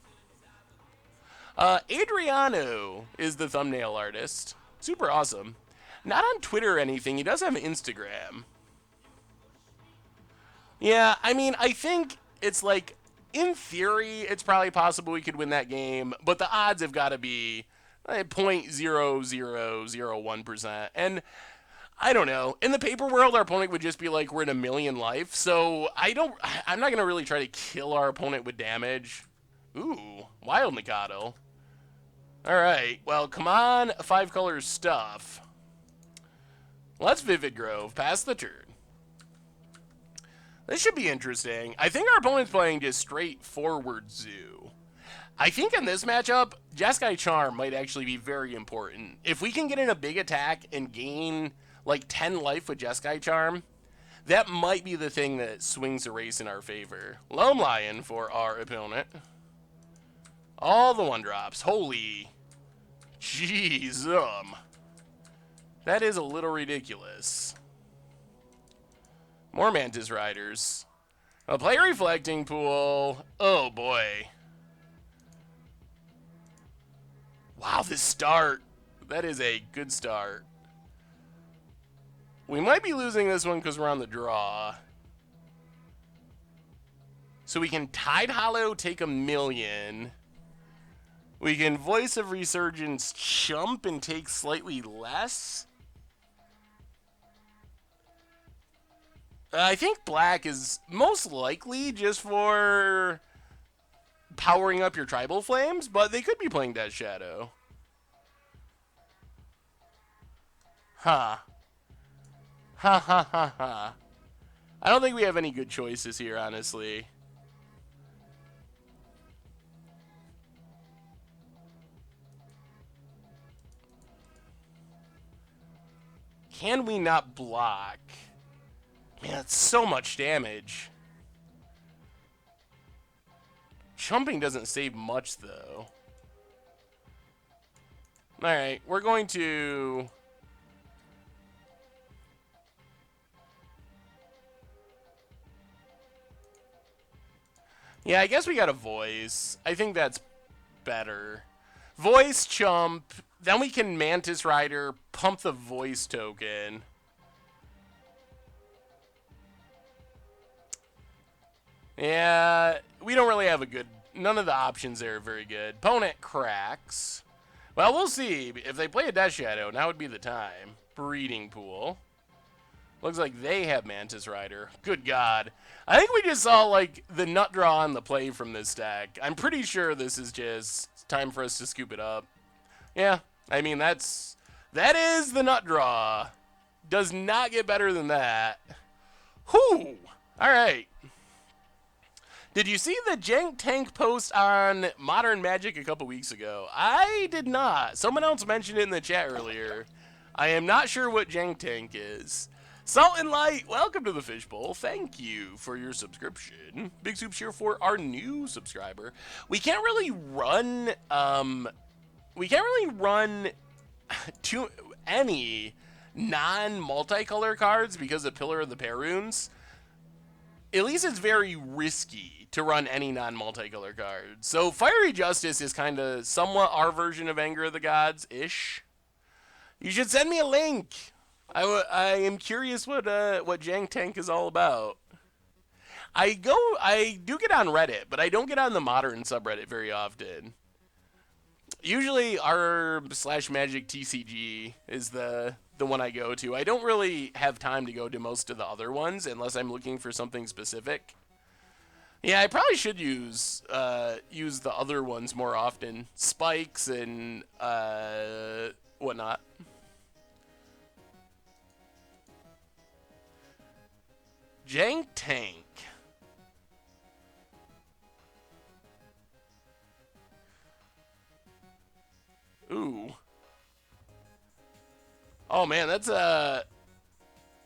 Speaker 1: Adriano is the thumbnail artist. Super awesome. Not on Twitter or anything. He does have Instagram. Yeah, I mean, I think it's like, in theory, it's probably possible we could win that game, but the odds have got to be 0.0001%. And I don't know. In the paper world, our opponent would just be like, we're in a million life. So I'm not going to really try to kill our opponent with damage. Ooh, Wild Mikado. All right. Well, come on, 5-color stuff. Let's Vivid Grove. Pass the turn. This should be interesting. I think our opponent's playing just straightforward Zoo. I think in this matchup, Jeskai Charm might actually be very important. If we can get in a big attack and gain like 10 life with Jeskai Charm, that might be the thing that swings the race in our favor. Loam Lion for our opponent. All the 1-drops. Holy jeez. That is a little ridiculous. More Mantis Riders. A play Reflecting Pool. Oh boy. Wow, this start. That is a good start. We might be losing this one because we're on the draw. So we can Tide Hollow, take a million. We can Voice of Resurgence chump and take slightly less. I think black is most likely just for powering up your Tribal Flames, but they could be playing Death Shadow. Huh. Ha ha ha ha. I don't think we have any good choices here, honestly. Can we not block? Man, that's so much damage. Chumping doesn't save much, though. Alright, we're going to... Yeah, I guess we got a Voice. I think that's better. Voice, Chump, then we can Mantis Rider, pump the Voice token. Yeah, we don't really have a good... None of the options there are very good. Opponent cracks. Well, we'll see. If they play a Death Shadow, now would be the time. Breeding Pool. Looks like they have Mantis Rider. Good God. I think we just saw, like, the nut draw on the play from this deck. I'm pretty sure this is just time for us to scoop it up. Yeah, I mean, that is the nut draw. Does not get better than that. Whew. All right. Did you see the Jank Tank post on Modern Magic a couple weeks ago? I did not. Someone else mentioned it in the chat earlier. I am not sure what Jank Tank is. Salt and Light, welcome to the Fishbowl. Thank you for your subscription. Big Soup cheer for our new subscriber. We can't really run to any non-multicolor cards because of Pillar of the Perunes. At least it's very risky to run any non-multicolor cards. So Fiery Justice is kind of somewhat our version of Anger of the Gods-ish. You should send me a link. I am curious what Jank Tank is all about. I do get on Reddit, but I don't get on the Modern subreddit very often. Usually r/Magic TCG is the one I go to. I don't really have time to go to most of the other ones unless I'm looking for something specific. Yeah, I probably should use the other ones more often. Spikes and whatnot. Jank Tank. Ooh. Oh man, that's a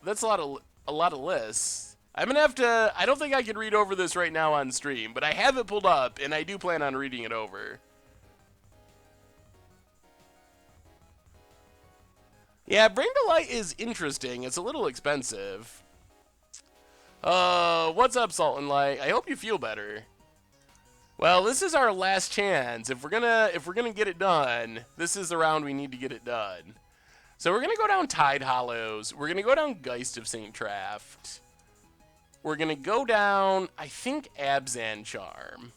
Speaker 1: lot of lists. I'm gonna have to. I don't think I can read over this right now on stream, but I have it pulled up, and I do plan on reading it over. Yeah, Bring to Light is interesting. It's a little expensive. What's up, Salt and Light? I hope you feel better. Well, this is our last chance. If we're gonna get it done, this is the round we need to get it done. So we're gonna go down Tide Hollows. We're gonna go down Geist of St. Traft. We're gonna go down, I think, Abzan Charm.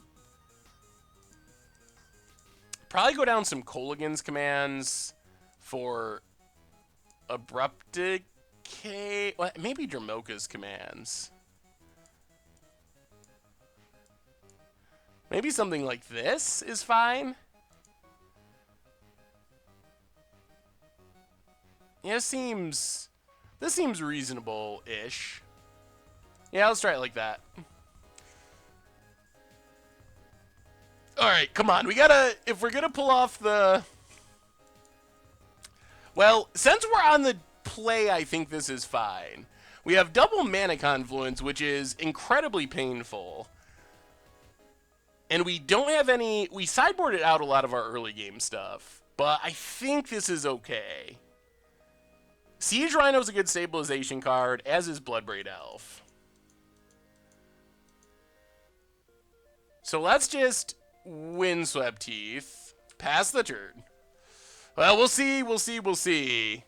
Speaker 1: Probably go down some Kolaghan's commands for Abrupt Decay. Well, maybe Dromoka's commands. Maybe something like this is fine. Yeah, this seems reasonable-ish. Yeah, let's try it like that. Alright, come on. We gotta, if we're gonna pull off the... Well, since we're on the play, I think this is fine. We have double Mana Confluence, which is incredibly painful. And we don't have any... We sideboarded out a lot of our early game stuff. But I think this is okay. Siege Rhino's a good stabilization card, as is Bloodbraid Elf. So let's just Windswept Teeth. Pass the turn. Well, we'll see, we'll see, we'll see.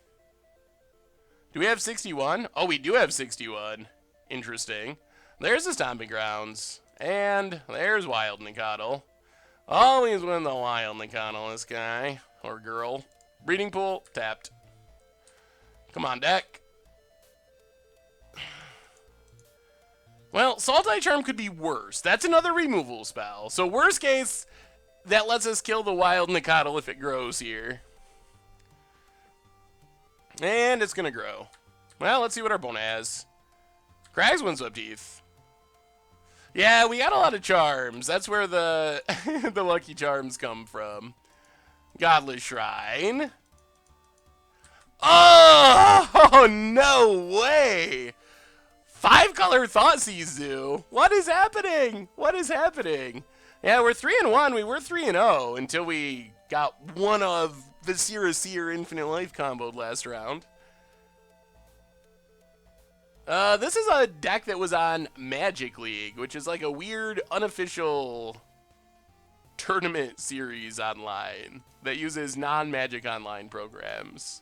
Speaker 1: Do we have 61? Oh, we do have 61. Interesting. There's the Stomping Grounds. And there's Wild Nicottle. Always win the Wild Nicottle, this guy. Or girl. Breeding Pool, tapped. Come on, deck. Well, Sultai Charm could be worse. That's another removal spell. So worst case, that lets us kill the Wild Nicottle if it grows here. And it's going to grow. Well, let's see what our opponent has. Krag's Windswept Teeth. Yeah, we got a lot of charms. That's where the the lucky charms come from. Godless Shrine. Oh, no way. 5-color Thoughtseize Zoo. What is happening? What is happening? Yeah, we're 3-1. We were 3-0 until we got one of the Seer Infinite Life comboed last round. This is a deck that was on Magic League, which is like a weird, unofficial tournament series online that uses non-Magic Online programs.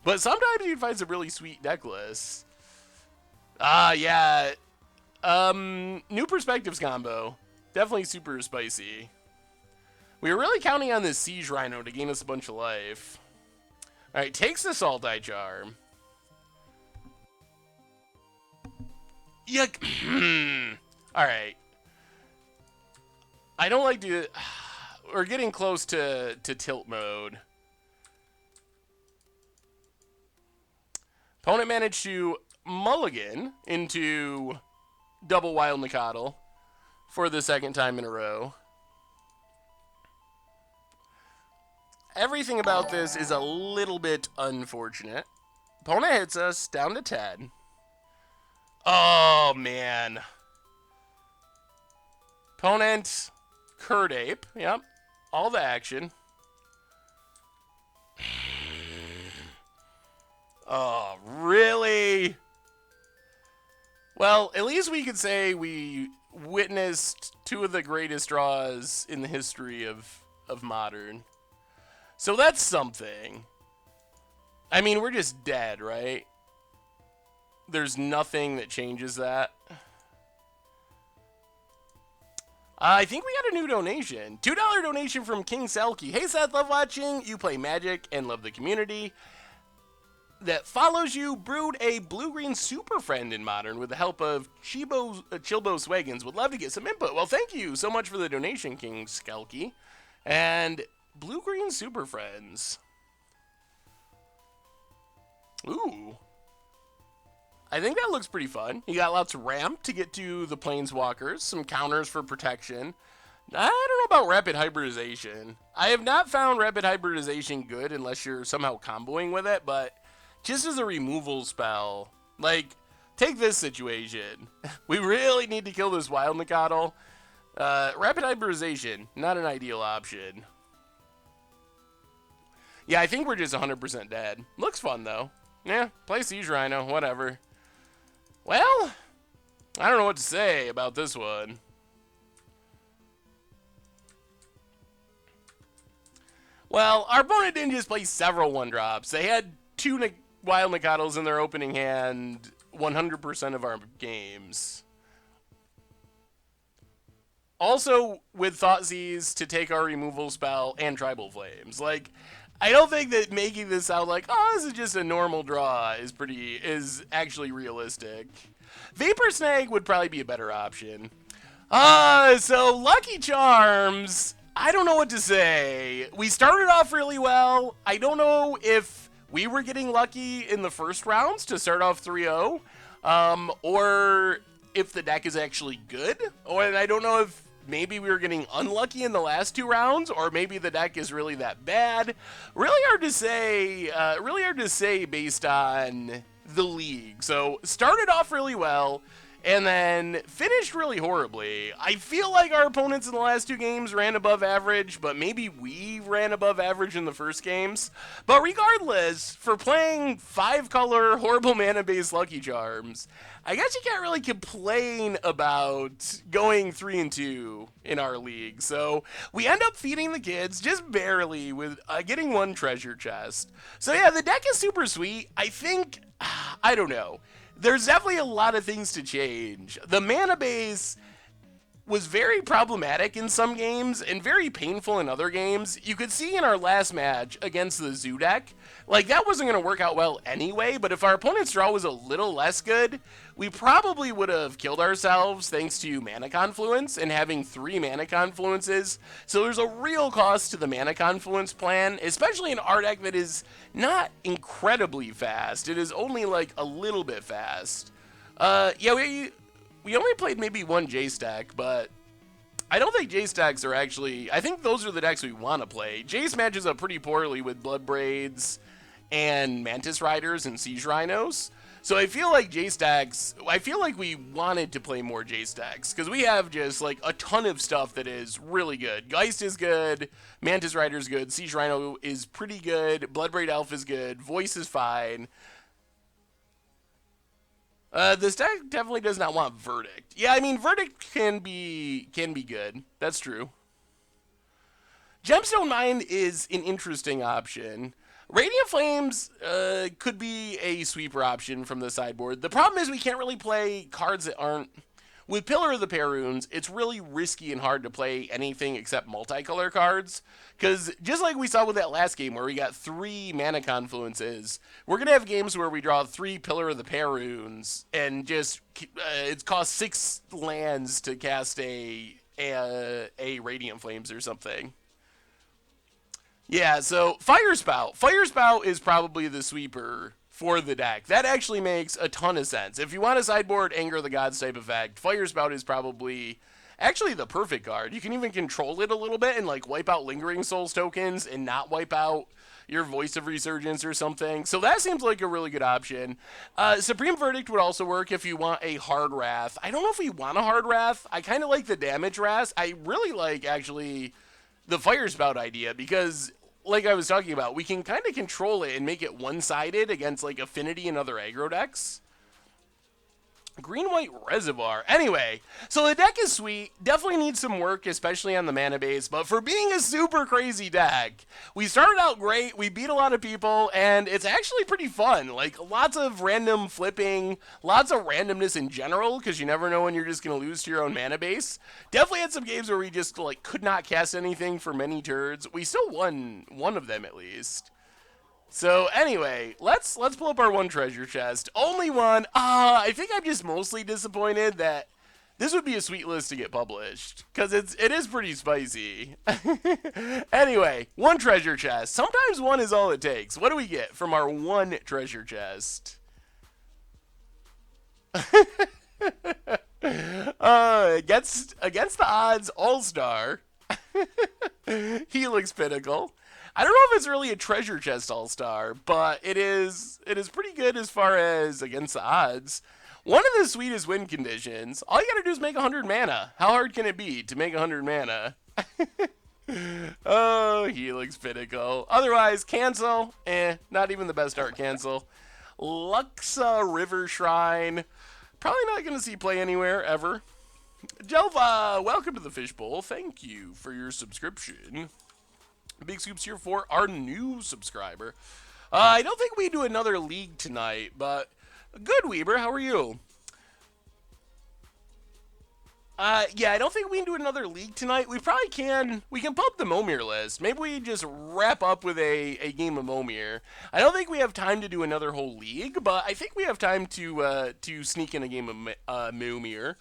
Speaker 1: But sometimes you'd find some really sweet deck lists. Yeah. New Perspectives combo. Definitely super spicy. We were really counting on this Siege Rhino to gain us a bunch of life. Alright, takes the Sultai Charm. Yuck. All right. I don't like to... We're getting close to tilt mode. Opponent managed to mulligan into double Wild Nacatl for the second time in a row. Everything about this is a little bit unfortunate. Opponent hits us down to 10. Oh, man. Opponent, Kirdape. Yep. All the action. Oh, really? Well, at least we could say we witnessed two of the greatest draws in the history of Modern. So that's something. I mean, we're just dead, right? There's nothing that changes that. I think we got a new donation. $2 donation from King Selkie. Hey Seth, love watching. You play Magic and love the community that follows you. Brewed a blue-green super friend in Modern with the help of Chilbo Swaggins. Would love to get some input. Well, thank you so much for the donation, King Selkie. And blue-green super friends. Ooh. I think that looks pretty fun. You got lots of ramp to get to the planeswalkers, some counters for protection. I don't know about rapid hybridization. I have not found rapid hybridization good unless you're somehow comboing with it, but just as a removal spell, like, take this situation. We really need to kill this Wild Nacatl. Rapid hybridization, not an ideal option. Yeah, I think we're just 100% dead. Looks fun, though. Yeah, play Siege Rhino, whatever. Well, I don't know what to say about this one. Well, our opponent didn't just play several 1-drops. They had 2 Wild Nacatls in their opening hand 100% of our games. Also, with Thoughtseize to take our removal spell and Tribal Flames. Like, I don't think that making this sound like, oh, this is just a normal draw is actually realistic. Vapor Snag would probably be a better option. So Lucky Charms, I don't know what to say. We started off really well. I don't know if we were getting lucky in the first rounds to start off 3-0, or if the deck is actually good, and I don't know if maybe we were getting unlucky in the last 2 rounds, or maybe the deck is really that bad. Really hard to say based on the league. So started off really well, and then finished really horribly. I feel like our opponents in the last 2 games ran above average, but maybe we ran above average in the first games. But regardless, for playing 5-color horrible mana-based Lucky Charms, I guess you can't really complain about going 3-2 in our league. So we end up feeding the kids just barely with getting 1 treasure chest. So yeah, the deck is super sweet. I think, I don't know. There's definitely a lot of things to change. The mana base was very problematic in some games and very painful in other games. You could see in our last match against the Zoo deck, like that wasn't going to work out well anyway, but if our opponent's draw was a little less good, we probably would have killed ourselves thanks to Mana Confluence and having 3 Mana Confluences. So there's a real cost to the Mana Confluence plan, especially in our deck that is not incredibly fast. It is only like a little bit fast. Yeah, we only played maybe 1 J-Stack, but I don't think J-Stacks are actually... I think those are the decks we want to play. Jace matches up pretty poorly with Blood Braids and Mantis Riders and Siege Rhinos. So I feel like J-Stacks... I feel like we wanted to play more J-Stacks, because we have just like a ton of stuff that is really good. Geist is good, Mantis Rider is good, Siege Rhino is pretty good, Bloodbraid Elf is good, Voice is fine. This deck definitely does not want Verdict. Yeah, I mean, Verdict can be good. That's true. Gemstone Mine is an interesting option. Radiant Flames could be a sweeper option from the sideboard. The problem is we can't really play cards that aren't... with Pillar of the Perunes, it's really risky and hard to play anything except multicolor cards. Because just like we saw with that last game where we got 3 mana confluences, we're going to have games where we draw 3 Pillar of the Perunes and just it costs 6 lands to cast a Radiant Flames or something. Yeah, so Fire Spout. Fire Spout is probably the sweeper for the deck. That actually makes a ton of sense. If you want a sideboard Anger of the Gods type effect, Fire Spout is probably actually the perfect card. You can even control it a little bit and like wipe out Lingering Souls tokens and not wipe out your Voice of Resurgence or something. So that seems like a really good option. Supreme Verdict would also work if you want a Hard Wrath. I don't know if we want a Hard Wrath. I kind of like the damage Wrath. I really like actually the Fire Spout idea because, like I was talking about, we can kind of control it and make it one-sided against like Affinity and other aggro decks. Green-White Reservoir. Anyway, so the deck is sweet. Definitely needs some work, especially on the mana base. But for being a super crazy deck, we started out great. We beat a lot of people, and it's actually pretty fun. Like, lots of random flipping, lots of randomness in general, because you never know when you're just going to lose to your own mana base. Definitely had some games where we just, like, could not cast anything for many turns. We still won one of them, at least. So anyway, let's pull up our one treasure chest. Only one. I think I'm just mostly disappointed that this would be a sweet list to get published because it is pretty spicy. Anyway, one treasure chest. Sometimes one is all it takes. What do we get from our one treasure chest? Against the odds, All-Star. Helix Pinnacle. I don't know if it's really a treasure chest all-star, but it is pretty good as far as against the odds. One of the sweetest win conditions. All you gotta do is make 100 mana. How hard can it be to make 100 mana? Oh, Helix Pinnacle. Otherwise, cancel. Not even the best art cancel. Luxa River Shrine. Probably not gonna see play anywhere ever. Jelva, welcome to the Fishbowl. Thank you for your subscription. Big scoops here for our new subscriber. I don't think we do another league tonight, but good, Weber. How are you? Yeah, I don't think we can do another league tonight. We probably can. We can pump the Momir list. Maybe we just wrap up with a game of Momir. I don't think we have time to do another whole league, but I think we have time to sneak in a game of Momir.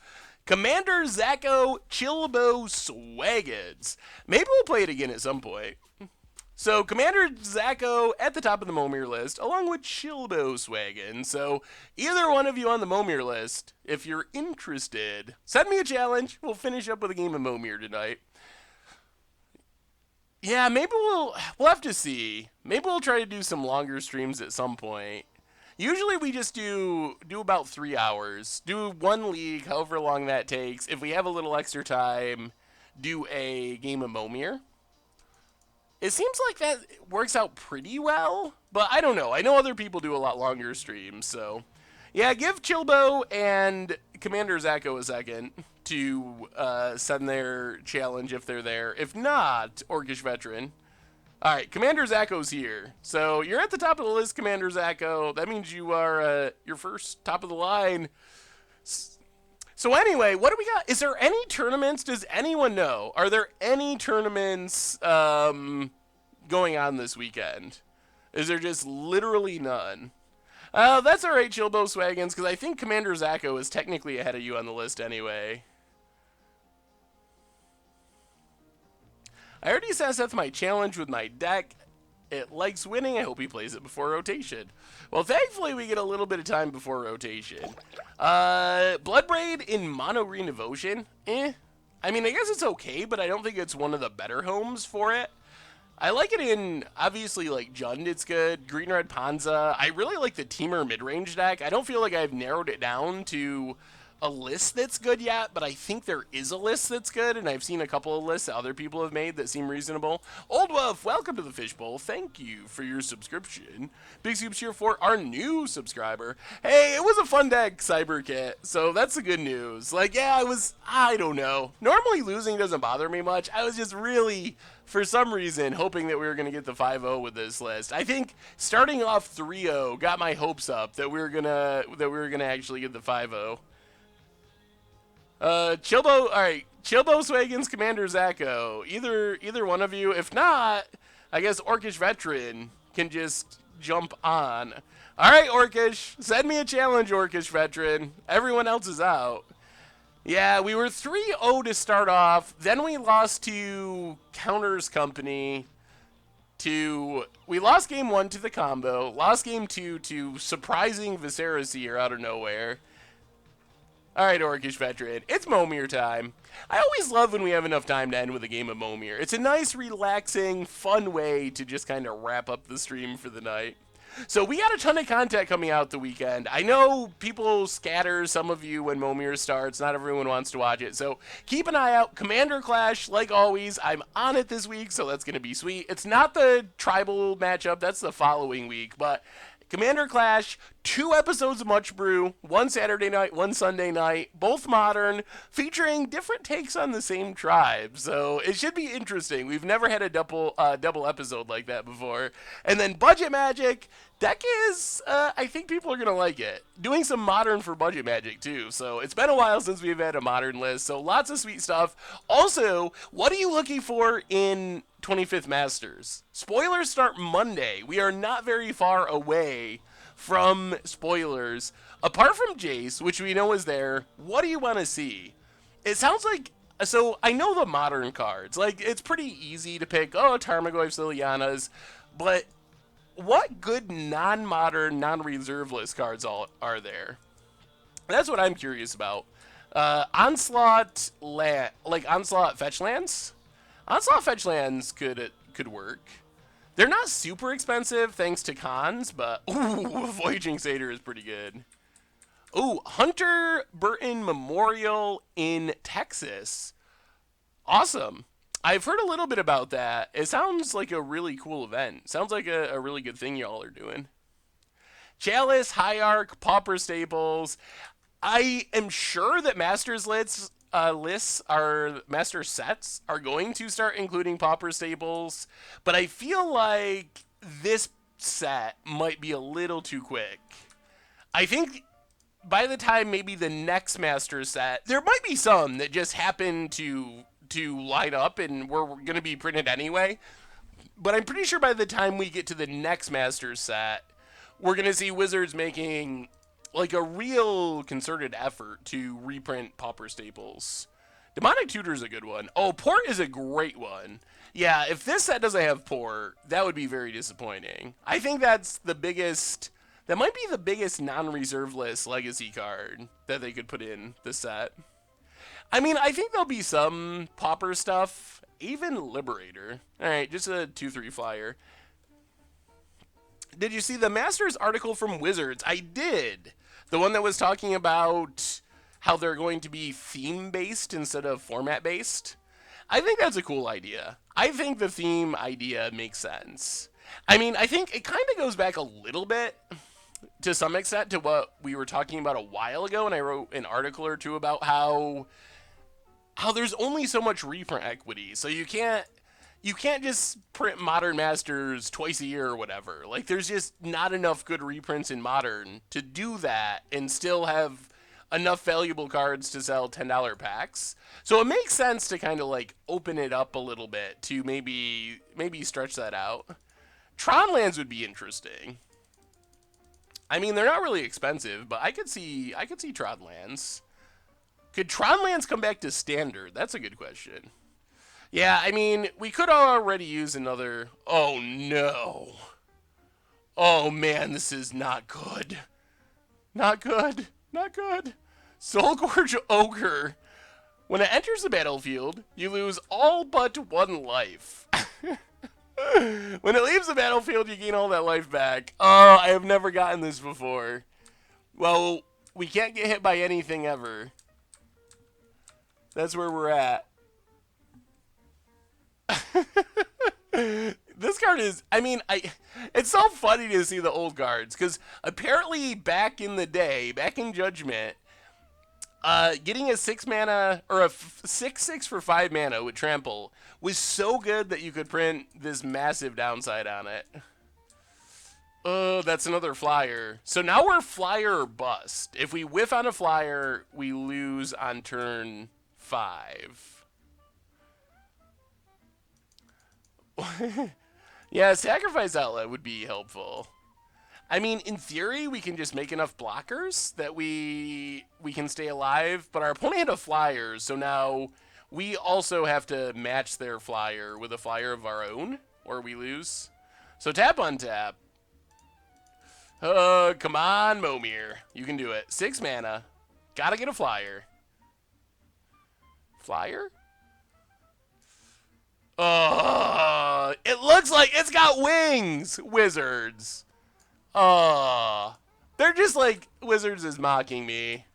Speaker 1: Commander Zacho Chilbo Swaggins. Maybe we'll play it again at some point. So, Commander Zacho at the top of the Momir list, along with Chilbo Swaggins. So, either one of you on the Momir list, if you're interested, send me a challenge. We'll finish up with a game of Momir tonight. Yeah, maybe we'll have to see. Maybe we'll try to do some longer streams at some point. Usually we just do about 3 hours. Do one league, however long that takes. If we have a little extra time, do a game of Momir. It seems like that works out pretty well, but I don't know. I know other people do a lot longer streams, so yeah, give Chilbo and Commander Zacho a second to send their challenge if they're there. If not, Orcish Veteran. All right, Commander Zacho's here. So you're at the top of the list, Commander Zacho. That means you are your first top of the line. So anyway, what do we got? Is there any tournaments? Does anyone know? Are there any tournaments going on this weekend? Is there just literally none? That's all right, Chilbo Swaggins, because I think Commander Zacho is technically ahead of you on the list anyway. I already sent Seth my challenge with my deck. It likes winning. I hope he plays it before rotation. Well, thankfully, we get a little bit of time before rotation. Bloodbraid in Mono Green Devotion? I mean, I guess it's okay, but I don't think it's one of the better homes for it. I like it in, obviously, like, Jund, it's good. Green Red Panza. I really like the Teamer mid-range deck. I don't feel like I've narrowed it down to a list that's good yet, but I think there is a list that's good, and I've seen a couple of lists that other people have made that seem reasonable. Old Wolf, welcome to the Fishbowl. Thank you for your subscription. Big Scoops here for our new subscriber. Hey, it was a fun deck, CyberKit, so that's the good news. Like, yeah, I don't know. Normally losing doesn't bother me much. I was just really, for some reason, hoping that we were going to get the 5-0 with this list. I think starting off 3-0 got my hopes up that we were gonna actually get the 5-0. Chilbo, alright. Chilbo Swagans, Commander Zacho. Either one of you. If not, I guess Orcish Veteran can just jump on. Alright, Orcish. Send me a challenge, Orcish Veteran. Everyone else is out. Yeah, we were 3-0 to start off. Then we lost to Counters Company. We lost game 1 to the combo. Lost game 2 to surprising Viserys here out of nowhere. Alright, Orcish Veteran. It's Momir time. I always love when we have enough time to end with a game of Momir. It's a nice, relaxing, fun way to just kind of wrap up the stream for the night. So we got a ton of content coming out the weekend. I know people scatter, some of you, when Momir starts. Not everyone wants to watch it. So keep an eye out. Commander Clash, like always. I'm on it this week, so that's going to be sweet. It's not the tribal matchup. That's the following week. But Commander Clash, 2 episodes of Much Brew, 1 Saturday night, 1 Sunday night, both modern, featuring different takes on the same tribe. So it should be interesting. We've never had a double episode like that before. And then Budget Magic, deck is, I think people are going to like it. Doing some modern for Budget Magic too. So it's been a while since we've had a modern list. So lots of sweet stuff. Also, what are you looking for in 25th Masters? Spoilers start Monday. We are not very far away from spoilers. Apart from Jace, which we know is there, what do you want to see? It sounds like, so I know the modern cards. Like, it's pretty easy to pick, Tarmogoyf, Lilianas, but what good non-modern, non-reserve list cards are there? That's what I'm curious about. Onslaught Fetch Lands? Onslaught Fetch Lands could work. They're not super expensive thanks to cons, but ooh, Voyaging Satyr is pretty good. Ooh, Hunter Burton Memorial in Texas. Awesome. I've heard a little bit about that. It sounds like a really cool event. Sounds like a really good thing y'all are doing. Chalice, Hierarch, Pauper Staples. I am sure that Masters lists are master sets are going to start including Pauper Staples, but I feel like this set might be a little too quick. I think by the time maybe the next master set, there might be some that just happen to line up and we're going to be printed anyway. But I'm pretty sure by the time we get to the next master set, we're going to see Wizards making like a real concerted effort to reprint Pauper Staples. Demonic Tutor is a good one. Oh, Port is a great one. Yeah, if this set doesn't have Port, that would be very disappointing. I think that's the biggest, that might be the biggest non-reserve list legacy card that they could put in the set. I mean, I think there'll be some Pauper stuff, even Liberator. Alright, just a 2/3 flyer. Did you see the Masters article from Wizards? I did. The one that was talking about how they're going to be theme-based instead of format-based. I think that's a cool idea. I think the theme idea makes sense. I mean, I think it kind of goes back a little bit, to some extent, to what we were talking about a while ago, and I wrote an article or two about how there's only so much reprint equity, so you can't just print Modern Masters twice a year or whatever. Like, there's just not enough good reprints in Modern to do that and still have enough valuable cards to sell $10 packs. So it makes sense to kind of like open it up a little bit to maybe stretch that out. Tron lands would be interesting. I mean, they're not really expensive, but I could see Tron lands. Could Tron lands come back to standard? That's a good question. Yeah, I mean, we could already use another... Oh, no. Oh, man, this is not good. Not good. Not good. Soulgorge Ogre. When it enters the battlefield, you lose all but 1 life. When it leaves the battlefield, you gain all that life back. Oh, I have never gotten this before. Well, we can't get hit by anything ever. That's where we're at. This card is, I mean, it's so funny to see the old cards, because apparently back in the day, back in Judgment, getting a 6 mana, or a 6/6 for 5 mana with Trample was so good that you could print this massive downside on it. That's another flyer. So now we're flyer or bust. If we whiff on a flyer, we lose on turn 5. Yeah, sacrifice outlet would be helpful. I mean, in theory, we can just make enough blockers that we can stay alive, but our opponent had a flyer, so now we also have to match their flyer with a flyer of our own, or we lose. So tap on tap. Come on, Momir. You can do it. 6 mana. Gotta get a flyer. Flyer? It looks like it's got wings, Wizards. They're just like, Wizards is mocking me.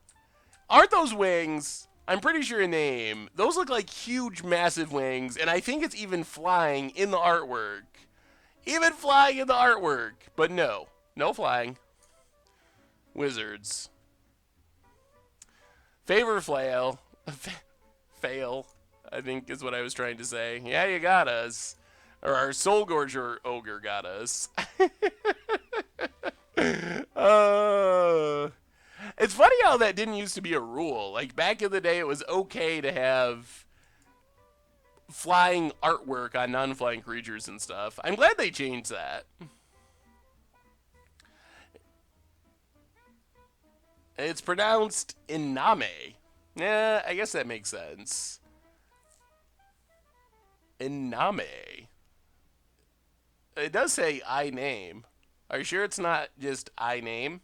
Speaker 1: Aren't those wings? I'm pretty sure a name. Those look like huge, massive wings, and I think it's even flying in the artwork. Even flying in the artwork. But no. No flying. Wizards. Favor flail. Fail, I think is what I was trying to say. Yeah, you got us. Or our Soul Gorger Ogre got us. It's funny how that didn't used to be a rule. Like, back in the day, it was okay to have flying artwork on non-flying creatures and stuff. I'm glad they changed that. It's pronounced Iname. Yeah, I guess that makes sense. Iname. It does say I name. Are you sure it's not just I name?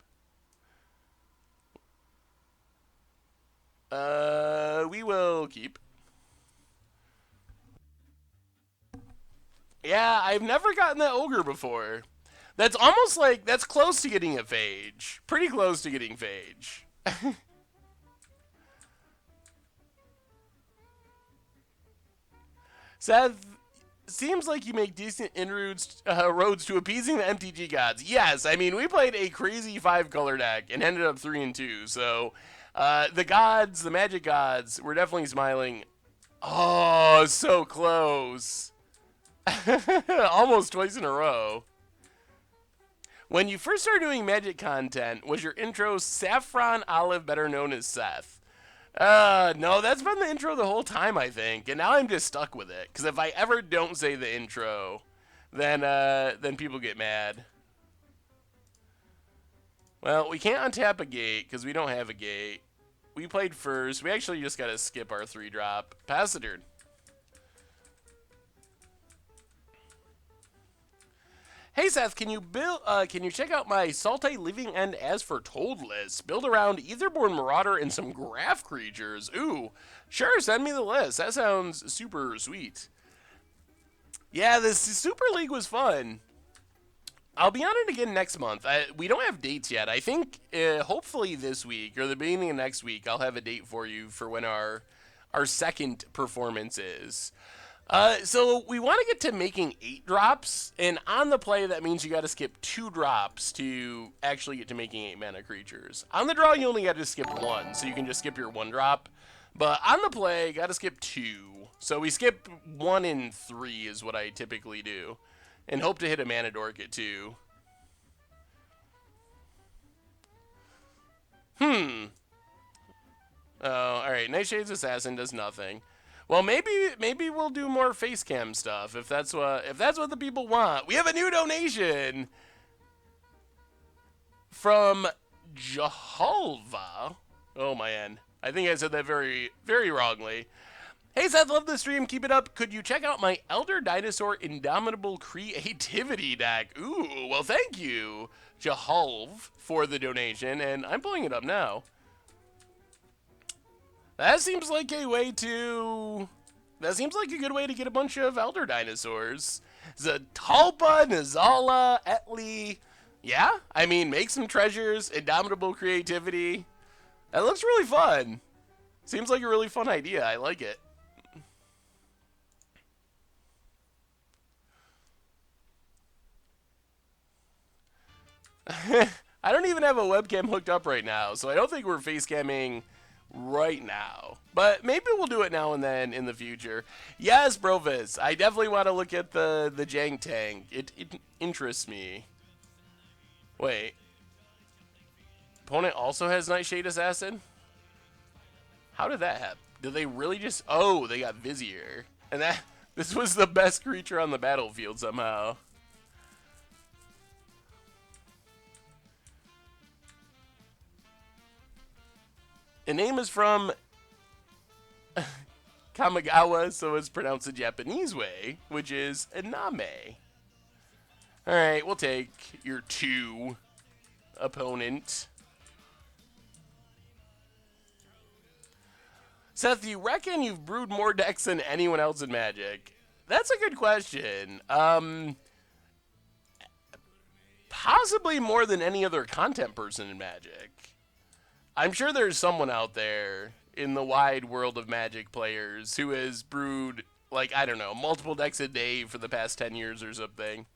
Speaker 1: We will keep. Yeah, I've never gotten that ogre before. That's almost like, that's close to getting a phage. Pretty close to getting phage. Seth, seems like you make decent inroads roads to appeasing the MTG gods. Yes, I mean, we played a crazy 5-color deck and ended up 3-2, so the gods, the magic gods, were definitely smiling. Oh, so close. Almost twice in a row. When you first started doing Magic content, was your intro Saffron Olive, better known as Seth? No, that's been the intro the whole time, I think, and now I'm just stuck with it. Because if I ever don't say the intro, then people get mad. Well, we can't untap a gate because we don't have a gate. We played first. We actually just got to skip our 3-drop. Pass the turn. Hey Seth, can you check out my Salte Living End As Foretold list? Build around Etherborn Marauder and some graph creatures. Ooh, sure, send me the list. That sounds super sweet. Yeah, this Super League was fun. I'll be on it again next month. We don't have dates yet. I think hopefully this week or the beginning of next week I'll have a date for you for when our second performance is. So we want to get to making 8 drops, and on the play that means you got to skip 2 drops to actually get to making 8 mana creatures. On the draw you only got to skip 1, so you can just skip your 1 drop. But on the play, got to skip 2. So we skip 1 and 3 is what I typically do, and hope to hit a mana dork at 2. Oh, all right. Nightshade's Assassin does nothing. Well, maybe we'll do more face cam stuff if that's what the people want. We have a new donation from Jahalva. Oh man, I think I said that very, very wrongly. Hey Seth, love the stream. Keep it up. Could you check out my Elder Dinosaur Indomitable Creativity deck? Ooh, well thank you, Jahalv, for the donation, and I'm pulling it up now. That seems like a good way to get a bunch of Elder Dinosaurs. Zatalpa, Nizala, Etli. Yeah, I mean, make some treasures, Indomitable Creativity. That looks really fun. Seems like a really fun idea. I like it. I don't even have a webcam hooked up right now, so I don't think we're face camming right now, but maybe we'll do it now and then in the future. Yes, Brovis, I definitely want to look at the Jank tank. It interests me. Wait. Opponent also has Nightshade Assassin? How did that happen? Did they really just... Oh, they got Vizier. And that... This was the best creature on the battlefield somehow. The name is from Kamigawa, so it's pronounced the Japanese way, which is Iname. Alright, we'll take your 2 opponent. Seth, do you reckon you've brewed more decks than anyone else in Magic? That's a good question. Possibly more than any other content person in Magic. I'm sure there's someone out there in the wide world of Magic players who has brewed, like, I don't know, multiple decks a day for the past 10 years or something.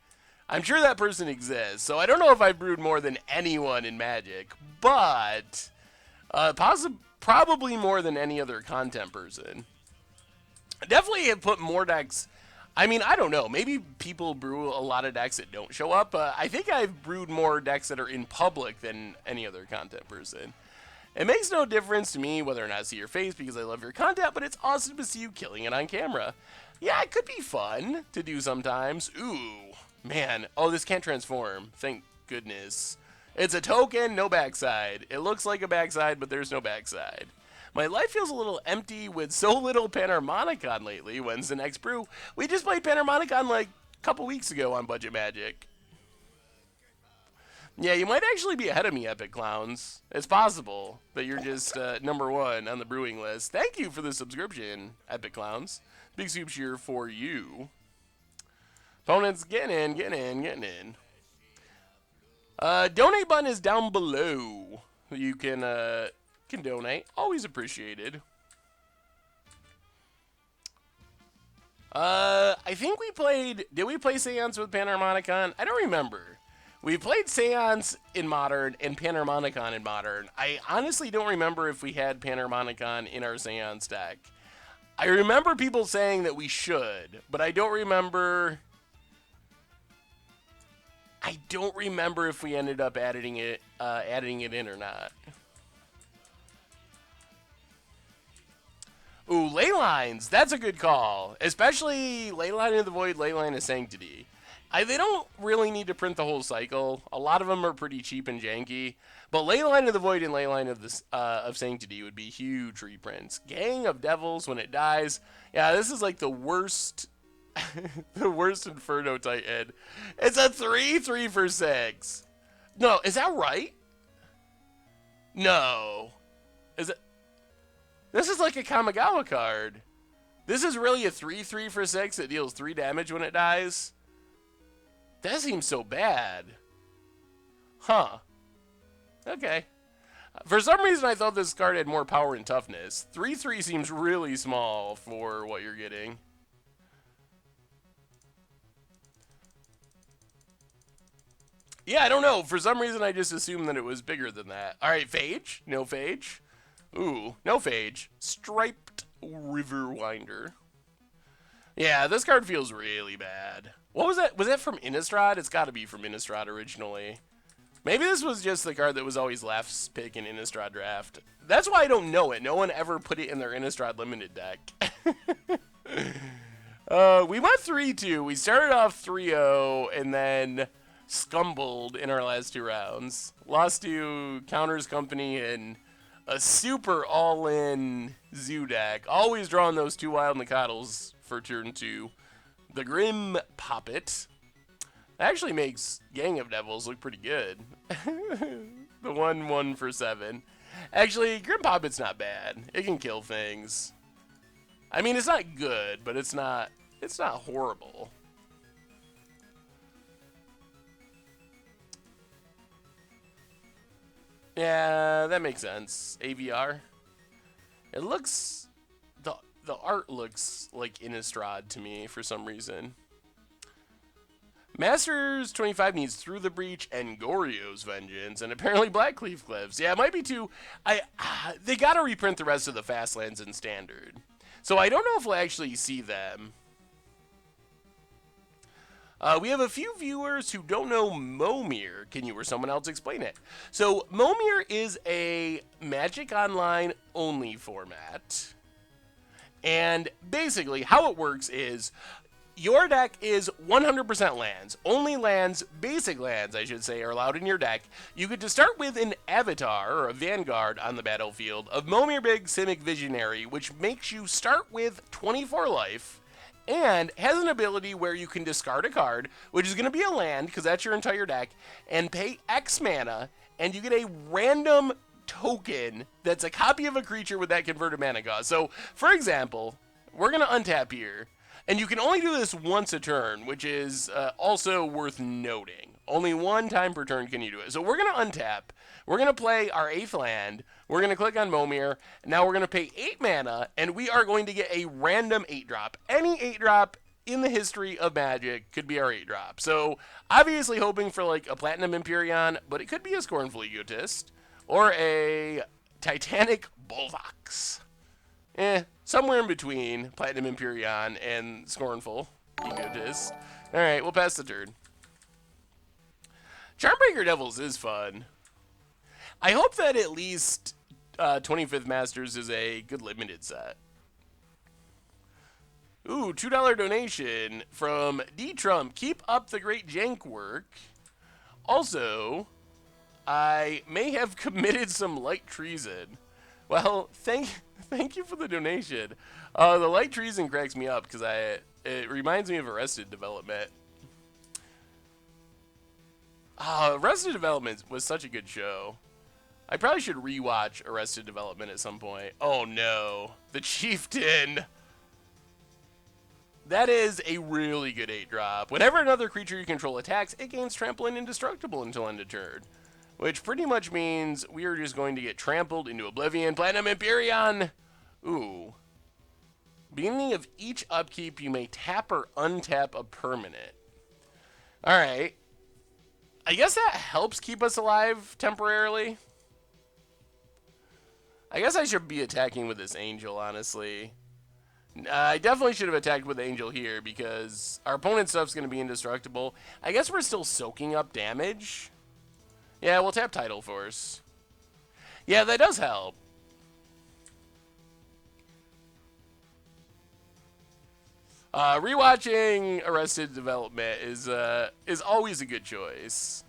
Speaker 1: I'm sure that person exists, so I don't know if I've brewed more than anyone in Magic, but probably more than any other content person. Definitely have put more decks. I mean, I don't know. Maybe people brew a lot of decks that don't show up, but I think I've brewed more decks that are in public than any other content person. It makes no difference to me whether or not I see your face because I love your content, but it's awesome to see you killing it on camera. Yeah, it could be fun to do sometimes. Ooh, man. Oh, this can't transform. Thank goodness. It's a token, no backside. It looks like a backside, but there's no backside. My life feels a little empty with so little Panharmonicon lately. When's the next brew? We just played Panharmonicon like a couple weeks ago on Budget Magic. Yeah, you might actually be ahead of me, Epic Clowns. It's possible that you're just #1 on the brewing list. Thank you for the subscription, Epic Clowns. Big soup cheer for you. Opponents, getting in. Donate button is down below. You can donate. Always appreciated. I think we played... Did we play Seance with Panharmonicon? I don't remember. We played Seance in Modern and Panharmonicon in Modern. I honestly don't remember if we had Panharmonicon in our Seance deck. I remember people saying that we should, but I don't remember... if we ended up adding it in or not. Ooh, Leylines. That's a good call. Especially Leyline of the Void, Leyline of Sanctity. They don't really need to print the whole cycle. A lot of them are pretty cheap and janky. But Leyline of the Void and Leyline of Sanctity would be huge reprints. Gang of Devils when it dies. Yeah, this is like the worst... the worst Inferno Titan. It's a 3/3 for 6. No, is that right? No. Is it... This is like a Kamigawa card. This is really a 3/3 for 6 that deals 3 damage when it dies. That seems so bad. Huh. Okay. For some reason, I thought this card had more power and toughness. 3/3 seems really small for what you're getting. Yeah, I don't know. For some reason, I just assumed that it was bigger than that. All right, Phage. No Phage. Ooh, no Phage. Striped Riverwinder. Yeah, this card feels really bad. What was that? Was that from Innistrad? It's got to be from Innistrad originally. Maybe this was just the card that was always Left's pick in Innistrad draft. That's why I don't know it. No one ever put it in their Innistrad limited deck. We went 3-2. We started off 3-0 and then scumbled in our last 2 rounds. Lost to Counters Company and a super all-in Zoo deck. Always drawing those 2 Wild Nacatls for turn 2. The Grim Poppet. Actually makes Gang of Devils look pretty good. The 1/1 for 7. Actually, Grim Poppet's not bad. It can kill things. I mean, it's not good, but it's not horrible. Yeah, that makes sense. AVR. It looks... The art looks like Innistrad to me for some reason. Masters 25 needs Through the Breach and Goryo's Vengeance, and apparently Blackcleave Cliffs. Yeah, it might be too... They gotta reprint the rest of the Fastlands in Standard. So I don't know if we'll actually see them. We have a few viewers who don't know Momir. Can you or someone else explain it? So, Momir is a Magic Online only format. And basically, how it works is your deck is 100% lands. Only lands, basic lands, I should say, are allowed in your deck. You get to start with an avatar, or a vanguard, on the battlefield of Momir Big Simic Visionary, which makes you start with 24 life, and has an ability where you can discard a card, which is going to be a land, because that's your entire deck, and pay X mana, and you get a random token that's a copy of a creature with that converted mana cost. So, for example, we're going to untap here. And you can only do this once a turn, which is also worth noting. Only one time per turn can you do it. So we're going to untap. We're going to play our 8th land. We're going to click on Momir. Now we're going to pay 8 mana, and we are going to get a random 8-drop. Any 8-drop in the history of Magic could be our 8-drop. So obviously hoping for like a Platinum Empyrean, but it could be a Scornful Egotist or a Titanic Bullvox. Somewhere in between Platinum Empyrean and Scornful Egotist. Alright, we'll pass the turn. Charmbreaker Devils is fun. I hope that at least 25th Masters is a good limited set. Ooh, $2 donation from D Trump. Keep up the great jank work. Also, I may have committed some light treason. Well, thank you for the donation. The light treason cracks me up because it reminds me of Arrested Development. Arrested Development was such a good show. I probably should rewatch Arrested Development at some point. Oh no, the Chieftain. That is a really good 8-drop. Whenever another creature you control attacks, it gains trample and indestructible until end of turn. Which pretty much means we are just going to get trampled into oblivion. Platinum Empyrean! Ooh. Beginning of each upkeep, you may tap or untap a permanent. Alright. I guess that helps keep us alive temporarily. I guess I should be attacking with this Angel, honestly. I definitely should have attacked with Angel here because our opponent's stuff's going to be indestructible. I guess we're still soaking up damage. Yeah, we'll tap Tidal Force. Yeah, that does help. Rewatching Arrested Development is always a good choice.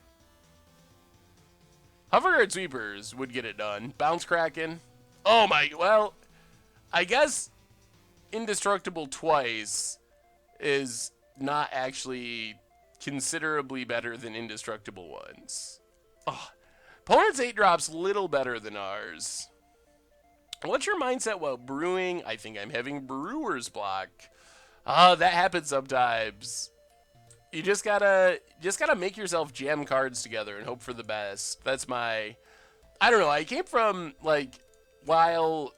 Speaker 1: Hoverguard Sweepers would get it done. Bounce Kraken. Oh my, well, I guess Indestructible twice is not actually considerably better than Indestructible once. Oh, opponent's 8-drop's little better than ours. What's your mindset while brewing? I think I'm having brewer's block. That happens sometimes. You just gotta make yourself jam cards together and hope for the best. That's my, I don't know, I came from, like, while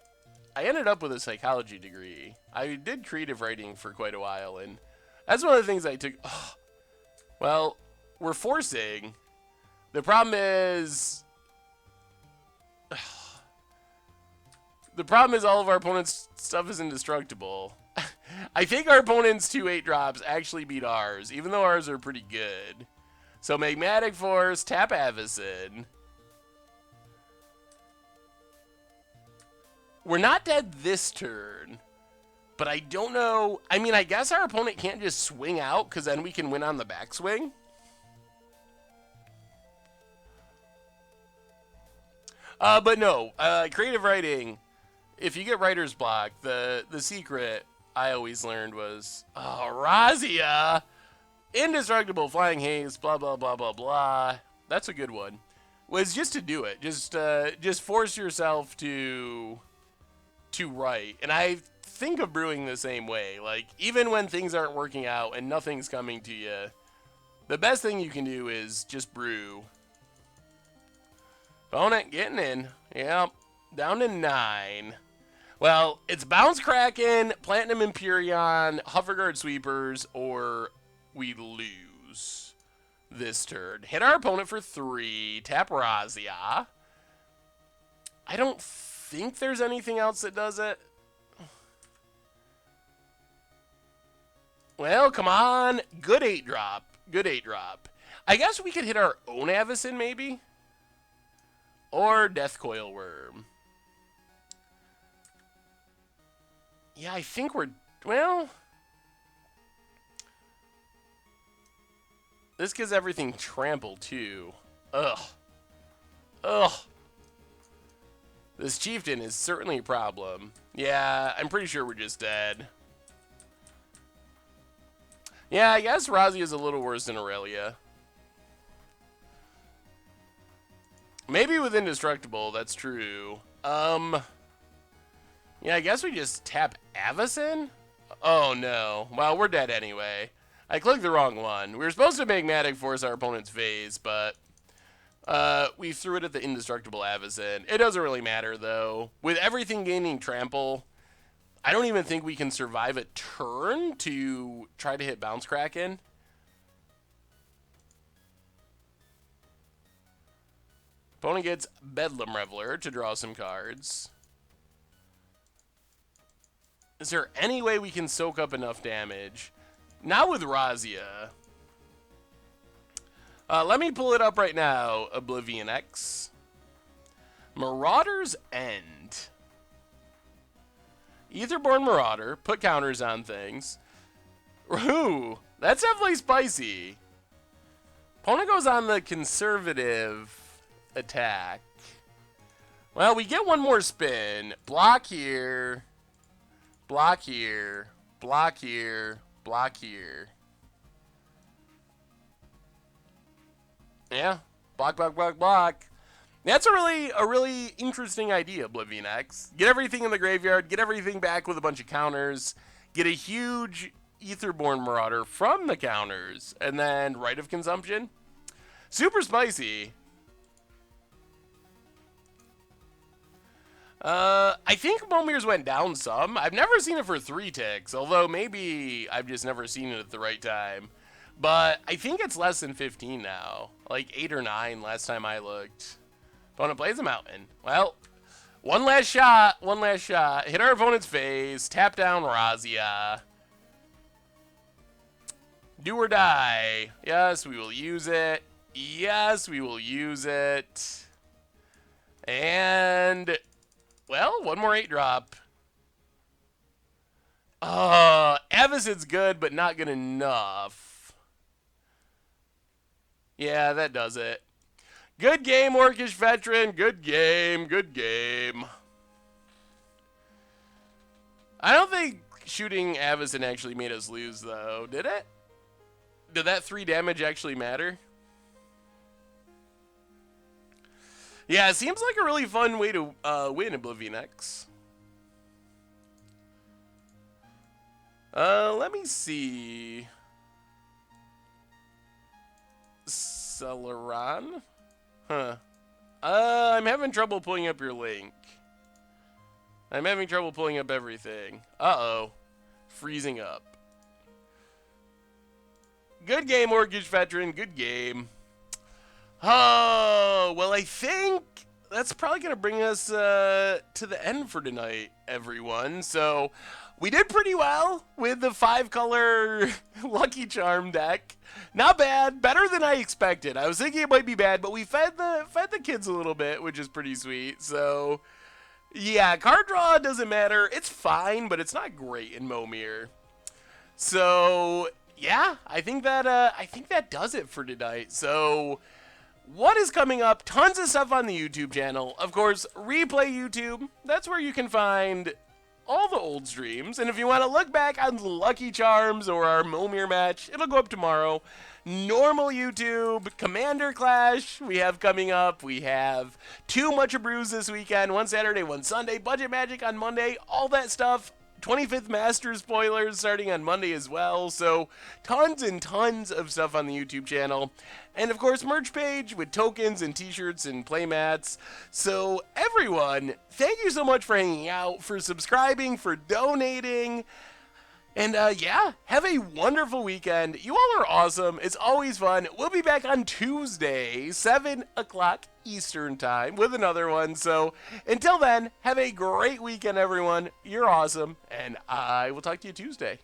Speaker 1: I ended up with a psychology degree, I did creative writing for quite a while, and that's one of the things I took. Oh, well, we're forcing. The problem is, all of our opponent's stuff is indestructible. I think our opponent's 2 8-drops actually beat ours, even though ours are pretty good. So Magmatic Force, tap Avacyn. We're not dead this turn, but I don't know. I mean, I guess our opponent can't just swing out because then we can win on the backswing. But no, creative writing, if you get writer's block, the secret I always learned was, Razia, Indestructible, Flying Haze, blah, blah, blah, blah, blah. That's a good one. Was just to do it. Just force yourself to write. And I think of brewing the same way. Like, even when things aren't working out and nothing's coming to you, the best thing you can do is just brew. Opponent getting in. Yep. Down to 9. Well, it's Bounce Kraken, Platinum Empyrean, Hoverguard Sweepers, or we lose this turn. Hit our opponent for 3. Tap Razia. I don't think there's anything else that does it. Well, come on. Good 8 drop. Good 8 drop. I guess we could hit our own Avacyn, maybe? Or Death Coil Worm. Yeah, I think we're... Well... This gives everything trample, too. Ugh. Ugh. This Chieftain is certainly a problem. Yeah, I'm pretty sure we're just dead. Yeah, I guess Razia is a little worse than Aurelia. Maybe with Indestructible, that's true. Yeah, I guess we just tap Avacyn? Oh, no. Well, we're dead anyway. I clicked the wrong one. We were supposed to make Magnetic Force our opponent's phase, but we threw it at the Indestructible Avacyn. It doesn't really matter, though. With everything gaining Trample, I don't even think we can survive a turn to try to hit Bounce Kraken. Opponent gets Bedlam Reveler to draw some cards. Is there any way we can soak up enough damage? Not with Razia. Let me pull it up right now. Oblivion X. Marauder's End. Aetherborn Marauder. Put counters on things. Ooh, that's definitely spicy. Opponent goes on the conservative attack. Well, we get one more spin. Block here. Block here. Block here. Block here. Yeah. Block, block, block, block. That's a really interesting idea, Oblivion X. Get everything in the graveyard, get everything back with a bunch of counters, get a huge Aetherborn Marauder from the counters, and then Rite of Consumption. Super spicy. I think Momir's went down some. I've never seen it for 3 ticks, although maybe I've just never seen it at the right time. But I think it's less than 15 now. Like 8 or 9 last time I looked. Opponent plays a mountain. Well, one last shot. One last shot. Hit our opponent's face. Tap down Razia. Do or die. Yes, we will use it. Yes, we will use it. And... well, one more 8 drop. Avacyn's good, but not good enough. Yeah, that does it. Good game, Orcish Veteran. Good game. Good game. I don't think shooting Avacyn actually made us lose, though. Did it? Did that 3 damage actually matter? Yeah, it seems like a really fun way to win Oblivion X. Let me see. Celeron? Huh. I'm having trouble pulling up your link. I'm having trouble pulling up everything. Uh-oh. Freezing up. Good game, Orcish Veteran. Good game. Oh, well, I think that's probably going to bring us to the end for tonight, everyone. So we did pretty well with the 5-color Lucky Charm deck. Not bad. Better than I expected. I was thinking it might be bad, but we fed the kids a little bit, which is pretty sweet. So, yeah, card draw doesn't matter. It's fine, but it's not great in Momir. So, yeah, I think that does it for tonight. So, what is coming up? Tons of stuff on the YouTube channel. Of course, Replay YouTube. That's where you can find all the old streams. And if you want to look back on the Lucky Charms or our Momir match, it'll go up tomorrow. Normal YouTube, Commander Clash we have coming up. We have 2 Much Brews this weekend, 1 Saturday, 1 Sunday. Budget Magic on Monday. All that stuff. 25th Master spoilers starting on Monday as well. So tons and tons of stuff on the YouTube channel. And of course, merch page with tokens and t-shirts and playmats. So everyone, thank you so much for hanging out, for subscribing, for donating. And yeah, have a wonderful weekend. You all are awesome. It's always fun. We'll be back on Tuesday, 7 o'clock Eastern time with another one. So until then, have a great weekend, everyone. You're awesome. And I will talk to you Tuesday.